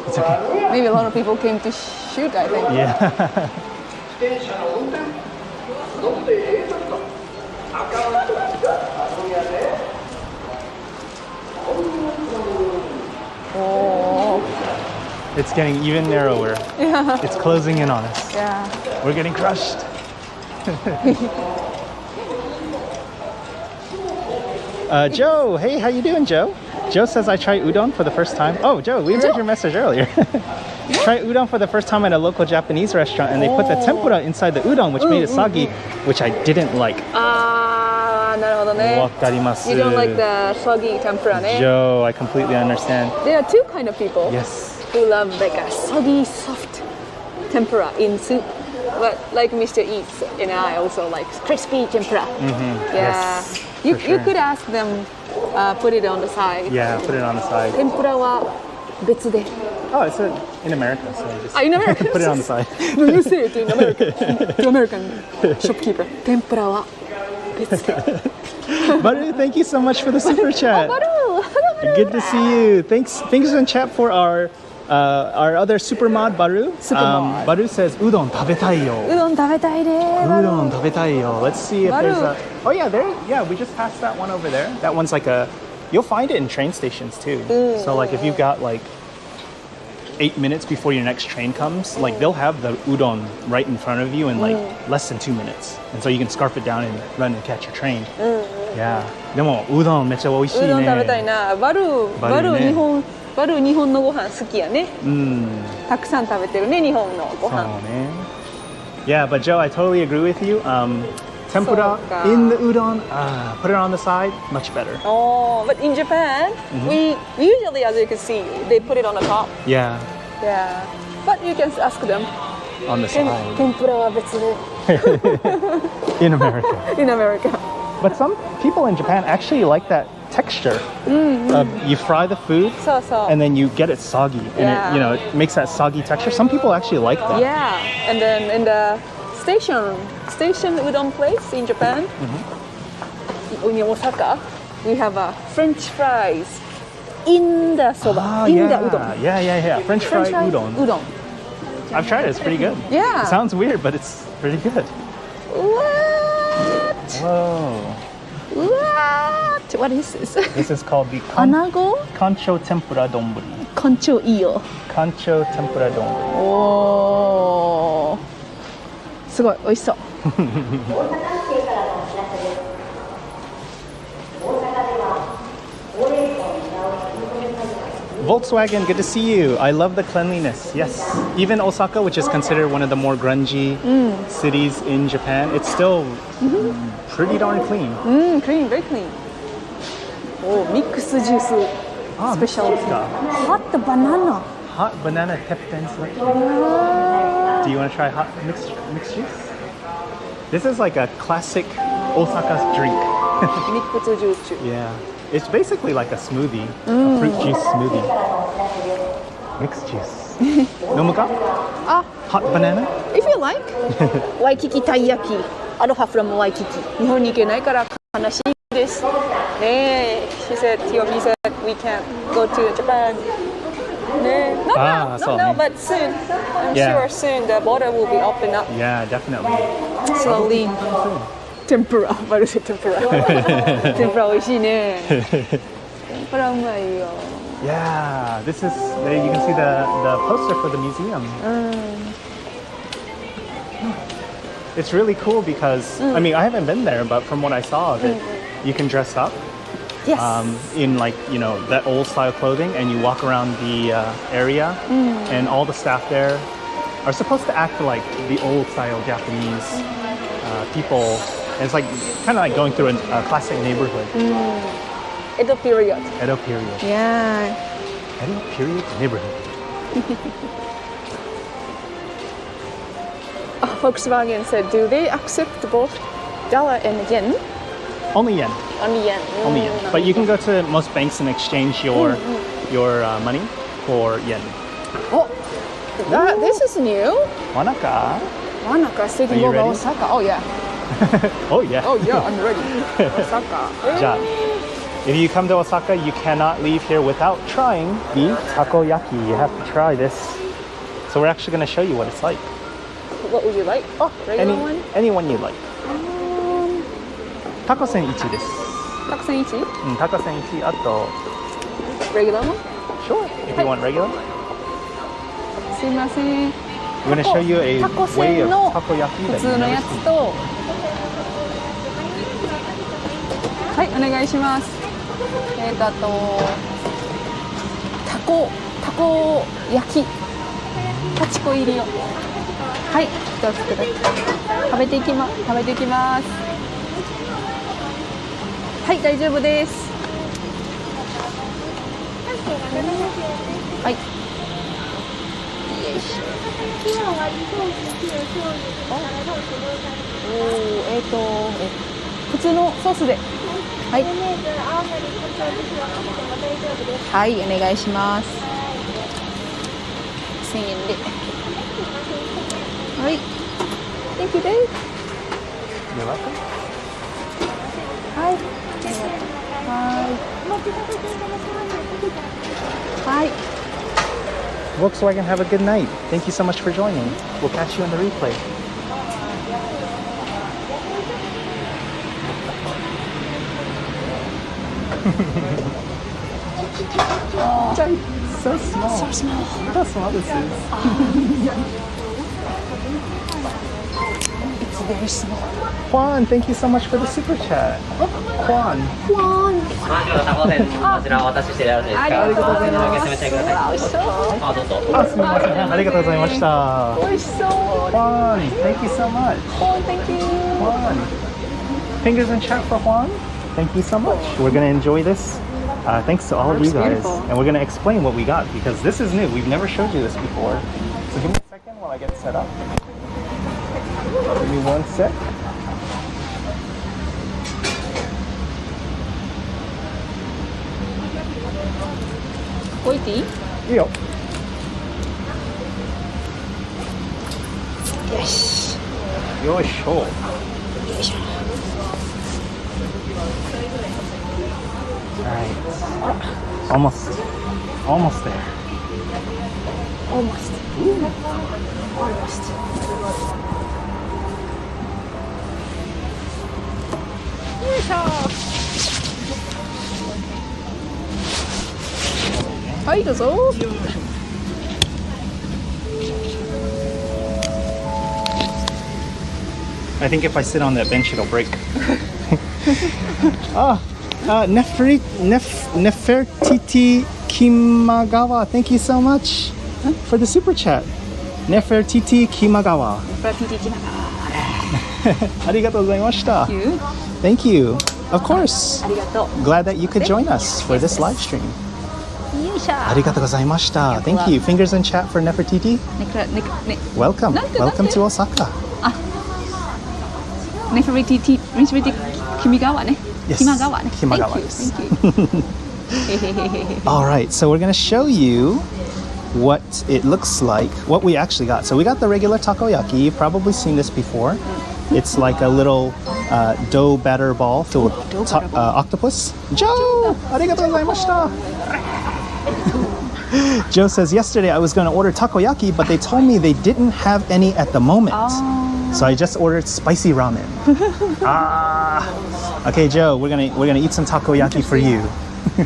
S2: It's okay.
S1: Maybe a lot of people came to shoot, I think.
S2: Yeah.
S1: Oh,
S2: It's getting even narrower.
S1: yeah.
S2: It's closing in on us.
S1: Yeah.
S2: We're getting crushed. Joe, hey, how you doing, Joe? Joe says I tried udon for the first time. Oh, Joe, we read your message earlier. Tried udon for the first time at a local Japanese restaurant, and they put the tempura inside the udon, which made it soggy, which I didn't like.
S1: なるほどね。
S2: わかります。
S1: You don't like the soggy tempura, ne?
S2: Joe, I completely understand.
S1: There are two kind of people
S2: Yes.
S1: who love like a soggy, soft tempura in soup. But like Mr. Eats and I also like crispy tempura. Yeah.
S2: Yes,
S1: you,
S2: for
S1: you
S2: sure.
S1: could ask them put it on the side.
S2: Yeah, put it on the side.
S1: Tempura wa betsu de.
S2: Oh, it's in America, so I just
S1: In America?
S2: put it on the side.
S1: No, you say it in America. To American shopkeeper. Tempura wa betsu de.
S2: Baru, thank you so much for the super chat.
S1: Baru!
S2: Good to see you. Thanks in chat for our other super mod Baru.
S1: Super mod.
S2: Baru says udon tabetai yo.
S1: うどん食べたいでー。
S2: Udon tabetai yo. Let's see if
S1: Baru.
S2: there's a. Oh yeah, we just passed that one over there. That one's like a. You'll find it in train stations too. So like if you've got like 8 minutes before your next train comes, like they'll have the udon right in front of you in like less than 2 minutes, and so you can scarf it down and run and catch your train. Yeah. でもudonめっちゃ美味しいね。
S1: うどん食べたいな。バル
S2: ね
S1: 日本のご飯好きやね。たくさん食べてるね、日本のご飯。
S2: Yeah, but Joe, I totally agree with you. Tempura
S1: そうか。
S2: in the udon, put it on the side, much better.
S1: Oh, but in Japan, we usually, as you can see, they put it on the top.
S2: Yeah,
S1: Yeah. But you can ask them.
S2: on the side.
S1: 天ぷらは別で。
S2: In America.
S1: In America.
S2: But some people in Japan actually like that texture. You fry the food
S1: そうそう。
S2: and then you get it soggy, and
S1: Yeah.
S2: it makes that soggy texture. Some people actually like that.
S1: Yeah. And then in the station udon place in Japan, in Osaka, we have a French fries in the soba, in the udon.
S2: Yeah. French fry udon. I've tried it. It's pretty good.
S1: Yeah.
S2: It sounds weird, but it's pretty good.
S1: What?
S2: Whoa.
S1: What? What is this?
S2: This is called the
S1: Anago?
S2: Kancho tempura donburi.
S1: Kancho iyo.
S2: Kancho tempura donburi.
S1: おー。すごい美味しそう。
S2: Volkswagen, good to see you. I love the cleanliness. Yes. Even Osaka, which is considered one of the more grungy cities in Japan, it's still pretty darn clean.
S1: Clean, very clean. Oh, mixed juice specialty. Hot banana.
S2: Hot banana teppen selection. Do you want to try hot mixed juice? This is like a classic Osaka drink.
S1: Mixed juice.
S2: Yeah. It's basically like a smoothie, a fruit juice smoothie. Mixed juice. Nomuka? Hot banana?
S1: If you like. Waikiki taiyaki. Aloha from Waikiki. 日本に行けないから悲しいです。ねえ、he said we can't go to Japan. ねえ、not now, but soon. I'm sure soon the border will be open up
S2: Yeah, definitely.
S1: slowly. Tempura. バルセ天ぷら。天ぷら美味しいね。天ぷらうまいよ。
S2: Yeah, this is, there you can see the poster for the museum. It's really cool because, I mean, I haven't been there, but from what I saw of it, you can dress up
S1: Yes.
S2: in like, that old style clothing, and you walk around the area, and all the staff there are supposed to act like the old style Japanese people. And it's like kind of like going through a classic neighborhood.
S1: Edo period.
S2: Edo period.
S1: Yeah.
S2: Edo period neighborhood.
S1: Volkswagen said, do they accept both dollar and yen?
S2: Only yen.
S1: Only yen.
S2: Only yen. But you can go to most banks and exchange your money for yen.
S1: Oh, this is new.
S2: Wanaka.
S1: Wanaka city
S2: Are you
S1: over
S2: ready?
S1: Osaka. Oh yeah.
S2: Oh yeah.
S1: Oh yeah, I'm ready. Osaka.
S2: Ja. If you come to Osaka, you cannot leave here without trying the takoyaki. You have to try this. So we're actually going to show you what it's like.
S1: what would you like?
S2: Oh,
S1: Regular one?
S2: anyone you like. Taco-sen 1です。
S1: たくさん1?
S2: Taco-sen 1. あと
S1: Regular one?
S2: Sure, if you want regular.
S1: すいません。
S2: We're going to show you a way of
S1: の
S2: takoyaki
S1: 普
S2: that
S1: 通
S2: you've
S1: の
S2: never
S1: やつ
S2: seen.
S1: と、はい、お願いします。あとたこ焼きパチコ入りを、はい、どうぞください。食べていきます。はい、大丈夫です。はい。よいしょ。普通のソースで。はい。はい、お願いします。1000円で。はい。Thank you, Dave.
S2: You're welcome.
S1: はい。はい。
S2: Volkswagen, have a good night. Thank you so much for joining. We'll catch you in the replay. So small.
S1: So small.
S2: Look how small this is.
S1: It's very small.
S2: Juan, thank you so much for the super chat. Juan.
S4: こちらお渡ししてよろしいですか。
S1: ありがとうございます。
S4: お召し上がりください。
S1: 美味しそう。
S4: あ、どうぞ。
S2: あ、すみません。ありがとうございました。
S1: 美味しそう。
S2: Juan, thank you so much.
S1: Thank you.
S2: Juan. Fingers in chat for Juan. Thank you so much. We're going to enjoy this. Thanks to all of you
S1: Looks
S2: guys.
S1: beautiful.
S2: And we're going to explain what we got because this is new. We've never showed you this before. So give me a second while I get set up. Give me 1 sec.
S1: こいていい？
S2: いいよ。
S1: よし。
S2: よいしょ。
S1: よいしょ。
S2: Alright. Almost there.
S1: Almost. Almost. よいしょ。はい、どうぞ。
S2: I think if I sit on that bench, it'll break. Nefertiti Kimagawa, thank you so much for the super chat. Nefertiti Kimagawa.
S1: プラティティキナガ。
S2: ありがとうございました。
S1: Thank you.
S2: Thank you. Of course.
S1: ありがとう。
S2: Glad that you could join us for this live stream.
S1: よいしょ。
S2: ありがとうございました。Thank you. Fingers in chat for Nefertiti.
S1: ね。
S2: Welcome.
S1: なんて
S2: Welcome to Osaka.
S1: ネフリティ君川ね。
S2: Yes.
S1: キマ川ね。
S2: Kimagawa,
S1: Thank you.
S2: yes.
S1: Thank you.
S2: All right, so we're going to show you what it looks like, what we actually got. So we got the regular takoyaki. You've probably seen this before. It's like a little dough batter ball filled with octopus. Joe! Arigatou gozaimashita. Joe says, yesterday I was going to order takoyaki, but they told me they didn't have any at the moment. So I just ordered spicy ramen. Okay, Joe, we're gonna eat some takoyaki for you.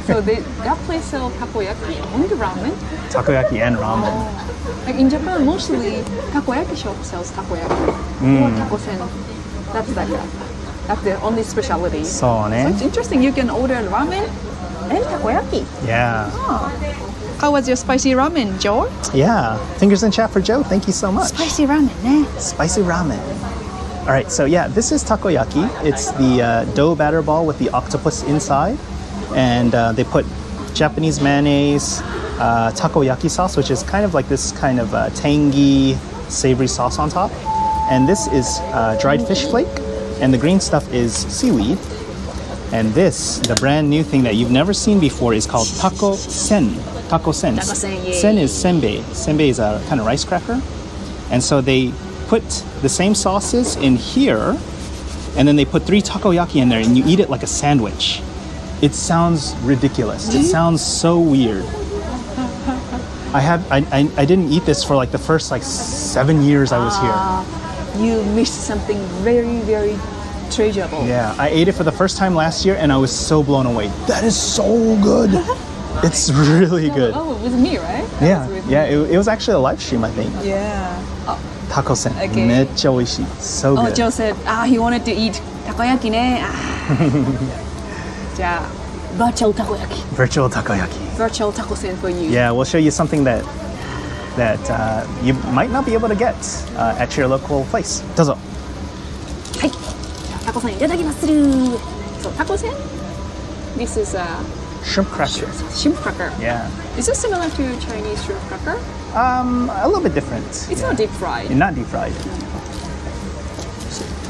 S1: So that place sells takoyaki and ramen.
S2: Takoyaki and ramen.
S1: Like in Japan, mostly takoyaki shop sells takoyaki or taco-sen. That's the only specialty.
S2: So,
S1: It's interesting. You can order ramen and takoyaki.
S2: yeah.
S1: How was your spicy ramen, Joe?
S2: Yeah. Fingers in chat for Joe. Thank you so much.
S1: Spicy ramen, ne?
S2: Spicy ramen. All right, so yeah, this is takoyaki. It's the dough batter ball with the octopus inside. And they put Japanese mayonnaise, takoyaki sauce, which is kind of like this kind of tangy, savory sauce on top. And this is dried fish flake. And the green stuff is seaweed. And this, the brand new thing that you've never seen before, is called Taco-sen. Taco-sen.
S1: Taco-sen, yeah.
S2: Sen is senbei. Senbei is a kind of rice cracker. And so they put the same sauces in here, and then they put 3 takoyaki in there, and you eat it like a sandwich. It sounds ridiculous. It sounds so weird. I didn't eat this for like the first like 7 years I was here.
S1: You missed something very, very treasurable.
S2: Yeah, I ate it for the first time last year and I was so blown away. That is so good. It's really good.
S1: Oh, with me, right?
S2: Yeah, yeah. It was actually a live stream, I think.
S1: Yeah. Oh,
S2: Taco-sen.
S1: Okay.
S2: めっちゃ美味しい. So
S1: oh
S2: good.
S1: Joe said, he wanted to eat takoyaki ね. じゃあ virtual takoyaki.
S2: Virtual takoyaki.
S1: Virtual taco-sen for you.
S2: Yeah, we'll show you something that you might not be able to get at your local place. どうぞ.
S1: はい。タコせんいただきまする。そう、タコせん This is a
S2: Shrimp cracker.
S1: shrimp cracker.
S2: Yeah.
S1: Is it similar to Chinese shrimp cracker?
S2: A little bit different.
S1: It's not deep fried.
S2: Not deep fried.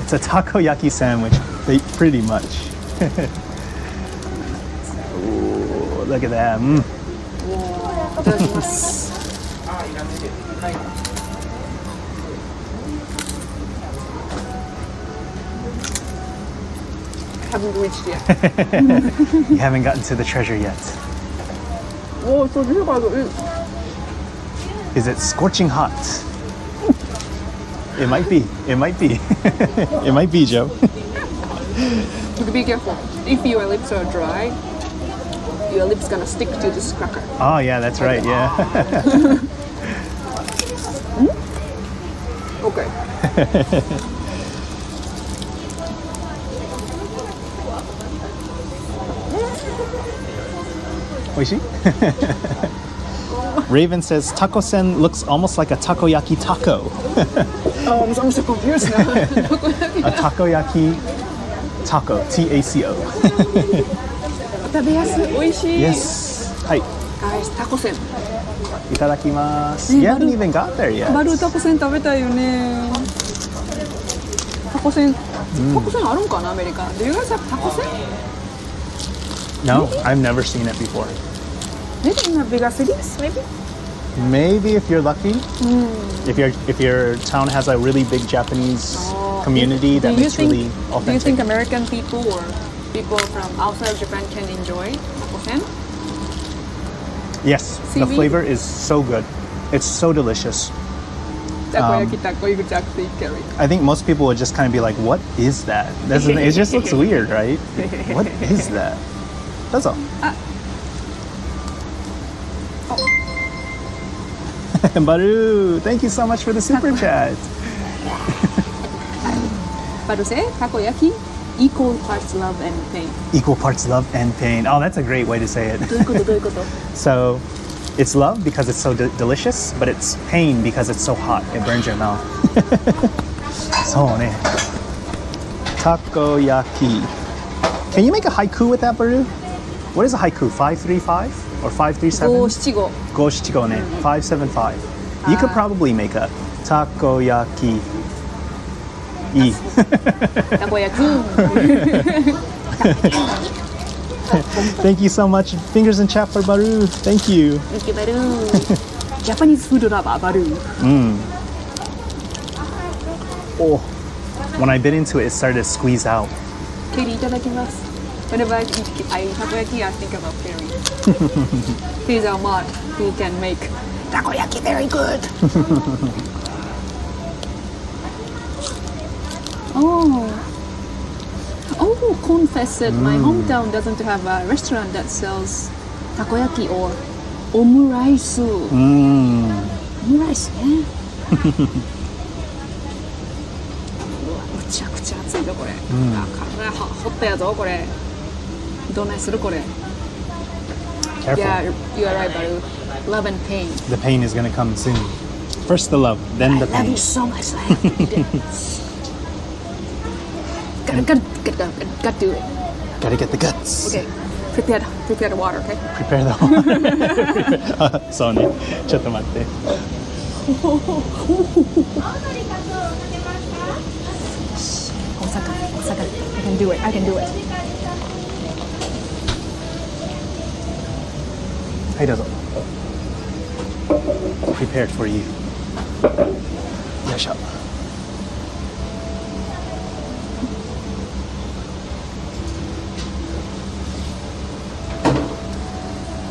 S2: It's a takoyaki sandwich, pretty much. Ooh, look at that. Mm.
S1: いただきます。Haven't reached yet.
S2: You haven't gotten to the treasure yet.
S1: Oh, so difficult.
S2: Is it scorching hot? It might be. It might be. It might be, Joe.
S1: Be careful. If your lips are dry, your lips gonna stick to this cracker.
S2: Oh, yeah, that's right. Yeah.
S1: Okay.
S2: Oishi? Raven says taco-sen looks almost like a takoyaki taco.
S1: I'm so confused now.
S2: A takoyaki taco. T-A-C-O.
S1: 食べやすい。美味しい。
S2: Yes. Hi.
S1: Guys, タコせん。
S2: Itadakimasu. You haven't even got there yet.
S1: バルータコせん食べたいよね。タコせん。タコせんあるんかなアメリカ。Do you guys have タコせん
S2: No, I've never seen it before.
S1: Maybe in the bigger cities, maybe?
S2: Maybe if you're lucky. If your town has a really big Japanese community that makes really authentic.
S1: Do you think American people or people from outside Japan can enjoy taco-sen?
S2: Yes, the
S1: Seaweed?
S2: flavor is so good. It's so delicious.
S1: Takoyaki, taco, exactly, Kerry.
S2: I think most people would just kind of be like, "What is that?" It just looks weird, right? What is that? That's all. Baru, thank you so much for the super chat.
S1: But say takoyaki, equal parts love and pain.
S2: Equal parts love and pain. Oh, that's a great way to say it.
S1: どういうことどういうこと
S2: So, it's love because it's so delicious, but it's pain because it's so hot. It burns your mouth. So ne. Takoyaki. Can you make a haiku with that, Baru? What is a haiku? 535 or 537?
S1: 575
S2: 575 ne. 575. You could probably make a takoyaki. E.
S1: たこ焼き
S2: Thank you so much. Fingers in chat for Baru. Thank you.
S1: Thank you, Baru. Japanese food lover, Baru.
S2: Oh, when I bit into it, it started to squeeze out.
S1: Katie, いただきます Whenever I eat takoyaki, I think about Kerry. He's our mod who can make takoyaki very good. Oh, confess that my hometown doesn't have a restaurant that sells takoyaki or omurice. Omurice ね。うわ、むちゃくちゃ熱いぞこれ。体掘ったやぞこれ。どんなにするこれ。
S2: Careful.
S1: Yeah, you are right, Baru. Love and pain.
S2: The pain is going to come soon. First the love, then the
S1: I love
S2: pain.
S1: you so much. I hate it. Gotta do it.
S2: Gotta get the guts.
S1: Okay, prepare the water, okay?
S2: Prepare the So ne. ちょっと待って.
S1: Osaka. I can do it.
S2: Hey, どうぞ. Prepared for you. よいしょ.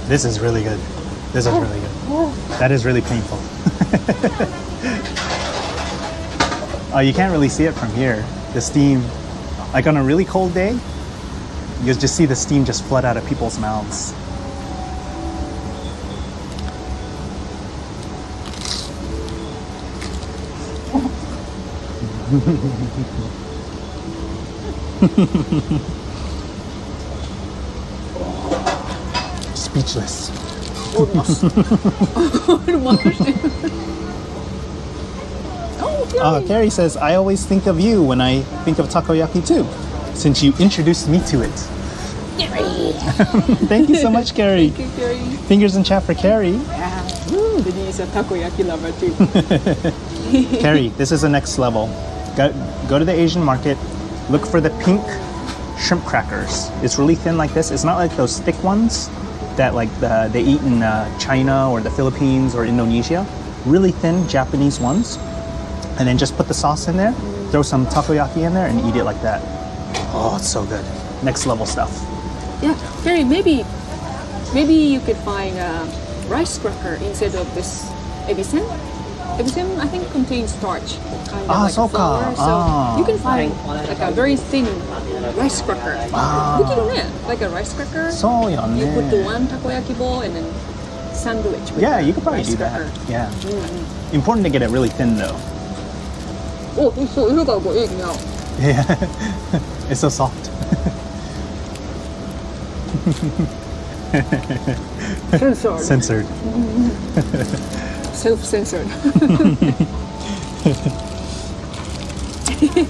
S2: This is really good. This is really good. That is really painful. Oh, you can't really see it from here. The steam, like on a really cold day, you just see the steam just flood out of people's mouths. Speechless. Carrie says, I always think of you when I think of takoyaki too, since you introduced me to it. Thank you so much, Carrie.
S1: Thank you, Carrie.
S2: Fingers in chat for Carrie.
S1: Yeah. Ooh, Didi is a takoyaki lover too.
S2: Carrie, this is the next level. Go to the Asian market, look for the pink shrimp crackers. It's really thin like this. It's not like those thick ones that like they eat in China or the Philippines or Indonesia. Really thin Japanese ones. And then just put the sauce in there, throw some takoyaki in there and eat it like that. Oh, it's so good. Next level stuff.
S1: Yeah, Carrie, maybe you could find a rice cracker instead of this ebisen. Ebisen, I think, contains starch, kind of like
S2: so
S1: flour. So you can find like a very thin rice cracker. Like a rice cracker.
S2: So
S1: you put the one takoyaki ball and then sandwich with
S2: you could probably
S1: rice
S2: do
S1: cracker.
S2: that. Yeah. Important to get it really thin though.
S1: Oh, look how big now.
S2: Yeah. It's so soft.
S1: Censored.
S2: Censored.
S1: Self-censored.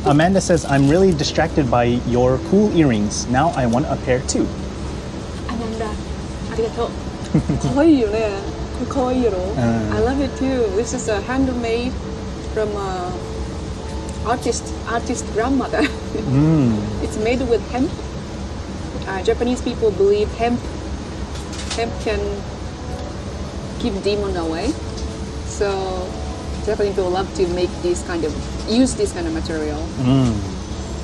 S2: Amanda says, I'm really distracted by your cool earrings. Now I want a pair too.
S1: Amanda, ありがとう。可愛いよね。これ可愛いよ。I love it too. This is a handmade from artist grandmother. It's made with hemp. Japanese people believe hemp can keep demon away. So Japanese people love to make use this kind of material.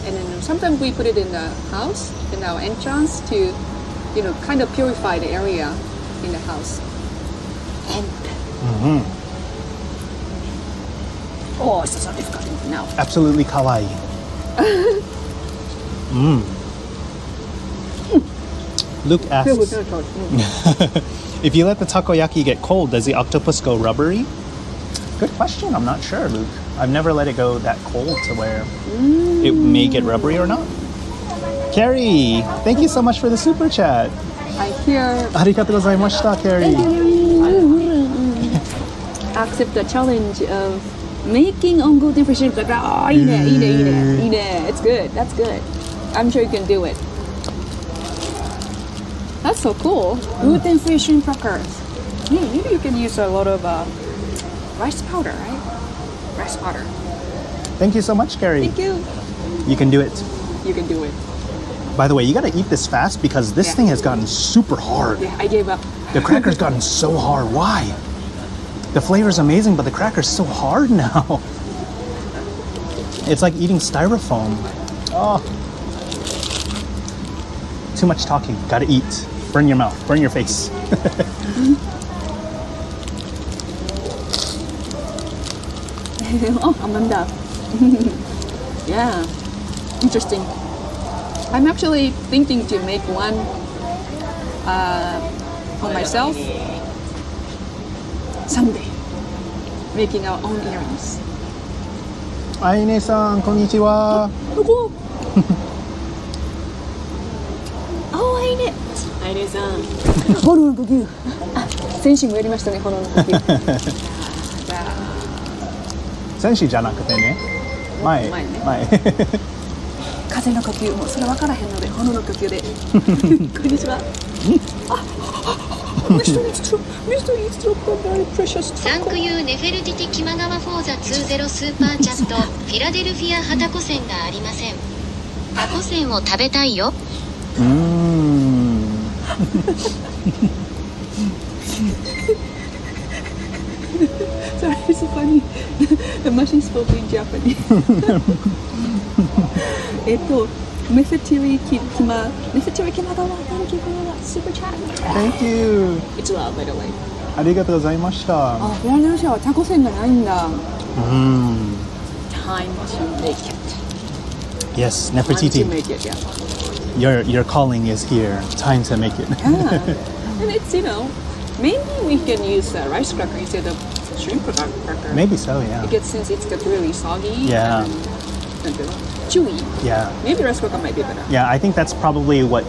S1: And then sometimes we put it in the house, in our entrance to, kind of purify the area in the house. Hemp. Oh, it's so difficult now.
S2: Absolutely kawaii. Luke asks, if you let the takoyaki get cold, does the octopus go rubbery? Good question. I'm not sure, Luke. I've never let it go that cold to where it may get rubbery or not. Carrie, thank you so much for the super chat.
S1: I hear.
S2: Arigatou gozaimashita, Carrie.
S1: Accept the challenge of making on gluten-free shrimp. Eat it. It's good. That's good. I'm sure you can do it. That's so cool. Gluten-free shrimp crackers. Maybe you can use a lot of rice powder, right? Rice powder.
S2: Thank you so much, Carrie.
S1: Thank you.
S2: You can do it.
S1: You can do it.
S2: By the way, you gotta eat this fast because this thing has gotten super hard.
S1: Yeah, I gave up.
S2: The cracker's gotten so hard. Why? The flavor's amazing, but the cracker's so hard now. It's like eating styrofoam. Oh. Too much talking. Gotta eat. Burn your mouth. Burn your face.
S1: Oh, Amanda. Yeah. Interesting. I'm actually thinking to make one for myself someday. Making our own earrings.
S2: Aine-san, konnichiwa.
S1: Oh, Aine. Aine-san. 炎の呼吸。あ、先週もやりましたね、炎の呼吸。じゃあ。
S2: 先週じゃなくてね。前。
S1: 風の呼吸もそれ分からへんので炎の呼吸で。こんにちは。
S5: サンクユーネフェルティティキマガワフォーザ20スーパーチャットフィラデルフィアハタコ線がありません。タコ線を食べたいよ。
S1: Sorry, it's so funny. The machine spoke in Japanese. メフェティリキマガワ、thank you for the super chat.
S2: Thank you.
S1: It's love, by the way.
S2: ありがとうございました。
S1: あ、フィラデルフィアはタコ線がないんだ。
S2: Mm.
S1: Time to make it.
S2: Yes,
S1: Time to
S2: Nefertiti.
S1: make it, yeah.
S2: Your calling is here. Time to make it.
S1: Yeah. And it's, maybe we can use rice cracker instead of shrimp cracker.
S2: Maybe so, yeah.
S1: Because since it's got really soggy
S2: Yeah.
S1: and chewy,
S2: Yeah.
S1: maybe rice cracker might be better.
S2: Yeah, I think that's probably what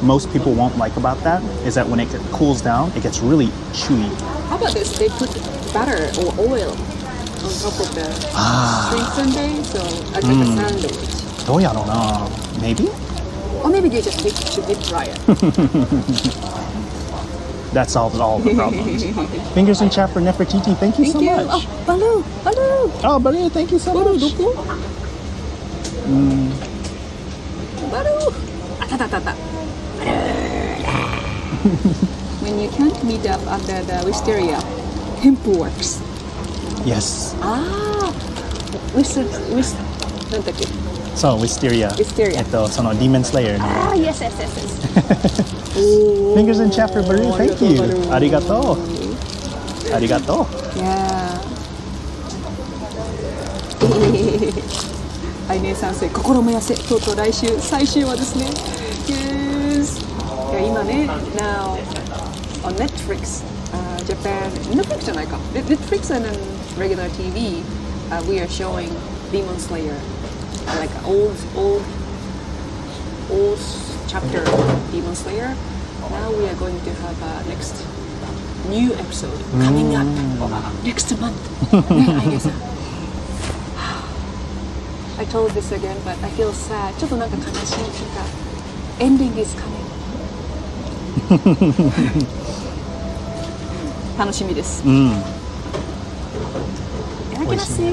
S2: most people won't like about that, is that when it cools down, it gets really chewy.
S1: How about this? They put butter or oil on top of the shrimp sundae, so it's like a sandwich.
S2: どうやろうな? Maybe?
S1: Or maybe they just deep fry it.
S2: That solves all the problems. Fingers in chat for Nefertiti. Thank you so
S1: Thank you.
S2: much.
S1: Oh, Balu!
S2: Oh, Baru, thank you so
S1: Balu,
S2: much.
S1: どこ? Balu! あったあったあった. When you can't meet up under the wisteria, hemp works.
S2: Yes.
S1: なんだっけ?
S2: So, Wisteria.
S1: Wisteria.
S2: その Demon Slayer の.
S1: Yes.
S2: Fingers in chat for Baru. Thank you. ありがとう. ありがとう.
S1: Yeah. 愛姉さん生心も痩せとうとう来週最終話ですね。Yes. いや今ね now on Netflix, Japan Netflix じゃないか Netflix and regular TV, we are showing Demon Slayer, like old chapter of Demon Slayer. Now we are going to have next new episode coming up next month. ね、愛姉さん。I told this again, but I feel sad. ちょっとなんか悲しいというか ending is coming. 楽しみです。いただきますよ。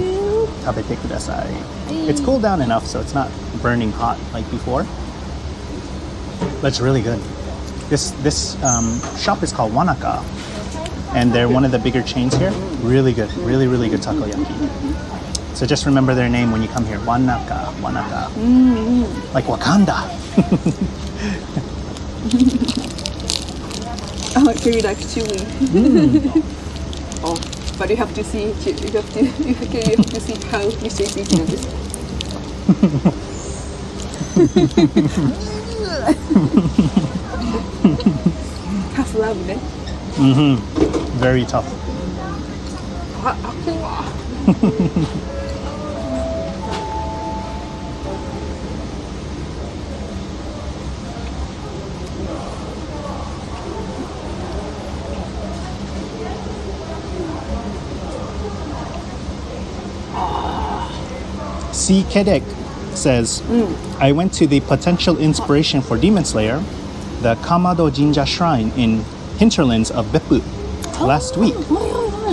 S2: 食べてください. It's cooled down enough so it's not burning hot like before. But it's really good. This shop is called Wanaka, and they're one of the bigger chains here. Really good, really good takoyaki. So just remember their name when you come here. Wanaka. Like Wakanda.
S1: Oh, I really like chili. Oh, but you have to see how you say eating of this. Tough love, ne?
S2: Very tough. C. Kedek says, I went to the potential inspiration for Demon Slayer, the Kamado Jinja Shrine in hinterlands of Beppu last week.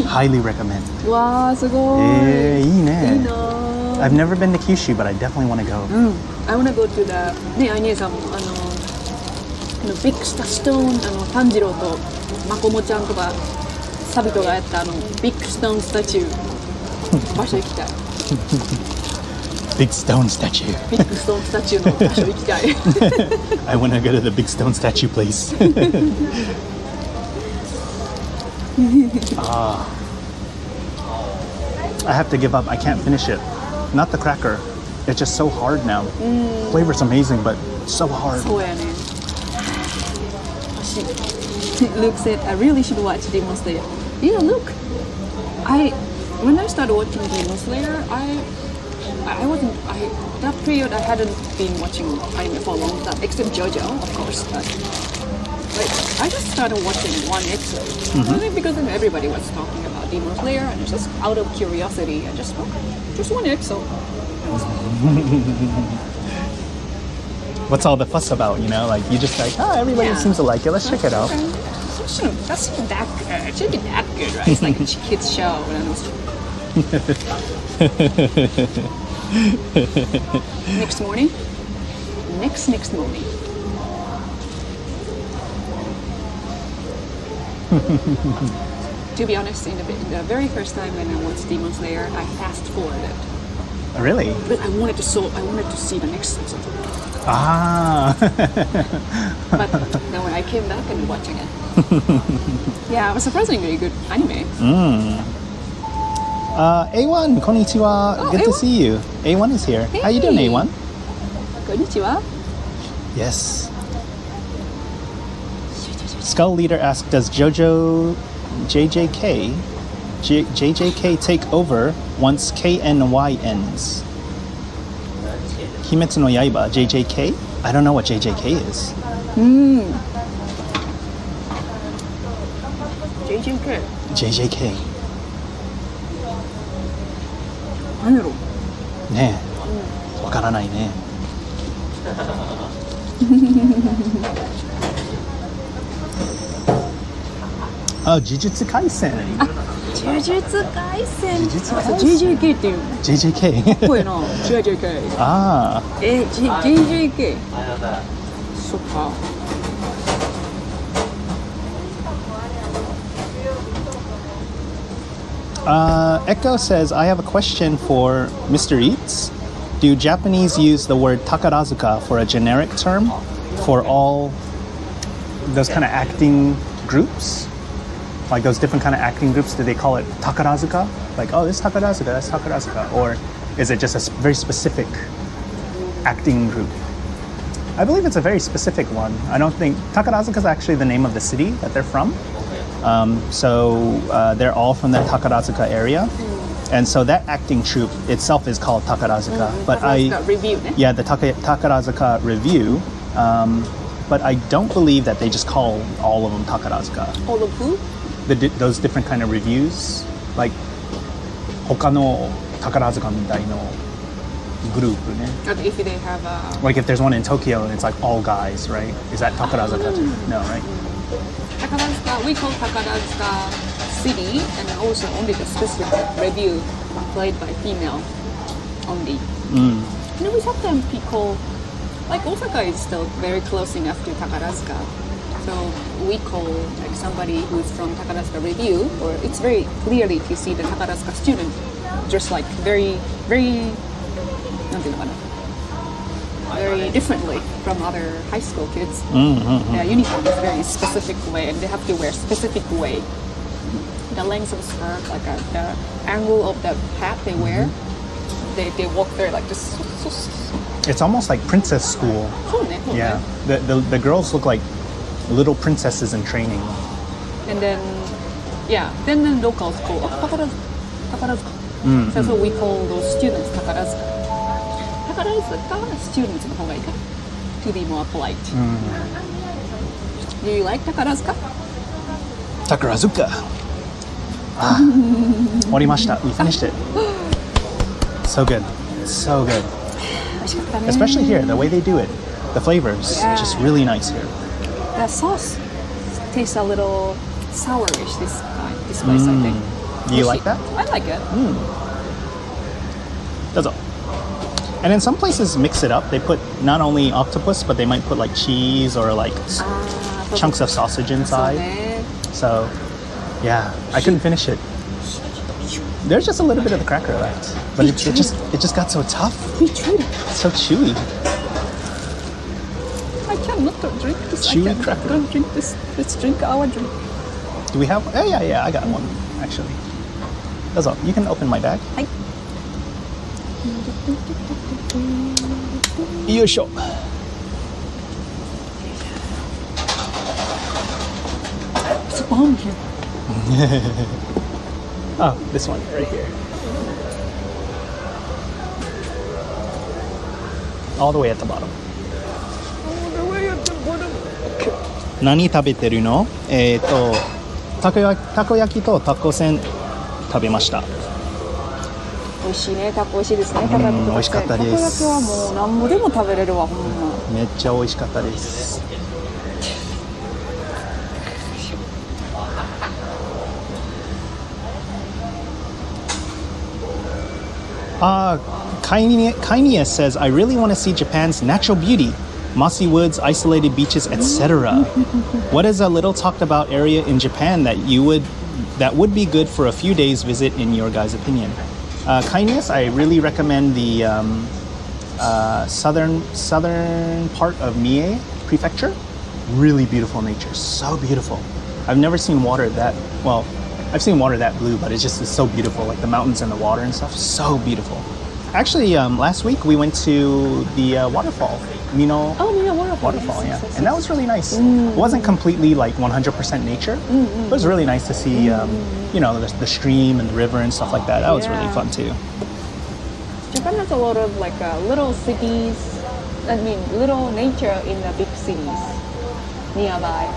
S2: Highly recommend.
S1: わーすごい。
S2: いいね。
S1: いいな。
S2: I've never been to Kyushu, but I definitely want to go.
S1: I want to go to the ね、アイネさんもビッグスタストーン炭治郎とマコモちゃんとかサビトがやったビッグストーンスタチュー場所行きたい。
S2: Big stone statue.
S1: ビッグストーンスタチューの場所行きたい。
S2: I want to go to the big stone statue place. I have to give up. I can't finish it. Not the cracker. It's just so hard now. Flavor's amazing, but so hard.
S1: そうやね。Luke said, I really should watch Demon Slayer. Yeah, look. When I started watching Demon Slayer, that period I hadn't been watching anime for a long time, except JoJo, of course. But I just started watching one episode. Because everybody was talking about Demon Slayer, and just out of curiosity, I just one episode.
S2: What's all the fuss about, Like, you just like, everybody seems to like it. Let's check it out.
S1: That's not that good. It shouldn't be that good, right? It's like a kid's show. Next morning. To be honest, in the very first time when I watched Demon Slayer, I fast forwarded
S2: Really?
S1: But I wanted to see the next season.
S2: Ah.
S1: But then when I came back and watching it, yeah, it was surprisingly good anime.
S2: A1, konnichiwa.
S1: Oh,
S2: Good to
S1: A1.
S2: see you. A1 is here. How you doing,
S1: Hey.
S2: A1?
S1: Konnichiwa.
S2: Yes. Skull Leader asks, does JJK take over once KNY ends? Kimetsu no Yaiba, JJK? I don't know what JJK is.
S1: JJK.
S2: JJK.
S1: 何やろ
S2: ねえ。わからないね。あ、呪術廻戦。
S1: 呪術廻戦。
S2: 呪術廻戦。
S1: JJK っていうの。
S2: JJK。
S1: かっこいいな。JJK。
S2: ああ。
S1: JJK。そっか。
S2: Echo says, I have a question for Mr. Eats. Do Japanese use the word takarazuka for a generic term for all those kind of acting groups? Like those different kind of acting groups, do they call it takarazuka? Like, oh, this is takarazuka, that's takarazuka. Or is it just a very specific acting group? I believe it's a very specific one. I don't think Takarazuka is actually the name of the city that they're from. So they're all from that Takarazuka area. And so that acting troupe itself is called Takarazuka. But
S1: Takarazuka Review, ne?
S2: yeah, the Takarazuka Review. But I don't believe that they just call all of them Takarazuka.
S1: All of who?
S2: Those different kind of reviews, like 他の宝塚みたいのグループね。
S1: Okay, if they have a...
S2: Like if there's one in Tokyo and it's like all guys, right? Is that Takarazuka too? No, right?
S1: Takarazuka, we call Takarazuka City, and then also only the specific review played by female only. And then we sometimes call, like Osaka is still very close enough to Takarazuka. So we call like somebody who's from Takarazuka Review, or it's very clearly to see the Takarazuka student just like very, very, very differently from other high school kids. Their uniform is very specific way, and they have to wear specific way. The length of the skirt, like the angle of the hat they wear, they walk there like just.
S2: It's almost like princess school. Yeah, the girls look like little princesses in training.
S1: And then, yeah, then the locals call Takarazuka. So we call those students Takarazuka. Takarazuka studentsの方がいいかな to be more polite. Do you like Takarazuka?
S2: Takarazuka. Ah, 終わりました. We finished it. So good. So good.
S1: 美味しかったね
S2: Especially here, the way they do it. The flavors,
S1: Yeah.
S2: just really nice here.
S1: The sauce tastes a little sourish this place, I think.
S2: Do you like that?
S1: I like it.
S2: どうぞ. And in some places mix it up. They put not only octopus, but they might put like cheese or like chunks of sausage
S1: そう
S2: inside.
S1: ね
S2: So, yeah, I couldn't finish it. There's just a little bit of the cracker left, but it just got so tough.
S1: We tried it.
S2: So chewy.
S1: I cannot drink this.
S2: Chewy
S1: I can't
S2: cracker.
S1: don't drink this. Let's drink our drink.
S2: Do we have? Oh, yeah, I got one actually. That's all. You can open my bag.
S1: はい
S2: よいしょ.
S1: It's a bomb here.
S2: Oh, this one right here. All the way at the bottom.
S1: All the way at the bottom.
S2: 何食べてるの？たこ焼きとタコせん食べました。
S1: 美味しいね、タコ美味しいですね。たこ焼きと
S2: 美味しかったです
S1: たこ焼きはもう何もでも食べれるわ、ほんま。
S2: めっちゃ美味しかったです。Kainius says, I really want to see Japan's natural beauty, mossy woods, isolated beaches, etc. What is a little talked about area in Japan that would be good for a few days visit in your guys' opinion? Kindness, I really recommend the southern part of Mie Prefecture. Really beautiful nature, so beautiful. I've never seen water that, well, I've seen water that blue, but it's so beautiful, like the mountains and the water and stuff, so beautiful. Actually, last week we went to the waterfall, Mino waterfall, yeah. And that was really nice. It wasn't completely like 100% nature. It was really nice to see, the stream and the river and stuff like that. That was really fun too.
S1: Japan has a lot of like little cities, little nature in the big cities nearby.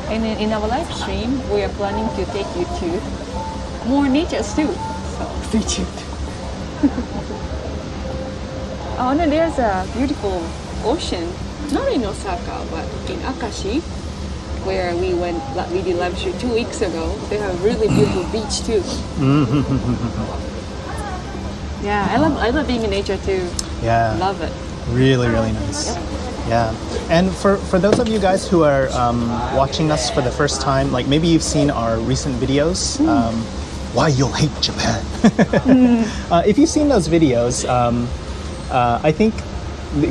S1: And then in our live stream, we are planning to take you to more nature too. So stay tuned. Oh no, there's a beautiful ocean, not in Osaka, but in Akashi, where we did live stream 2 weeks ago. They have a really beautiful beach too. Yeah, I love being in nature too.
S2: Yeah.
S1: Love it.
S2: Really, really nice. Yeah. And for those of you guys who are watching us for the first time, like maybe you've seen our recent videos, why you'll hate Japan. If you've seen those videos, I think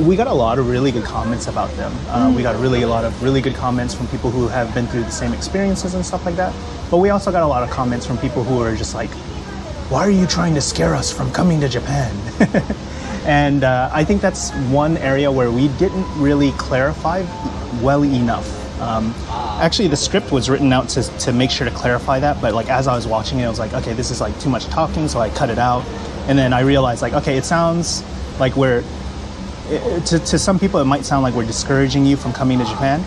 S2: we got a lot of really good comments about them. We got a lot of really good comments from people who have been through the same experiences and stuff like that. But we also got a lot of comments from people who are just like, why are you trying to scare us from coming to Japan? And I think that's one area where we didn't really clarify well enough. Actually, the script was written out to make sure to clarify that, but like as I was watching it, I was like, okay, this is like too much talking, so I cut it out. And then I realized like, okay, it sounds like to some people it might sound like we're discouraging you from coming to Japan.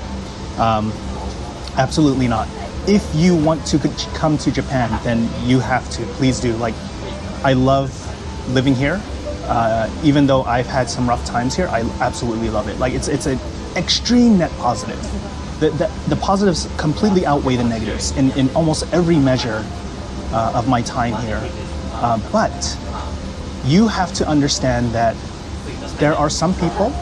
S2: Absolutely not. If you want to come to Japan, then you have to, please do. Like, I love living here. Even though I've had some rough times here, I absolutely love it. Like, it's an extreme net positive. The positives completely outweigh the negatives in almost every measure of my time here. But you have to understand that there are some people,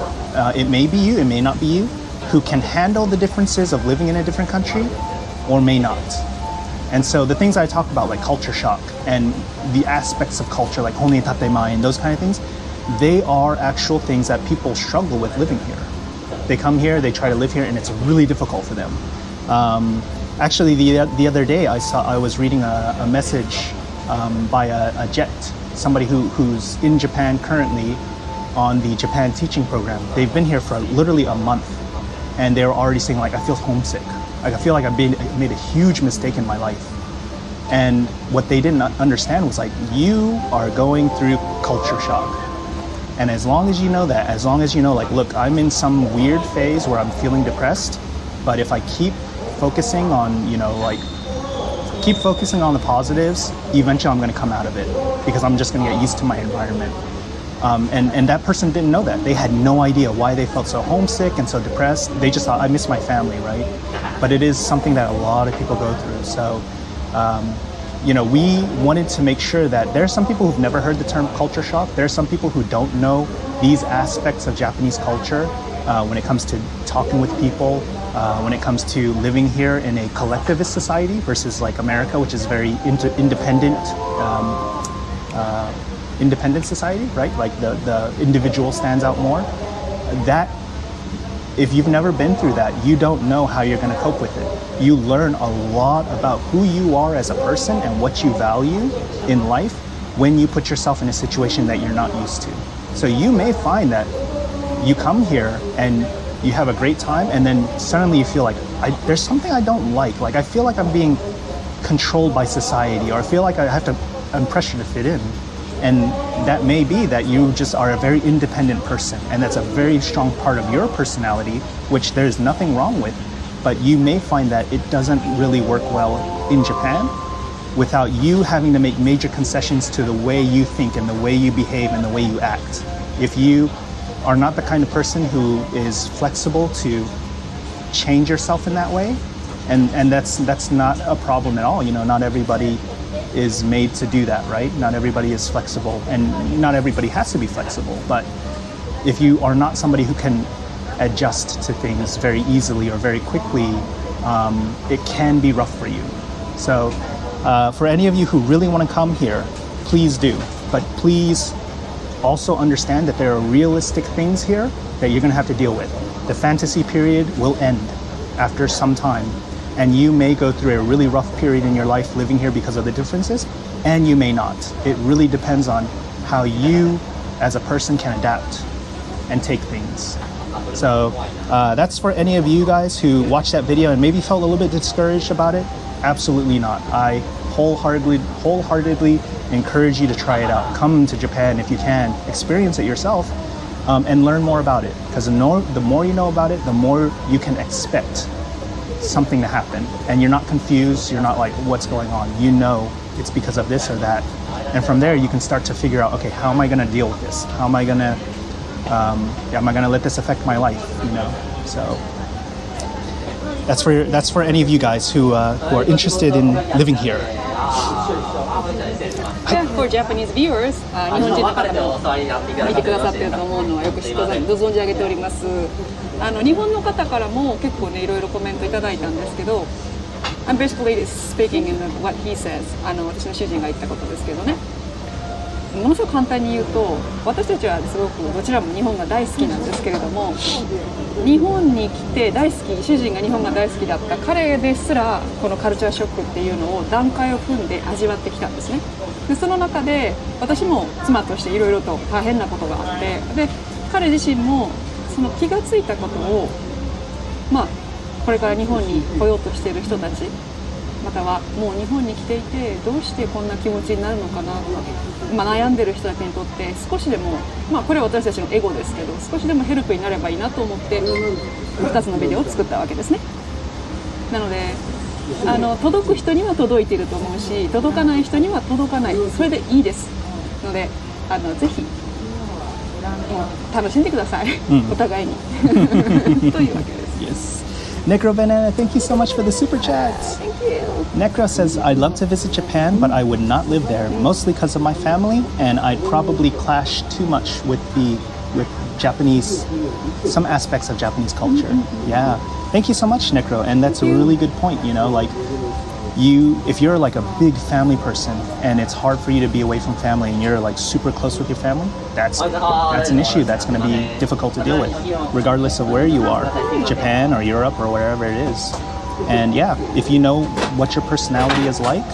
S2: it may be you, it may not be you, who can handle the differences of living in a different country or may not. And so the things I talk about, like culture shock and the aspects of culture, like hone tatemae and those kind of things, they are actual things that people struggle with living here. They come here, they try to live here, and it's really difficult for them. Actually, the other day, I was reading a message by a Jet, somebody who's in Japan currently on the Japan teaching program. They've been here for literally a month, and they're already saying like, I feel homesick. Like, I feel like I made a huge mistake in my life. And what they didn't understand was like, you are going through culture shock. And as long as you know that, as long as you know like, look, I'm in some weird phase where I'm feeling depressed, but if I keep focusing on, keep focusing on the positives, eventually I'm going to come out of it because I'm just going to get used to my environment. And that person didn't know that. They had no idea why they felt so homesick and so depressed. They just thought, I miss my family, right? But it is something that a lot of people go through. So, we wanted to make sure that there are some people who've never heard the term culture shock. There are some people who don't know these aspects of Japanese culture when it comes to talking with people, when it comes to living here in a collectivist society versus like America, which is very independent society, right? Like the individual stands out more. That, if you've never been through that, you don't know how you're going to cope with it. You learn a lot about who you are as a person and what you value in life when you put yourself in a situation that you're not used to. So you may find that you come here and you have a great time, and then suddenly you feel like, there's something I don't like. Like, I feel like I'm being controlled by society, or I feel like I'm pressured to fit in. And that may be that you just are a very independent person, and that's a very strong part of your personality, which there's nothing wrong with. But you may find that it doesn't really work well in Japan without you having to make major concessions to the way you think and the way you behave and the way you act. If you are not the kind of person who is flexible to change yourself in that way, and that's not a problem at all. Not everybody is made to do that, right? Not everybody is flexible, and not everybody has to be flexible. But if you are not somebody who can adjust to things very easily or very quickly, it can be rough for you. So for any of you who really want to come here, please do. But please also understand that there are realistic things here that you're going to have to deal with. The fantasy period will end after some time, and you may go through a really rough period in your life living here because of the differences, and you may not. It really depends on how you as a person can adapt and take things. So that's for any of you guys who watched that video and maybe felt a little bit discouraged about it. Absolutely not. I wholeheartedly encourage you to try it out. Come to Japan if you can, experience it yourself, and learn more about it. Because the more you know about it, the more you can expect something to happen. And you're not confused, you're not like, what's going on? You know it's because of this or that. And from there, you can start to figure out, okay, how am I going to deal with this? How am I going to let this affect my life? You know, so that's for any of you guys who are interested in living here.
S1: For Japanese viewers, 日本人の方も見てくださってると思うのはよくご存じ上げております。日本の方からも結構ねいろいろコメントいただいたんですけど、I'm basically speaking in what he says. 私の主人が言ったことですけどね。ものすごく簡単に言うと、私たちはすごくどちらも日本が大好きなんですけれども、日本に来て大好き、主人が日本が大好きだった彼ですらこのカルチャーショックっていうのを段階を踏んで味わってきたんですね。でその中で私も妻としていろいろと大変なことがあって、で彼自身もその気がついたことを、これから日本に来ようとしている人たち、またはもう日本に来ていてどうしてこんな気持ちになるのかなとか、悩んでる人たちにとって少しでも、これは私たちのエゴですけど、少しでもヘルプになればいいなと思って2つのビデオを作ったわけですね。なので届く人には届いていると思うし、届かない人には届かない、それでいいですので、ぜひ楽しんでください、お互いにというわけです。
S2: Yes. Necro Banana, thank you so much for the super chats.
S1: Thank you.
S2: Necro says, I'd love to visit Japan, but I would not live there, mostly because of my family, and I'd probably clash too much with Japanese, some aspects of Japanese culture. Yeah. Thank you so much, Necro. And that's a really good point, you know, like if you're like a big family person and it's hard for you to be away from family and you're like super close with your family, that's an issue that's going to be difficult to deal with, regardless of where you are, Japan or Europe or wherever it is. And yeah, if you know what your personality is like,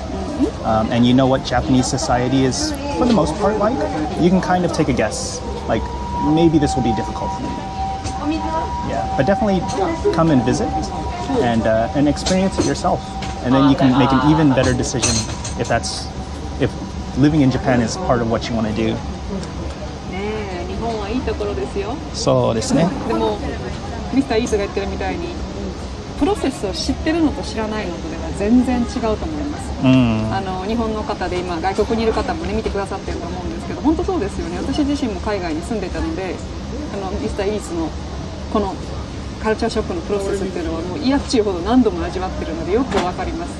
S2: and you know what Japanese society is for the most part like, you can kind of take a guess, like maybe this will be difficult for me. Yeah, but definitely come and visit and experience it yourself. And then you can make an even better decision if living in Japan is part of what you want to do.
S1: 日本はいいところですよ。
S2: そうですね。
S1: でもミスターイースが言ってるみたいにプロセスを知ってるのと知らないのとでは全然違うと思います。日本の方で今外国にいる方もね見てくださってると思うんですけど、本当そうですよね。私自身も海外に住んでたので、ミスターイースのこのカルチャーショックのプロセスっていうのはもう嫌っちゅうほど何度も味わってるのでよくわかります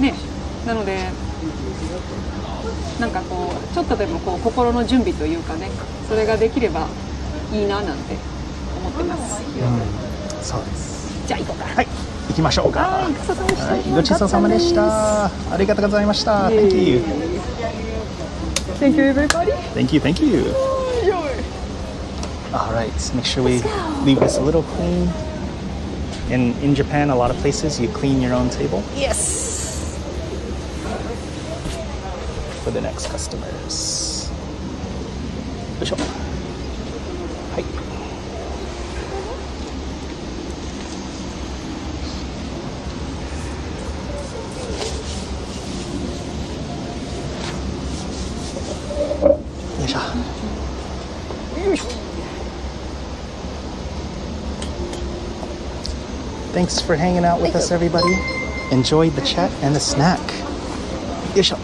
S1: ね。なのでなんかこうちょっとでもこう心の準備というかね、それができればいいななんて思ってます。
S2: そうです。
S1: じゃあ行こうか。
S2: はい、行きましょうか。
S1: はい、
S2: ごちそうさまでした。ありがとうございました。Thank you.
S1: Thank you everybody.
S2: Thank you. Thank you. All right, make sure we leave this a little clean. In Japan, a lot of places you clean your own table.
S1: Yes.
S2: For the next customers. よいしょ。はい。よいしょ。よいしょ。Thanks for hanging out with us, everybody. Enjoyed the chat and the snack. よいしょ。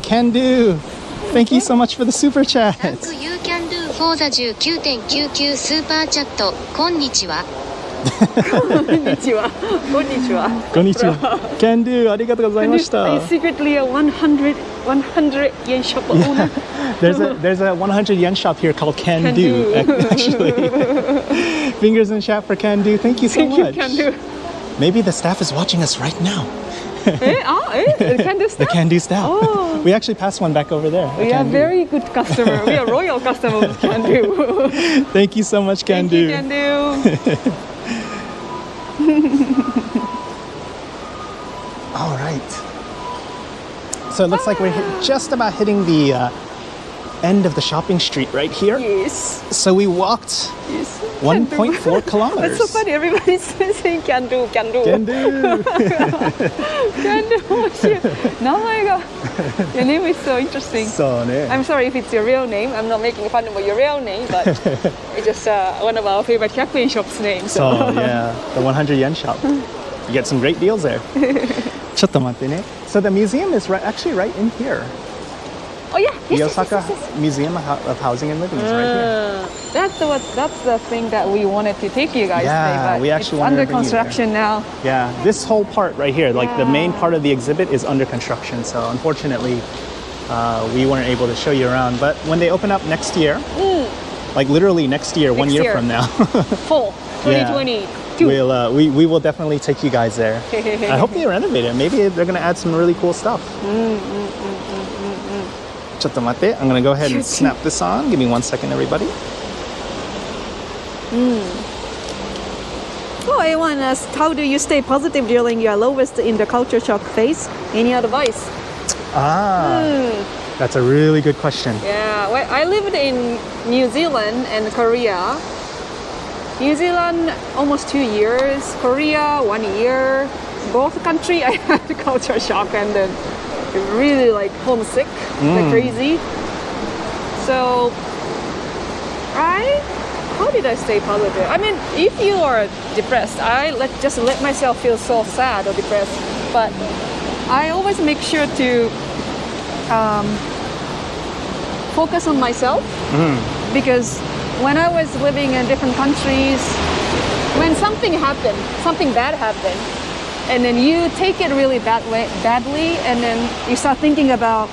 S2: Can do. Thank you so much for the super chat.
S5: Thank you can do for the 19.99スーパーチャット。こんにちは。
S1: こんにちは。こんにちは。
S2: こんにちは。Can do. ありがとうございました。
S1: Are you secretly a 100 yen shop owner?
S2: There's a 100 yen shop here called Can Do. Actually, fingers in chat for Can Do. Thank you so much.
S1: Can Do.
S2: Maybe the staff is watching us right now.
S1: The can-do
S2: The
S1: stuff?
S2: can-do staff.
S1: Oh.
S2: We actually passed one back over there.
S1: We are very good customer. We are royal customer of can-do.
S2: Thank you so much,
S1: Thank
S2: can-do.
S1: you, can-do.
S2: All right. So it looks like we're just about hitting the end of the shopping street right here.
S1: Yes.
S2: So we walked
S1: Yes.
S2: 1.4 kilometers.
S1: That's so funny. Everybody's saying can-do, can-do.
S2: Can-do.
S1: Can-do. Your name is so interesting. I'm sorry if it's your real name. I'm not making fun of your real name, but it's just one of our favorite 100 yen shop's names.
S2: So yeah, the 100 yen shop. You get some great deals there. ちょっと待ってね. So the museum is actually right in here.
S1: Oh yeah,
S2: The
S1: yes,
S2: Osaka
S1: yes, yes, yes.
S2: Museum of Housing and Living is right here.
S1: That's the thing that we wanted to take you guys
S2: Yeah,
S1: today, but
S2: we actually
S1: it's
S2: wanted
S1: under
S2: to bring you there.
S1: construction now.
S2: Yeah, this whole part right here, like the main part of the exhibit is under construction. So unfortunately, we weren't able to show you around. But when they open up next year, like literally next year, 1 year
S1: year.
S2: from now,
S1: Fall, 2022.
S2: we will definitely take you guys there. I hope they renovate it. Maybe they're going to add some really cool stuff. ちょっと待って. I'm going to go ahead and snap this on. Give me 1 second, everybody.
S1: So everyone asked, how do you stay positive during your lowest in the culture shock phase? Any advice?
S2: That's a really good question.
S1: Yeah, well, I lived in New Zealand and Korea. New Zealand almost 2 years, Korea 1 year. Both country I had culture shock and then really like homesick, like crazy. So how did I stay positive? I mean, if you are depressed, just let myself feel so sad or depressed. But I always make sure to focus on myself because when I was living in different countries, when something bad happened, and then you take it really badly, and then you start thinking about,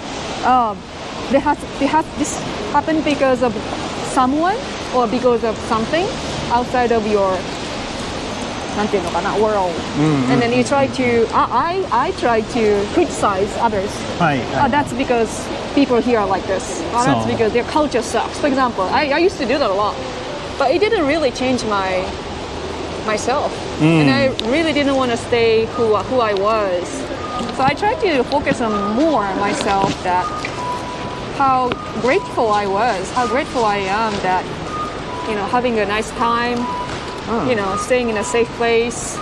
S1: this happened because of someone or because of something outside of your world. And then you try to, I try to criticize others.
S2: Right.
S1: That's because people here are like this. That's because their culture sucks. For example, I used to do that a lot, but it didn't really change myself. And I really didn't want to stay who I was. So I tried to focus on more myself, that how grateful I was, how grateful I am that, having a nice time, staying in a safe place,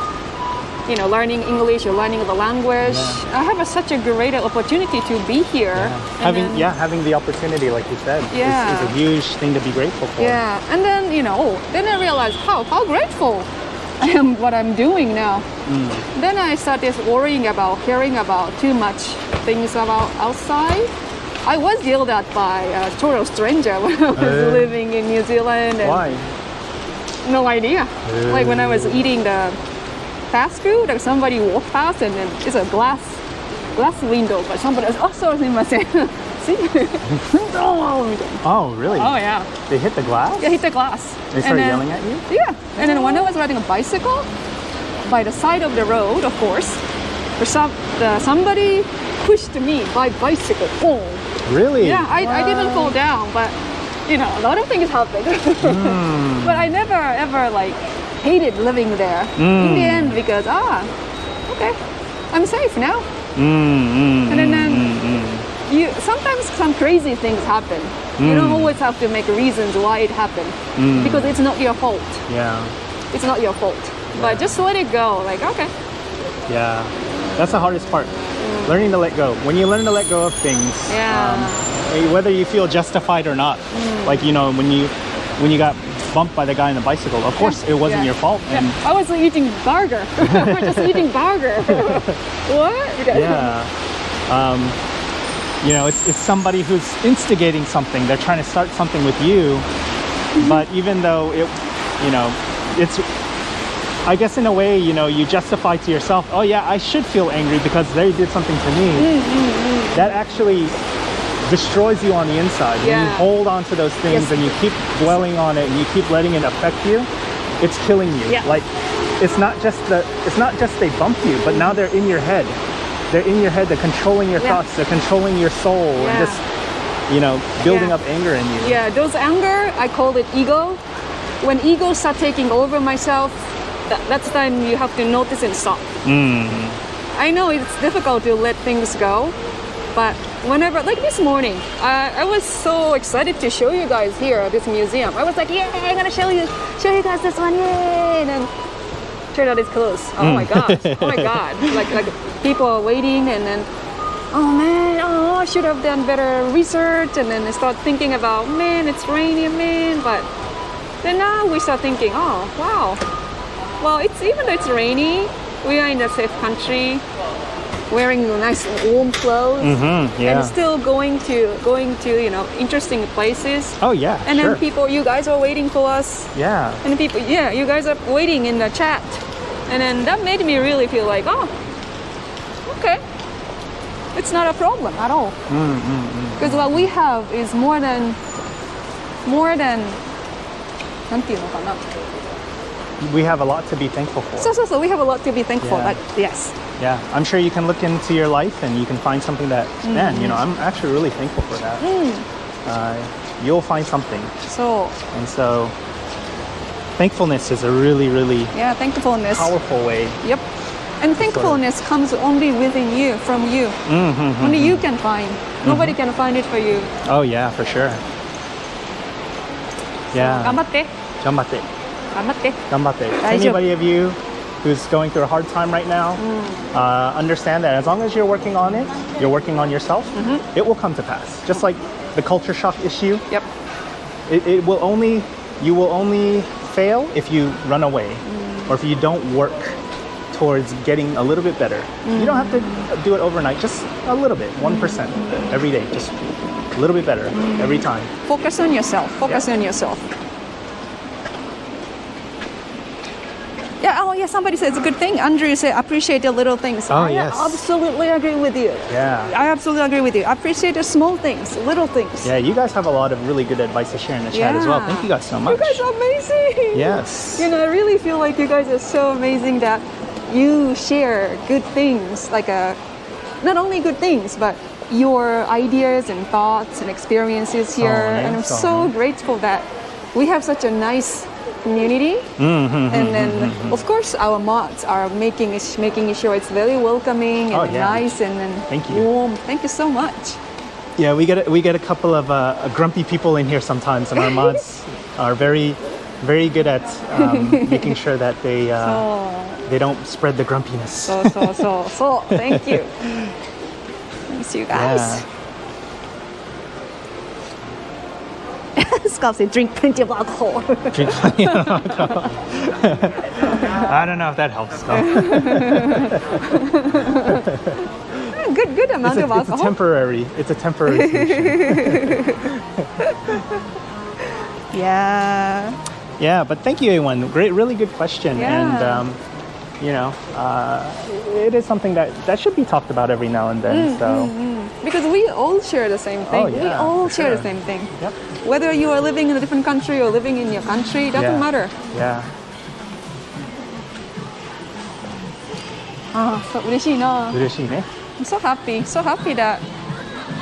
S1: learning English or learning the language. I have such a great opportunity to be here.
S2: Having the opportunity, like you said, is a huge thing to be grateful for.
S1: Yeah, and then, then I realized how grateful I am what I'm doing now. Then I started caring about too much things about outside. I was yelled at by a total stranger when I was living in New Zealand. And
S2: Why?
S1: No idea. Like when I was eating the fast food, like somebody walked past and then it's a glass window, but somebody else, see?
S2: Oh, really?
S1: Oh, yeah.
S2: They hit the glass?
S1: Yeah, hit the glass.
S2: They started yelling at you?
S1: Yeah. And then when I was riding a bicycle, by the side of the road, of course, somebody pushed me by bicycle. Boom.
S2: Really?
S1: Yeah, I didn't fall down, but a lot of things happened. But I never ever hated living there. In the end, because okay, I'm safe now. And then sometimes some crazy things happen. You don't always have to make reasons why it happened because it's not your fault.
S2: Yeah.
S1: It's not your fault. But just let it go. Okay.
S2: Yeah. That's the hardest part. Learning to let go. When you learn to let go of things, whether you feel justified or not, like when you got bumped by the guy on the bicycle, of course it wasn't your fault. And
S1: I was eating burger. Just eating burger. What?
S2: Yeah. It's somebody who's instigating something. They're trying to start something with you, but even though it's, I guess in a way, you justify to yourself, oh yeah, I should feel angry because they did something to me. That actually destroys you on the inside. When you hold on to those things and you keep dwelling on it and you keep letting it affect you, it's killing you. it's not just they bump you, but now they're in your head. They're in your head. They're controlling your thoughts. They're controlling your soul and just, building up anger in you.
S1: Yeah, those anger, I call it ego. When ego start taking over myself, that's the time you have to notice and stop. I know it's difficult to let things go, but whenever, like this morning, I was so excited to show you guys here at this museum. I was like, yeah, I'm gonna show you guys this one, yay! And then turned out it's closed. Oh my god, oh my god. Like people are waiting, and then, oh man, I should have done better research, and then I start thinking about, man, it's rainy, man, but then now we start thinking, oh wow, well, it's even though it's rainy, we are in a safe country, wearing nice warm clothes, and still going to interesting places.
S2: Oh yeah,
S1: and then people, you guys are waiting for us.
S2: Yeah.
S1: And people, you guys are waiting in the chat, and then that made me really feel like, oh, okay, it's not a problem at all. Because what we have is more than なんていうのかな?
S2: We have a lot to be thankful for.
S1: So we have a lot to be thankful.
S2: Yeah.
S1: Yes.
S2: Yeah, I'm sure you can look into your life and you can find something that, man, I'm actually really thankful for that. You'll find something. And so, thankfulness is a really, really
S1: thankfulness.
S2: powerful way.
S1: Yep. And thankfulness comes only within you, from you. Only you can find. Nobody can find it for you.
S2: Oh yeah, for sure. Yeah.
S1: 頑張って。
S2: 頑張って。
S1: 頑張って。
S2: 頑張って。
S1: 大丈夫。
S2: Anybody of you who's going through a hard time right now, understand that as long as you're working on it, you're working on yourself, it will come to pass. Just like the culture shock issue.
S1: Yep.
S2: You will only fail if you run away or if you don't work towards getting a little bit better. You don't have to do it overnight, just a little bit, 1% every day, just a little bit better every time.
S1: Focus on yourself. Focus on yourself. Yeah, somebody said it's a good thing. Andrew said appreciate the little things.
S2: Oh, yes.
S1: I absolutely agree with you.
S2: Yeah.
S1: I absolutely agree with you. Appreciate the small things, little things.
S2: Yeah, you guys have a lot of really good advice to share in the chat as well. Thank you guys so much.
S1: You guys are amazing.
S2: Yes.
S1: I really feel like you guys are so amazing that you share good things, like not only good things, but your ideas and thoughts and experiences here. And I'm so grateful that we have such a nice community. And then, of course, our mods are making sure it's very welcoming and nice and warm. Thank you so much.
S2: Yeah, we get a couple of grumpy people in here sometimes, and our mods are very, very good at making sure that they don't spread the grumpiness.
S1: So, thank you. Thanks, you guys. Scott said, drink plenty of alcohol.
S2: Drink plenty of alcohol. I don't know if that helps, though.
S1: Good amount of alcohol.
S2: It's a temporary solution. Yeah, but thank you, everyone. Really good question.
S1: Yeah.
S2: And, it is something that should be talked about every now and then.
S1: Because we all share the same thing. We all share the same thing.
S2: Yep.
S1: Whether you are living in a different country or living in your country, it doesn't matter.
S2: Yeah.
S1: そう嬉しいな。
S2: 嬉しいね。
S1: I'm so happy that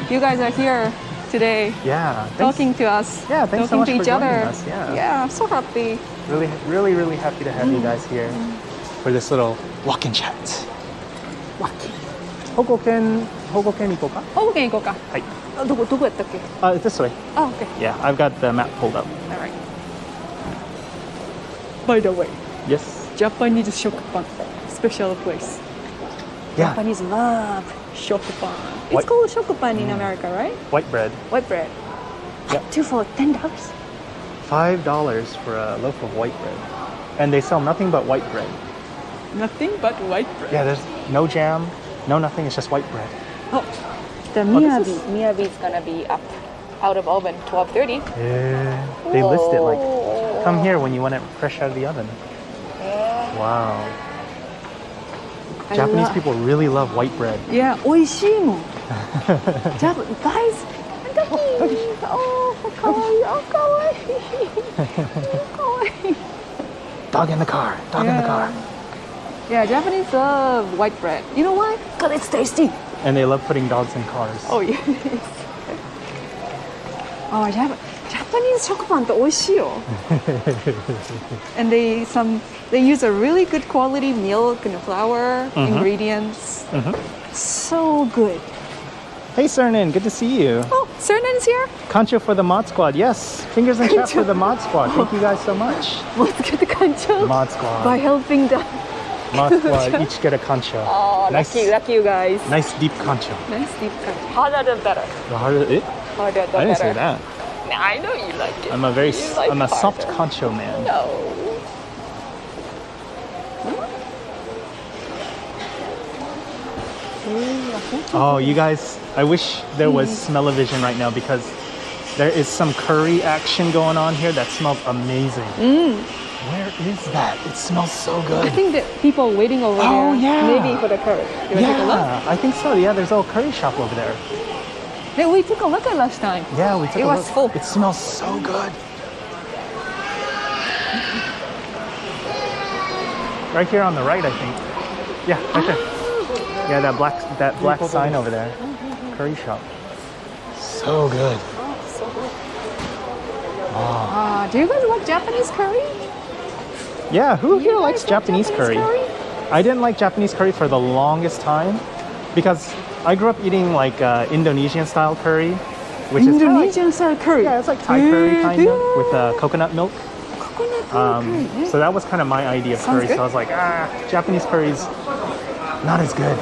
S1: you guys are here today.
S2: Yeah.
S1: Talking to us.
S2: Yeah, thanks so
S1: talking
S2: much
S1: to
S2: for
S1: each
S2: joining
S1: other.
S2: us. Yeah.
S1: Yeah, I'm so happy.
S2: Really, really happy to have you guys here for this little walk-in chat.
S1: Walk-in.
S2: 保護犬行こうか。
S1: 保護犬行こうか。
S2: はい。
S1: どこやったっけ?
S2: It's this way.
S1: Oh, okay.
S2: Yeah, I've got the map pulled up.
S1: All right. By the way,
S2: Yes.
S1: Japanese shokupan, special place.
S2: Yeah.
S1: Japanese love shokupan.
S2: What?
S1: It's called shokupan in America, right?
S2: White bread.
S1: White bread.
S2: Yep.
S1: 2 for $10.
S2: $5 for a loaf of white bread. And they sell nothing but white bread.
S1: Nothing but white bread.
S2: Yeah, there's no jam, no nothing, it's just white bread.
S1: Oh, the miyabi is gonna be up out of oven 12:30.
S2: Yeah. They list it like, come here when you want it fresh out of the oven. Wow. Japanese people really love white bread.
S1: Yeah, 美味しいもん。guys, oh, かわいい。かわいい。
S2: Dog in the car. Dog in the car.
S1: Yeah, Japanese love white bread. You know why? Because it's tasty.
S2: And they love putting dogs in cars.
S1: Oh, yes. Oh, Japanese 食パンって美味しいよ. And they use a really good quality milk and flour ingredients. So good.
S2: Hey, Cernan, good to see you.
S1: Oh, Cernan's here.
S2: Kancho for the Mod Squad. Yes, fingers in chat for the Mod Squad. Thank you guys so much.
S1: Let's get the kancho
S2: Mod Squad.
S1: by helping the.
S2: Mod Squad, each get a kancho.
S1: Oh,
S2: nice,
S1: lucky you guys.
S2: Nice deep kancho.
S1: Nice deep kancho. Harder the better.
S2: The harder it?
S1: Harder the
S2: I didn't say
S1: better.
S2: that.
S1: I know you like it.
S2: I'm a soft
S1: harder.
S2: kancho man.
S1: No.
S2: Oh, you guys, I wish there was smell-o-vision right now because there is some curry action going on here that smells amazing. Where is that? It smells so good.
S1: I think that people waiting over there.
S2: Yeah.
S1: Maybe for the curry. You want to take a look?
S2: I think so. Yeah, there's a little curry shop over there.
S1: Hey, we took a look at last time.
S2: Yeah, we took a look.
S1: It was full.
S2: It smells so good. Right here on the right, I think. Yeah, right there. Yeah, that black sign over there. Curry shop. So good.
S1: Do you guys like Japanese curry?
S2: Yeah, who here
S1: You
S2: likes
S1: guys like
S2: Japanese curry? I didn't like Japanese curry for the longest time because I grew up eating like Indonesian style curry, which is kinda
S1: Indonesian style curry.
S2: yeah, it's like Thai curry kind of with coconut milk.
S1: Coconut curry.
S2: So that was kind of my idea of
S1: Sounds
S2: curry.
S1: good.
S2: So I was like, Japanese curry's not as good.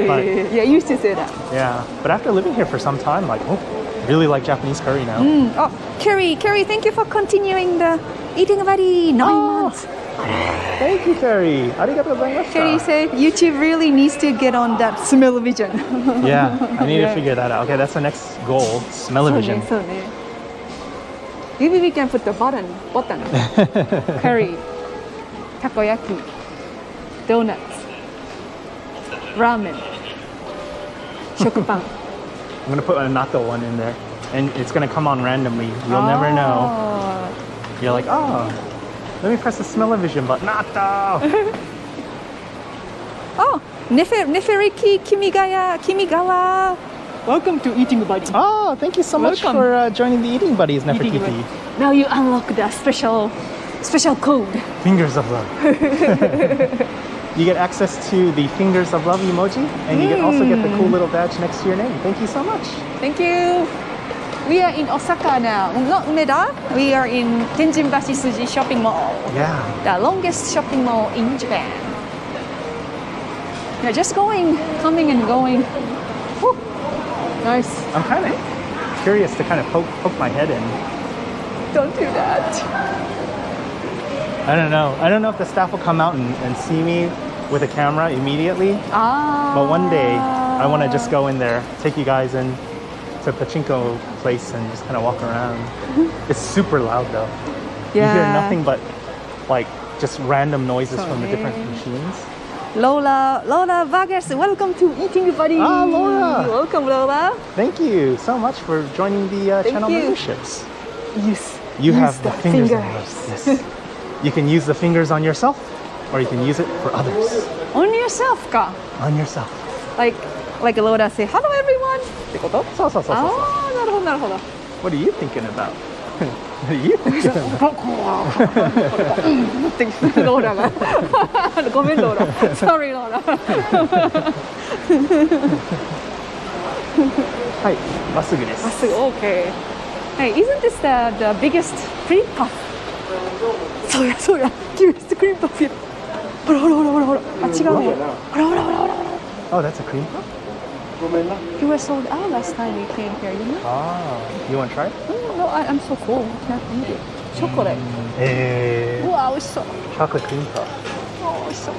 S2: But
S1: Yeah, I used to say that.
S2: yeah, but after living here for some time, like, really like Japanese curry now.
S1: Oh, Carrie, thank you for continuing the eating buddy 9 months.
S2: Thank you, Carrie. Arigatou gozaimashita.
S1: Carrie said YouTube really needs to get on that smell-o-vision.
S2: Yeah, I need to figure that out. Okay, that's the next goal. Smell-o-vision.
S1: Maybe we can put the button. Curry, takoyaki, donuts, ramen, shokupan.
S2: I'm gonna put a natto one in there, and it's gonna come on randomly. You'll never know. You're like, let me press the smell-o-vision button. Natto.
S1: Oh, Neferiki Kimigawa. Welcome to Eating Buddy.
S2: Oh, thank you so much
S1: Welcome.
S2: for joining the Eating Buddies,
S1: Eating
S2: Nefertiti.
S1: Buddy. Now you unlock the special code.
S2: Fingers of love. You get access to the Fingers of Love emoji, and you can also get the cool little badge next to your name. Thank you so much.
S1: Thank you. We are in Osaka now. Not Umeda. We are in Tenjinbashisuji shopping mall.
S2: Yeah.
S1: The longest shopping mall in Japan. Yeah, just coming and going. Whew. Nice.
S2: I'm kind of curious to kind of poke my head in.
S1: Don't do that.
S2: I don't know. I don't know if the staff will come out and see me with a camera immediately. But one day, I want to just go in there, take you guys in to Pachinko place and just kind of walk around. It's super loud though.
S1: Yeah.
S2: You hear nothing but like just random noises from the different machines.
S1: Lola Vargas, welcome to Eating Buddy.
S2: Laura.
S1: Welcome, Lola.
S2: Thank you so much for joining the channel
S1: you.
S2: memberships.
S1: Yes.
S2: You
S1: Use
S2: have the fingers. On
S1: fingers.
S2: yours. Yes. You can use the fingers on yourself, or you can use it for others.
S1: On yourself, ka.
S2: On yourself.
S1: Like Lola say, hello everyone. ってこと?
S2: そうそうそうそう。
S1: ああ、なるほどなるほど。
S2: What are you thinking about? What are you thinking about?
S1: ローラが。ごめんローラ。Sorry ローラ。
S2: はい、まっすぐです。
S1: まっすぐ OK. Hey, isn't this the biggest cream puff? そうやそうや。biggest cream puff や。ほらほらほらほらほら。あ、違うね。ほらほらほらほら。
S2: Oh, that's a cream puff?
S1: You were sold out last time we came here, you know?
S2: Ah, you want to try it?
S1: No, I'm so cool. Can't eat it. Chocolate. うわ、美味しそう。
S2: Chocolate cream puff.
S1: 美味しそう。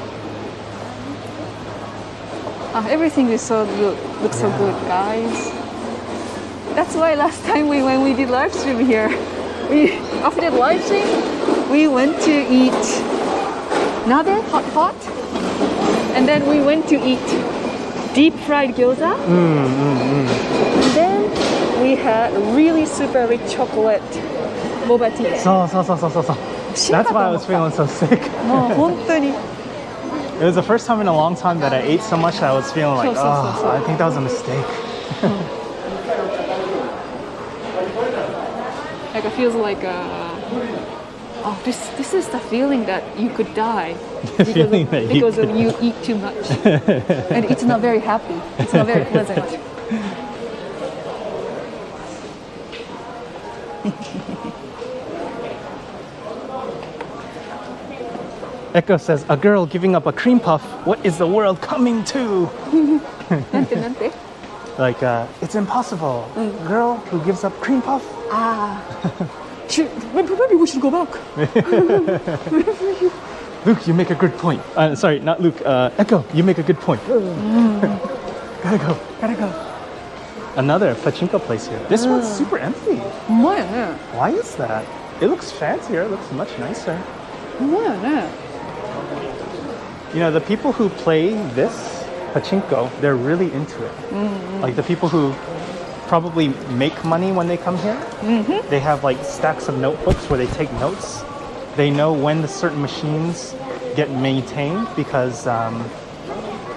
S1: Everything is so good. Looks so good, guys. That's why last time when we did live stream here, after the live stream, we went to eat nabe, hot, and then we went to eat deep fried gyoza. And then we had really super rich chocolate boba tea.
S2: そうそうそうそうそうそう。That's why I was feeling so sick.
S1: もう本当に
S2: It was the first time in a long time that I ate so much that I was feeling like,
S1: So.
S2: oh, I think that was a mistake.
S1: like it feels like oh this is the feeling that you could die because of you eat too much and it's not very happy, it's not very pleasant.
S2: Echo says, a girl giving up a cream puff, what is the world coming to?
S1: なんてなんて
S2: Like, it's impossible. Girl who gives up cream puff?
S1: Maybe we should go back.
S2: Luke, you make a good point. Sorry, not Luke. Echo, you make a good point. Gotta go. Another pachinko place here. This one's super empty.
S1: うまいよね
S2: Why is that? It looks fancier. It looks much nicer.
S1: うまいよね
S2: You know, the people who play this pachinko, they're really into it. Like the people who probably make money when they come here. They have like stacks of notebooks where they take notes. They know when the certain machines get maintained because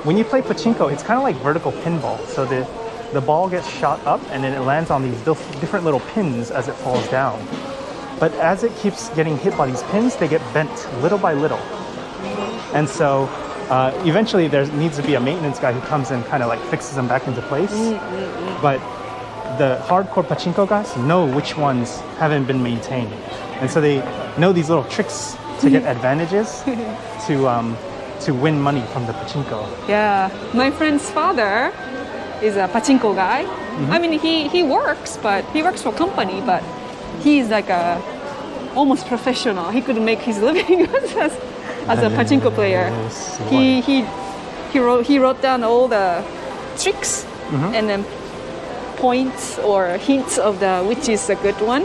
S2: when you play pachinko, it's kind of like vertical pinball. So the ball gets shot up and then it lands on these different little pins as it falls down. But as it keeps getting hit by these pins, they get bent little by little. And so eventually there needs to be a maintenance guy who comes and kind of like fixes them back into place. But the hardcore pachinko guys know which ones haven't been maintained. And so they know these little tricks to get advantages to win money from the pachinko.
S1: Yeah, my friend's father is a pachinko guy. I mean, he works for company, but he's like a almost professional. He could make his living as a pachinko player. He wrote down all the tricks and then points or hints of which is a good one,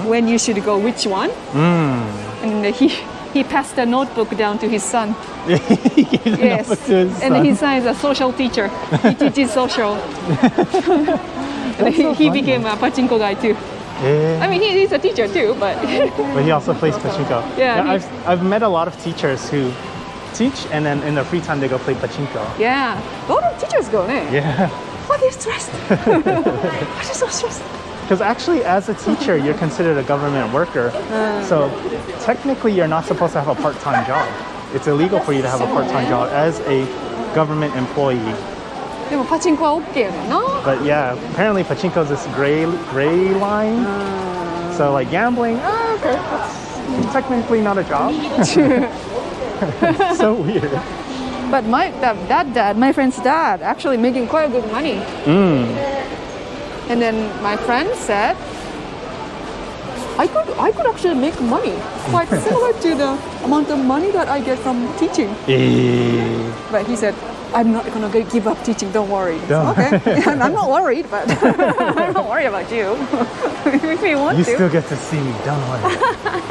S1: when you should go which one. And he passed the notebook down to his son.
S2: He gave the notebook to his son.
S1: And his son is a social teacher. He teaches social. And he became a pachinko guy too. I mean, he's a teacher too, but
S2: he also plays pachinko.
S1: Yeah,
S2: I've met a lot of teachers who teach and then in their free time they go play pachinko.
S1: yeah. A lot of teachers go, ne?
S2: Yeah.
S1: Why are you stressed? Why are you so stressed?
S2: Because actually, as a teacher, you're considered a government worker. So technically, you're not supposed to have a part-time job. It's illegal for you to have a part-time job as a government employee.
S1: でもパチンコは OK だな。
S2: But yeah, apparently pachinko is this gray line. So like gambling, okay, that's technically not a job. So weird.
S1: But my friend's dad, actually making quite good money. And then my friend said, I could actually make money quite similar to the amount of money that I get from teaching. But he said, I'm not gonna give up teaching, don't worry. Okay, I'm not worried, but I'm not worried about you. If you want
S2: You
S1: to.
S2: still get to see me, don't worry.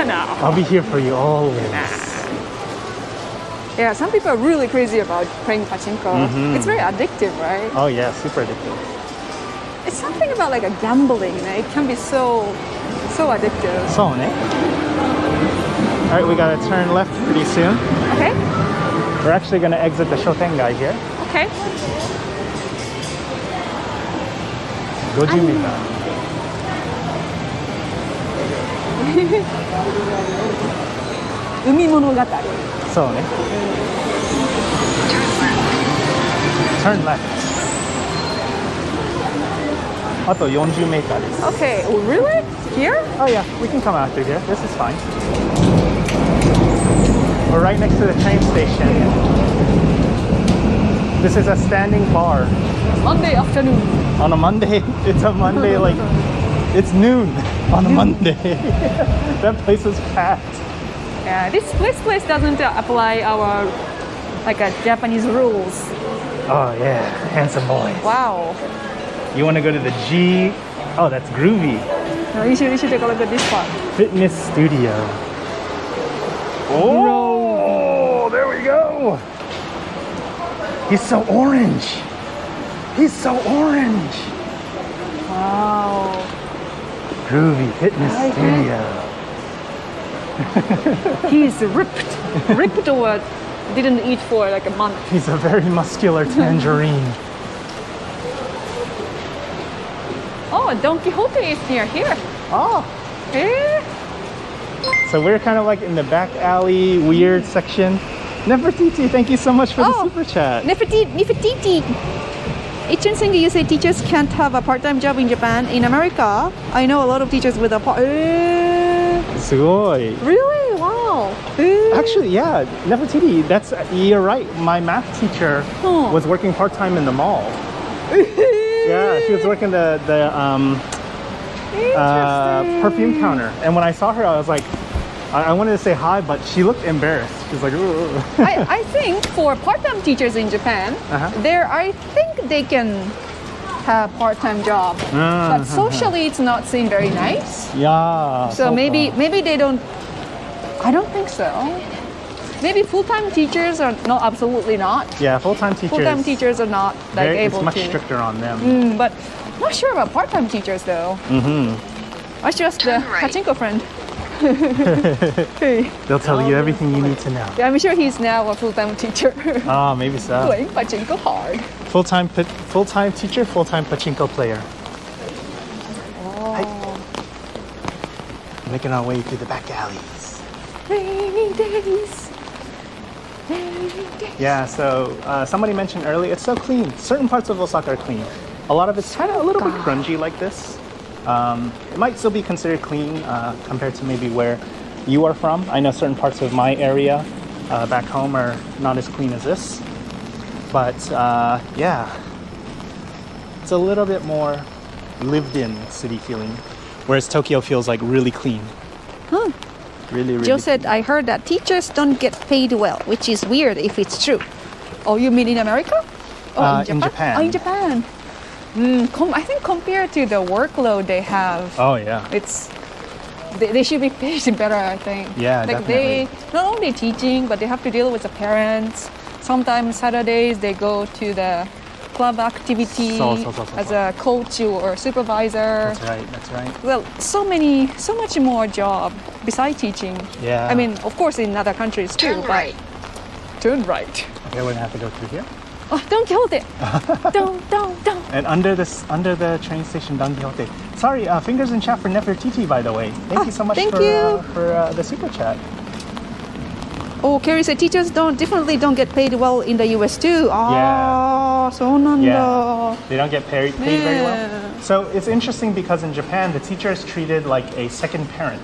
S1: No.
S2: I'll be here for you always.
S1: Yeah, some people are really crazy about playing pachinko. It's very addictive, right?
S2: Oh yeah, super addictive.
S1: It's something about like a gambling. It can be so addictive.
S2: So, ne? All right, we gotta turn left pretty soon.
S1: Okay.
S2: We're actually gonna exit the Shotengai here.
S1: Okay.
S2: 50 meter. So, ne? Turn left. あと40 meter です。
S1: Okay. Oh, really? Here?
S2: Oh yeah, we can come out through here. This is fine. We're right next to the train station. This is a standing bar.
S1: Monday afternoon.
S2: On a Monday, it's a Monday, like, it's noon on a Monday. That place is packed.
S1: Yeah, this place doesn't apply our Japanese rules.
S2: Oh yeah, handsome boy.
S1: Wow.
S2: You want to go to the G? Oh, that's groovy.
S1: No, you should take a look at this part.
S2: Fitness studio. Oh, there we go. He's so orange. He's so orange.
S1: Wow.
S2: Groovy fitness studio.
S1: He's ripped or didn't eat for like a month.
S2: He's a very muscular tangerine.
S1: Oh, Don Quixote is near here.
S2: Oh,
S1: Eh?
S2: so we're kind of like in the back alley, weird section. Nefertiti, thank you so much for the super chat.
S1: Nefertiti. Singh, you say teachers can't have a part-time job in Japan. In America, I know a lot of teachers with a
S2: Sugoi.
S1: Really? Wow.
S2: Actually, yeah, Nefertiti, you're right. My math teacher was working part-time in the mall. Yeah, she was working the perfume counter. And when I saw her, I was like, I wanted to say hi, but she looked embarrassed. She was like, ooh.
S1: I think for part-time teachers in Japan, I think they can have part-time job, but socially it's not seen very nice.
S2: Yeah.
S1: So maybe they don't. I don't think so. Maybe full-time teachers are not, absolutely not.
S2: Yeah, full-time teachers
S1: are not like able
S2: it's much
S1: to.
S2: stricter on them.
S1: But not sure about part-time teachers though. I just the Pachinko friend. Hey.
S2: They'll tell you everything you need to know.
S1: Yeah, I'm sure he's now a full-time teacher.
S2: Oh, maybe so.
S1: Playing Pachinko hard.
S2: Full-time teacher, full-time Pachinko player. Hi. Making our way through the back alleys.
S1: Rainy days.
S2: Yeah, so somebody mentioned earlier, it's so clean. Certain parts of Osaka are clean. A lot of it's kind of a little bit grungy like this. It might still be considered clean compared to maybe where you are from. I know certain parts of my area back home are not as clean as this. But yeah, it's a little bit more lived in city feeling. Whereas Tokyo feels like really clean.
S1: Huh.
S2: Really, really
S1: Joe said, I heard that teachers don't get paid well, which is weird if it's true. Oh, you mean in America? Oh,
S2: in Japan.
S1: Oh, in Japan. I think compared to the workload they have,
S2: Oh, yeah.
S1: they should be paid better, I think.
S2: Yeah,
S1: like
S2: definitely.
S1: they not only teaching, but they have to deal with the parents. Sometimes Saturdays they go to the club activity
S2: So.
S1: as a coach or supervisor.
S2: That's right.
S1: Well, so much more job besides teaching.
S2: Yeah.
S1: I mean, of course, in other countries too.
S5: Turn right.
S1: Turn right.
S2: Okay, we're gonna have to go through here.
S1: Oh, Don Quixote. Don't.
S2: And under the train station, Don Quixote. Sorry, fingers in chat for Nefertiti, by the way. Thank you so much
S1: thank
S2: for
S1: you.
S2: The super chat.
S1: Oh, Carrie said teachers definitely don't get paid well in the US too. Ah, so nanda.
S2: Yeah, they don't get paid very well. So it's interesting because in Japan, the teacher is treated like a second parent.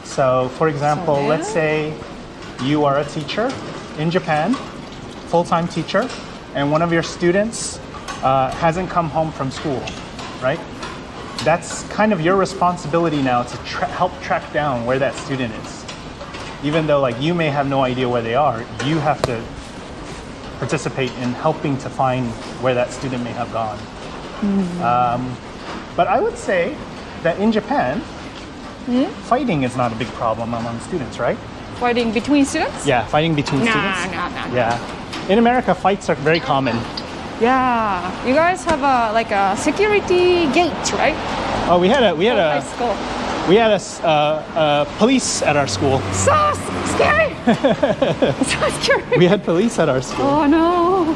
S2: So, for example, let's say you are a teacher in Japan, full-time teacher, and one of your students hasn't come home from school, right? That's kind of your responsibility now to help track down where that student is. Even though like you may have no idea where they are, you have to participate in helping to find where that student may have gone. But I would say that in Japan, fighting is not a big problem among students, right?
S1: Fighting between students?
S2: Yeah, fighting between students.
S1: No.
S2: Yeah. In America, fights are very common.
S1: Yeah. You guys have a security gate, right?
S2: Oh, we had a
S1: High school.
S2: police at our school.
S1: So scary. So scary.
S2: We had police at our school.
S1: Oh no.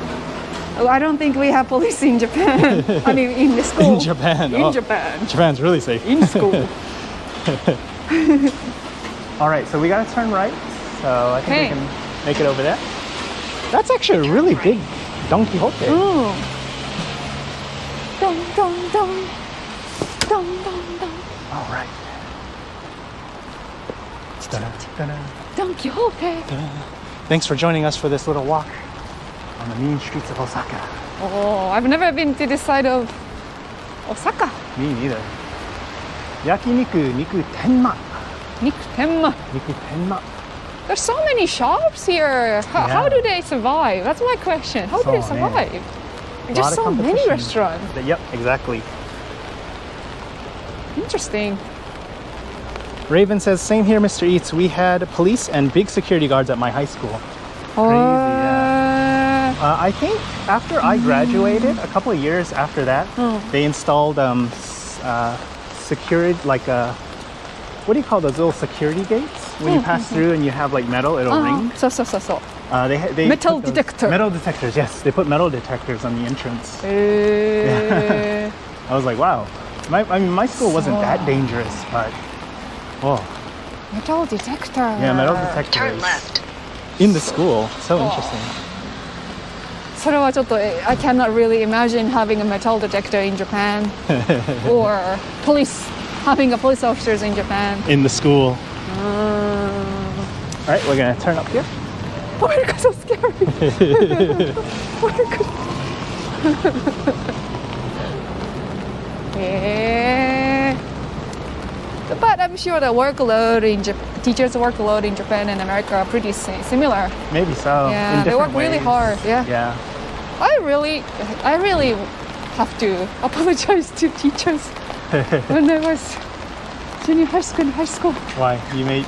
S1: Oh, I don't think we have police in Japan. I mean, in the school.
S2: In Japan.
S1: In Japan.
S2: Japan's really safe.
S1: In school.
S2: All right, so we gotta turn right. So I think we can make it over there. That's actually a really big Don Quixote.
S1: Ooh. Dum.
S2: All right.
S1: Don Quixote.
S2: Thanks for joining us for this little walk on the mean streets of Osaka.
S1: Oh, I've never been to this side of Osaka.
S2: Me neither. Yakiniku, niku tenma.
S1: Niku
S2: Tenma.
S1: There's so many shops here. How do they survive? That's my question. How do they
S2: So,
S1: survive?
S2: man.
S1: Just so many
S2: competition.
S1: restaurants.
S2: Yep, exactly.
S1: Interesting.
S2: Raven says, same here, Mr. Eats. We had police and big security guards at my high school. Crazy, yeah. I think after I graduated, a couple of years after that, they installed security, what do you call those little security gates? when you pass through and you have like metal, it'll ring.
S1: そうそうそうそう。
S2: They
S1: Metal
S2: put those-
S1: detector.
S2: Metal detectors, yes. They put metal detectors on the entrance.
S1: へー
S2: I was like, wow. My school wasn't that dangerous, but oh
S1: Metal detector.
S2: yeah, metal detectors in the school. So interesting.
S1: それはちょっと I cannot really imagine having a metal detector in Japan or having a police officers in Japan.
S2: In the school. All right, we're gonna turn up here.
S1: Oh my god, so scary. Oh my god. Yeah. But I'm sure the workload in teachers' workload in Japan and America are pretty similar.
S2: Maybe so.
S1: Yeah,
S2: in
S1: they work
S2: different
S1: really
S2: ways.
S1: hard. Yeah.
S2: Yeah.
S1: I really have to apologize to teachers when I was junior high school and high school.
S2: Why?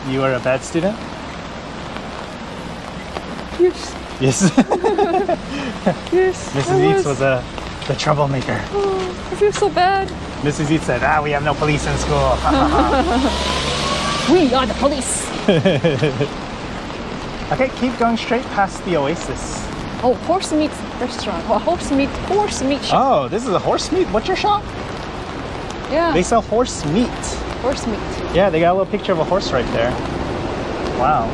S2: You were a bad student?
S1: Yes,
S2: Yes.
S1: yes.
S2: Mrs. Eats was the troublemaker.
S1: Oh, I feel so bad.
S2: Mrs. Eats said, we have no police in school.
S1: We are the police.
S2: Okay, keep going straight past the Oasis.
S1: Oh, horse meat restaurant. Oh, horse meat shop.
S2: Oh, this is a horse meat butcher shop?
S1: Yeah,
S2: They sell horse meat.
S1: horse meat.
S2: Yeah, they got a little picture of a horse right there. Wow.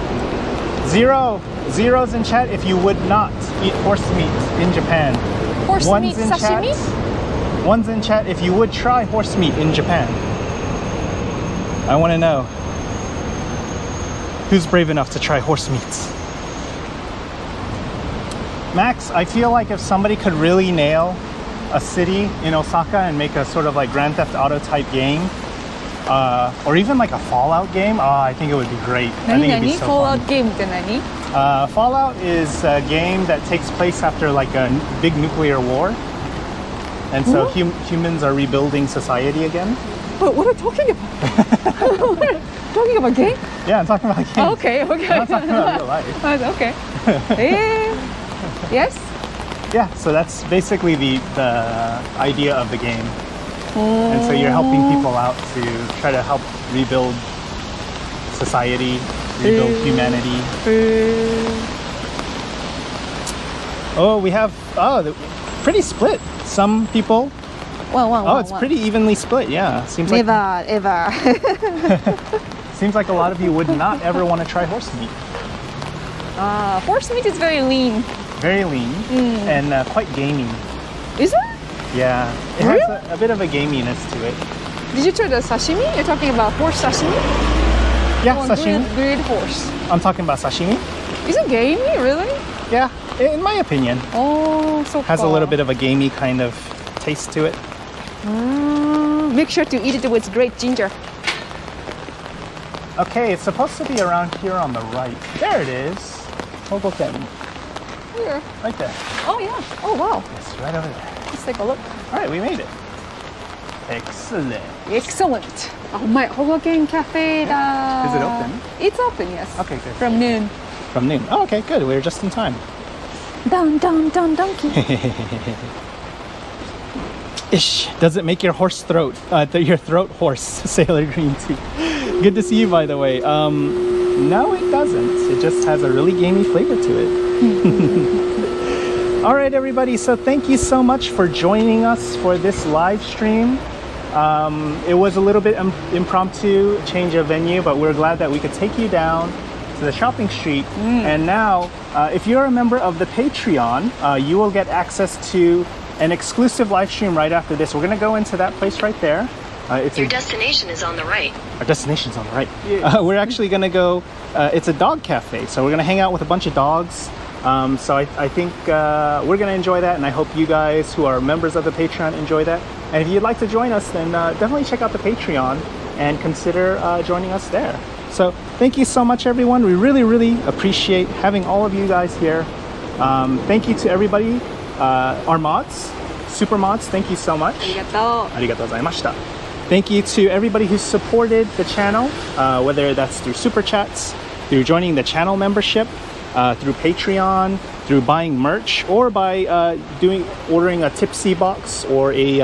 S2: Zeros in chat if you would not eat horse meat in Japan.
S1: Horse
S2: Ones
S1: meat
S2: in
S1: sashimi?
S2: chat. Ones in chat if you would try horse meat in Japan. I want to know who's brave enough to try horse meat. Max, I feel like if somebody could really nail a city in Osaka and make a sort of like Grand Theft Auto type game, or even like a Fallout game, I think it would be great. I think it'd be so
S1: Fallout
S2: fun.
S1: game って何?
S2: Fallout is a game that takes place after like a big nuclear war. And so humans are rebuilding society again.
S1: What are you talking about? Talking about game?
S2: Yeah, I'm talking about games.
S1: Okay.
S2: I'm not talking about real life.
S1: Okay. Yes?
S2: Yeah, so that's basically the idea of the game. And so you're helping people out to try to help rebuild society, rebuild humanity. Oh, we have pretty split. Some people. It's pretty evenly split. Yeah, seems like
S1: Never, ever.
S2: seems like a lot of you would not ever want to try horse meat.
S1: Horse meat is very lean.
S2: Very lean and quite gamey.
S1: Is it?
S2: Yeah, it has a bit of a gaminess to it.
S1: Did you try the sashimi? You're talking about horse sashimi?
S2: Yeah,
S1: Or
S2: sashimi.
S1: grilled horse.
S2: I'm talking about sashimi.
S1: Is it gamey, really?
S2: Yeah, in my opinion,
S1: Oh, so
S2: has a little bit of a gamey kind of taste to it.
S1: Make sure to eat it with great ginger.
S2: Okay, it's supposed to be around here on the right. There it is. Hoboken.
S1: Here.
S2: Right there.
S1: Oh, yeah. Oh, wow.
S2: Yes, right over there.
S1: Let's take a look.
S2: All right, we made it. Excellent.
S1: Excellent. Oh, my Hoboken Cafe da.
S2: Is it open?
S1: It's open, yes.
S2: Okay, good.
S1: From noon.
S2: From noon. Oh, okay, good. We're just in time.
S1: Donkey.
S2: Ish. Does it make your horse throat, your throat hoarse, Sailor Green Tea? Good to see you, by the way. No, it doesn't. It just has a really gamey flavor to it. All right, everybody. So thank you so much for joining us for this live stream. It was a little bit impromptu, change of venue, but we're glad that we could take you down to the shopping street. And now, if you're a member of the Patreon, you will get access to an exclusive live stream right after this. We're going to go into that place right there.
S5: Your destination is on the right.
S2: Our destination's on the right. We're actually going to go, it's a dog cafe. So we're going to hang out with a bunch of dogs. So I think we're going to enjoy that. And I hope you guys who are members of the Patreon enjoy that. And if you'd like to join us, then definitely check out the Patreon and consider joining us there. So thank you so much, everyone. We really, really appreciate having all of you guys here. Thank you to everybody. Our mods, super mods, thank you so much.
S1: ありがとう。
S2: ありがとうございました. Thank you to everybody who supported the channel, whether that's through super chats, through joining the channel membership, through Patreon, through buying merch, or by ordering a Tipsy box or a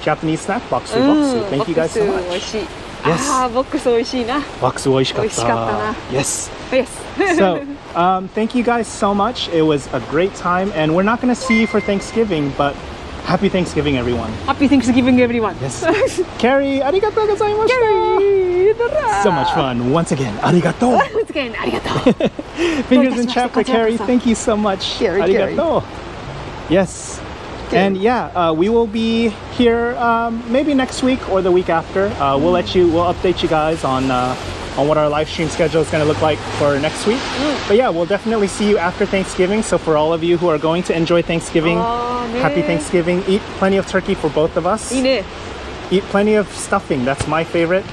S2: Japanese snack box through Boxu. Thank you guys so much.
S1: 美味しい。
S2: Yes.
S1: ああ、ボックス美味しいな。
S2: ボックス美味しかった。
S1: 美味しかったな。
S2: Yes.
S1: Yes.
S2: So, thank you guys so much. It was a great time, and we're not going to see you for Thanksgiving, but happy Thanksgiving, everyone.
S1: Happy Thanksgiving, everyone.
S2: Yes. Carrie, arigatou gozaimashita.
S1: Carrie!
S2: So much fun. Once again, arigatou.
S1: Once again, ありがとう。
S2: Fingers in chat for Carrie. Thank you so much.
S1: Carrie,
S2: Arigatou. Yes. And yeah, we will be here maybe next week or the week after. We'll update you guys on what our live stream schedule is going to look like for next week. But yeah, we'll definitely see you after Thanksgiving. So for all of you who are going to enjoy Thanksgiving, happy Thanksgiving. Eat plenty of turkey for both of us.
S1: いいね。
S2: Eat plenty of stuffing. That's my favorite.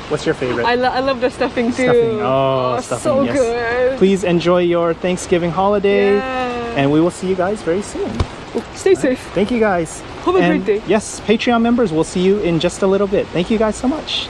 S2: What's your favorite?
S1: I love the stuffing too.
S2: Stuffing. Oh, stuffing.
S1: So
S2: Yes.
S1: good.
S2: Please enjoy your Thanksgiving holiday.
S1: Yeah.
S2: And we will see you guys very soon.
S1: Stay safe.
S2: Thank you guys.
S1: Have a
S2: And
S1: great day.
S2: Yes, Patreon members, we'll see you in just a little bit. Thank you guys so much.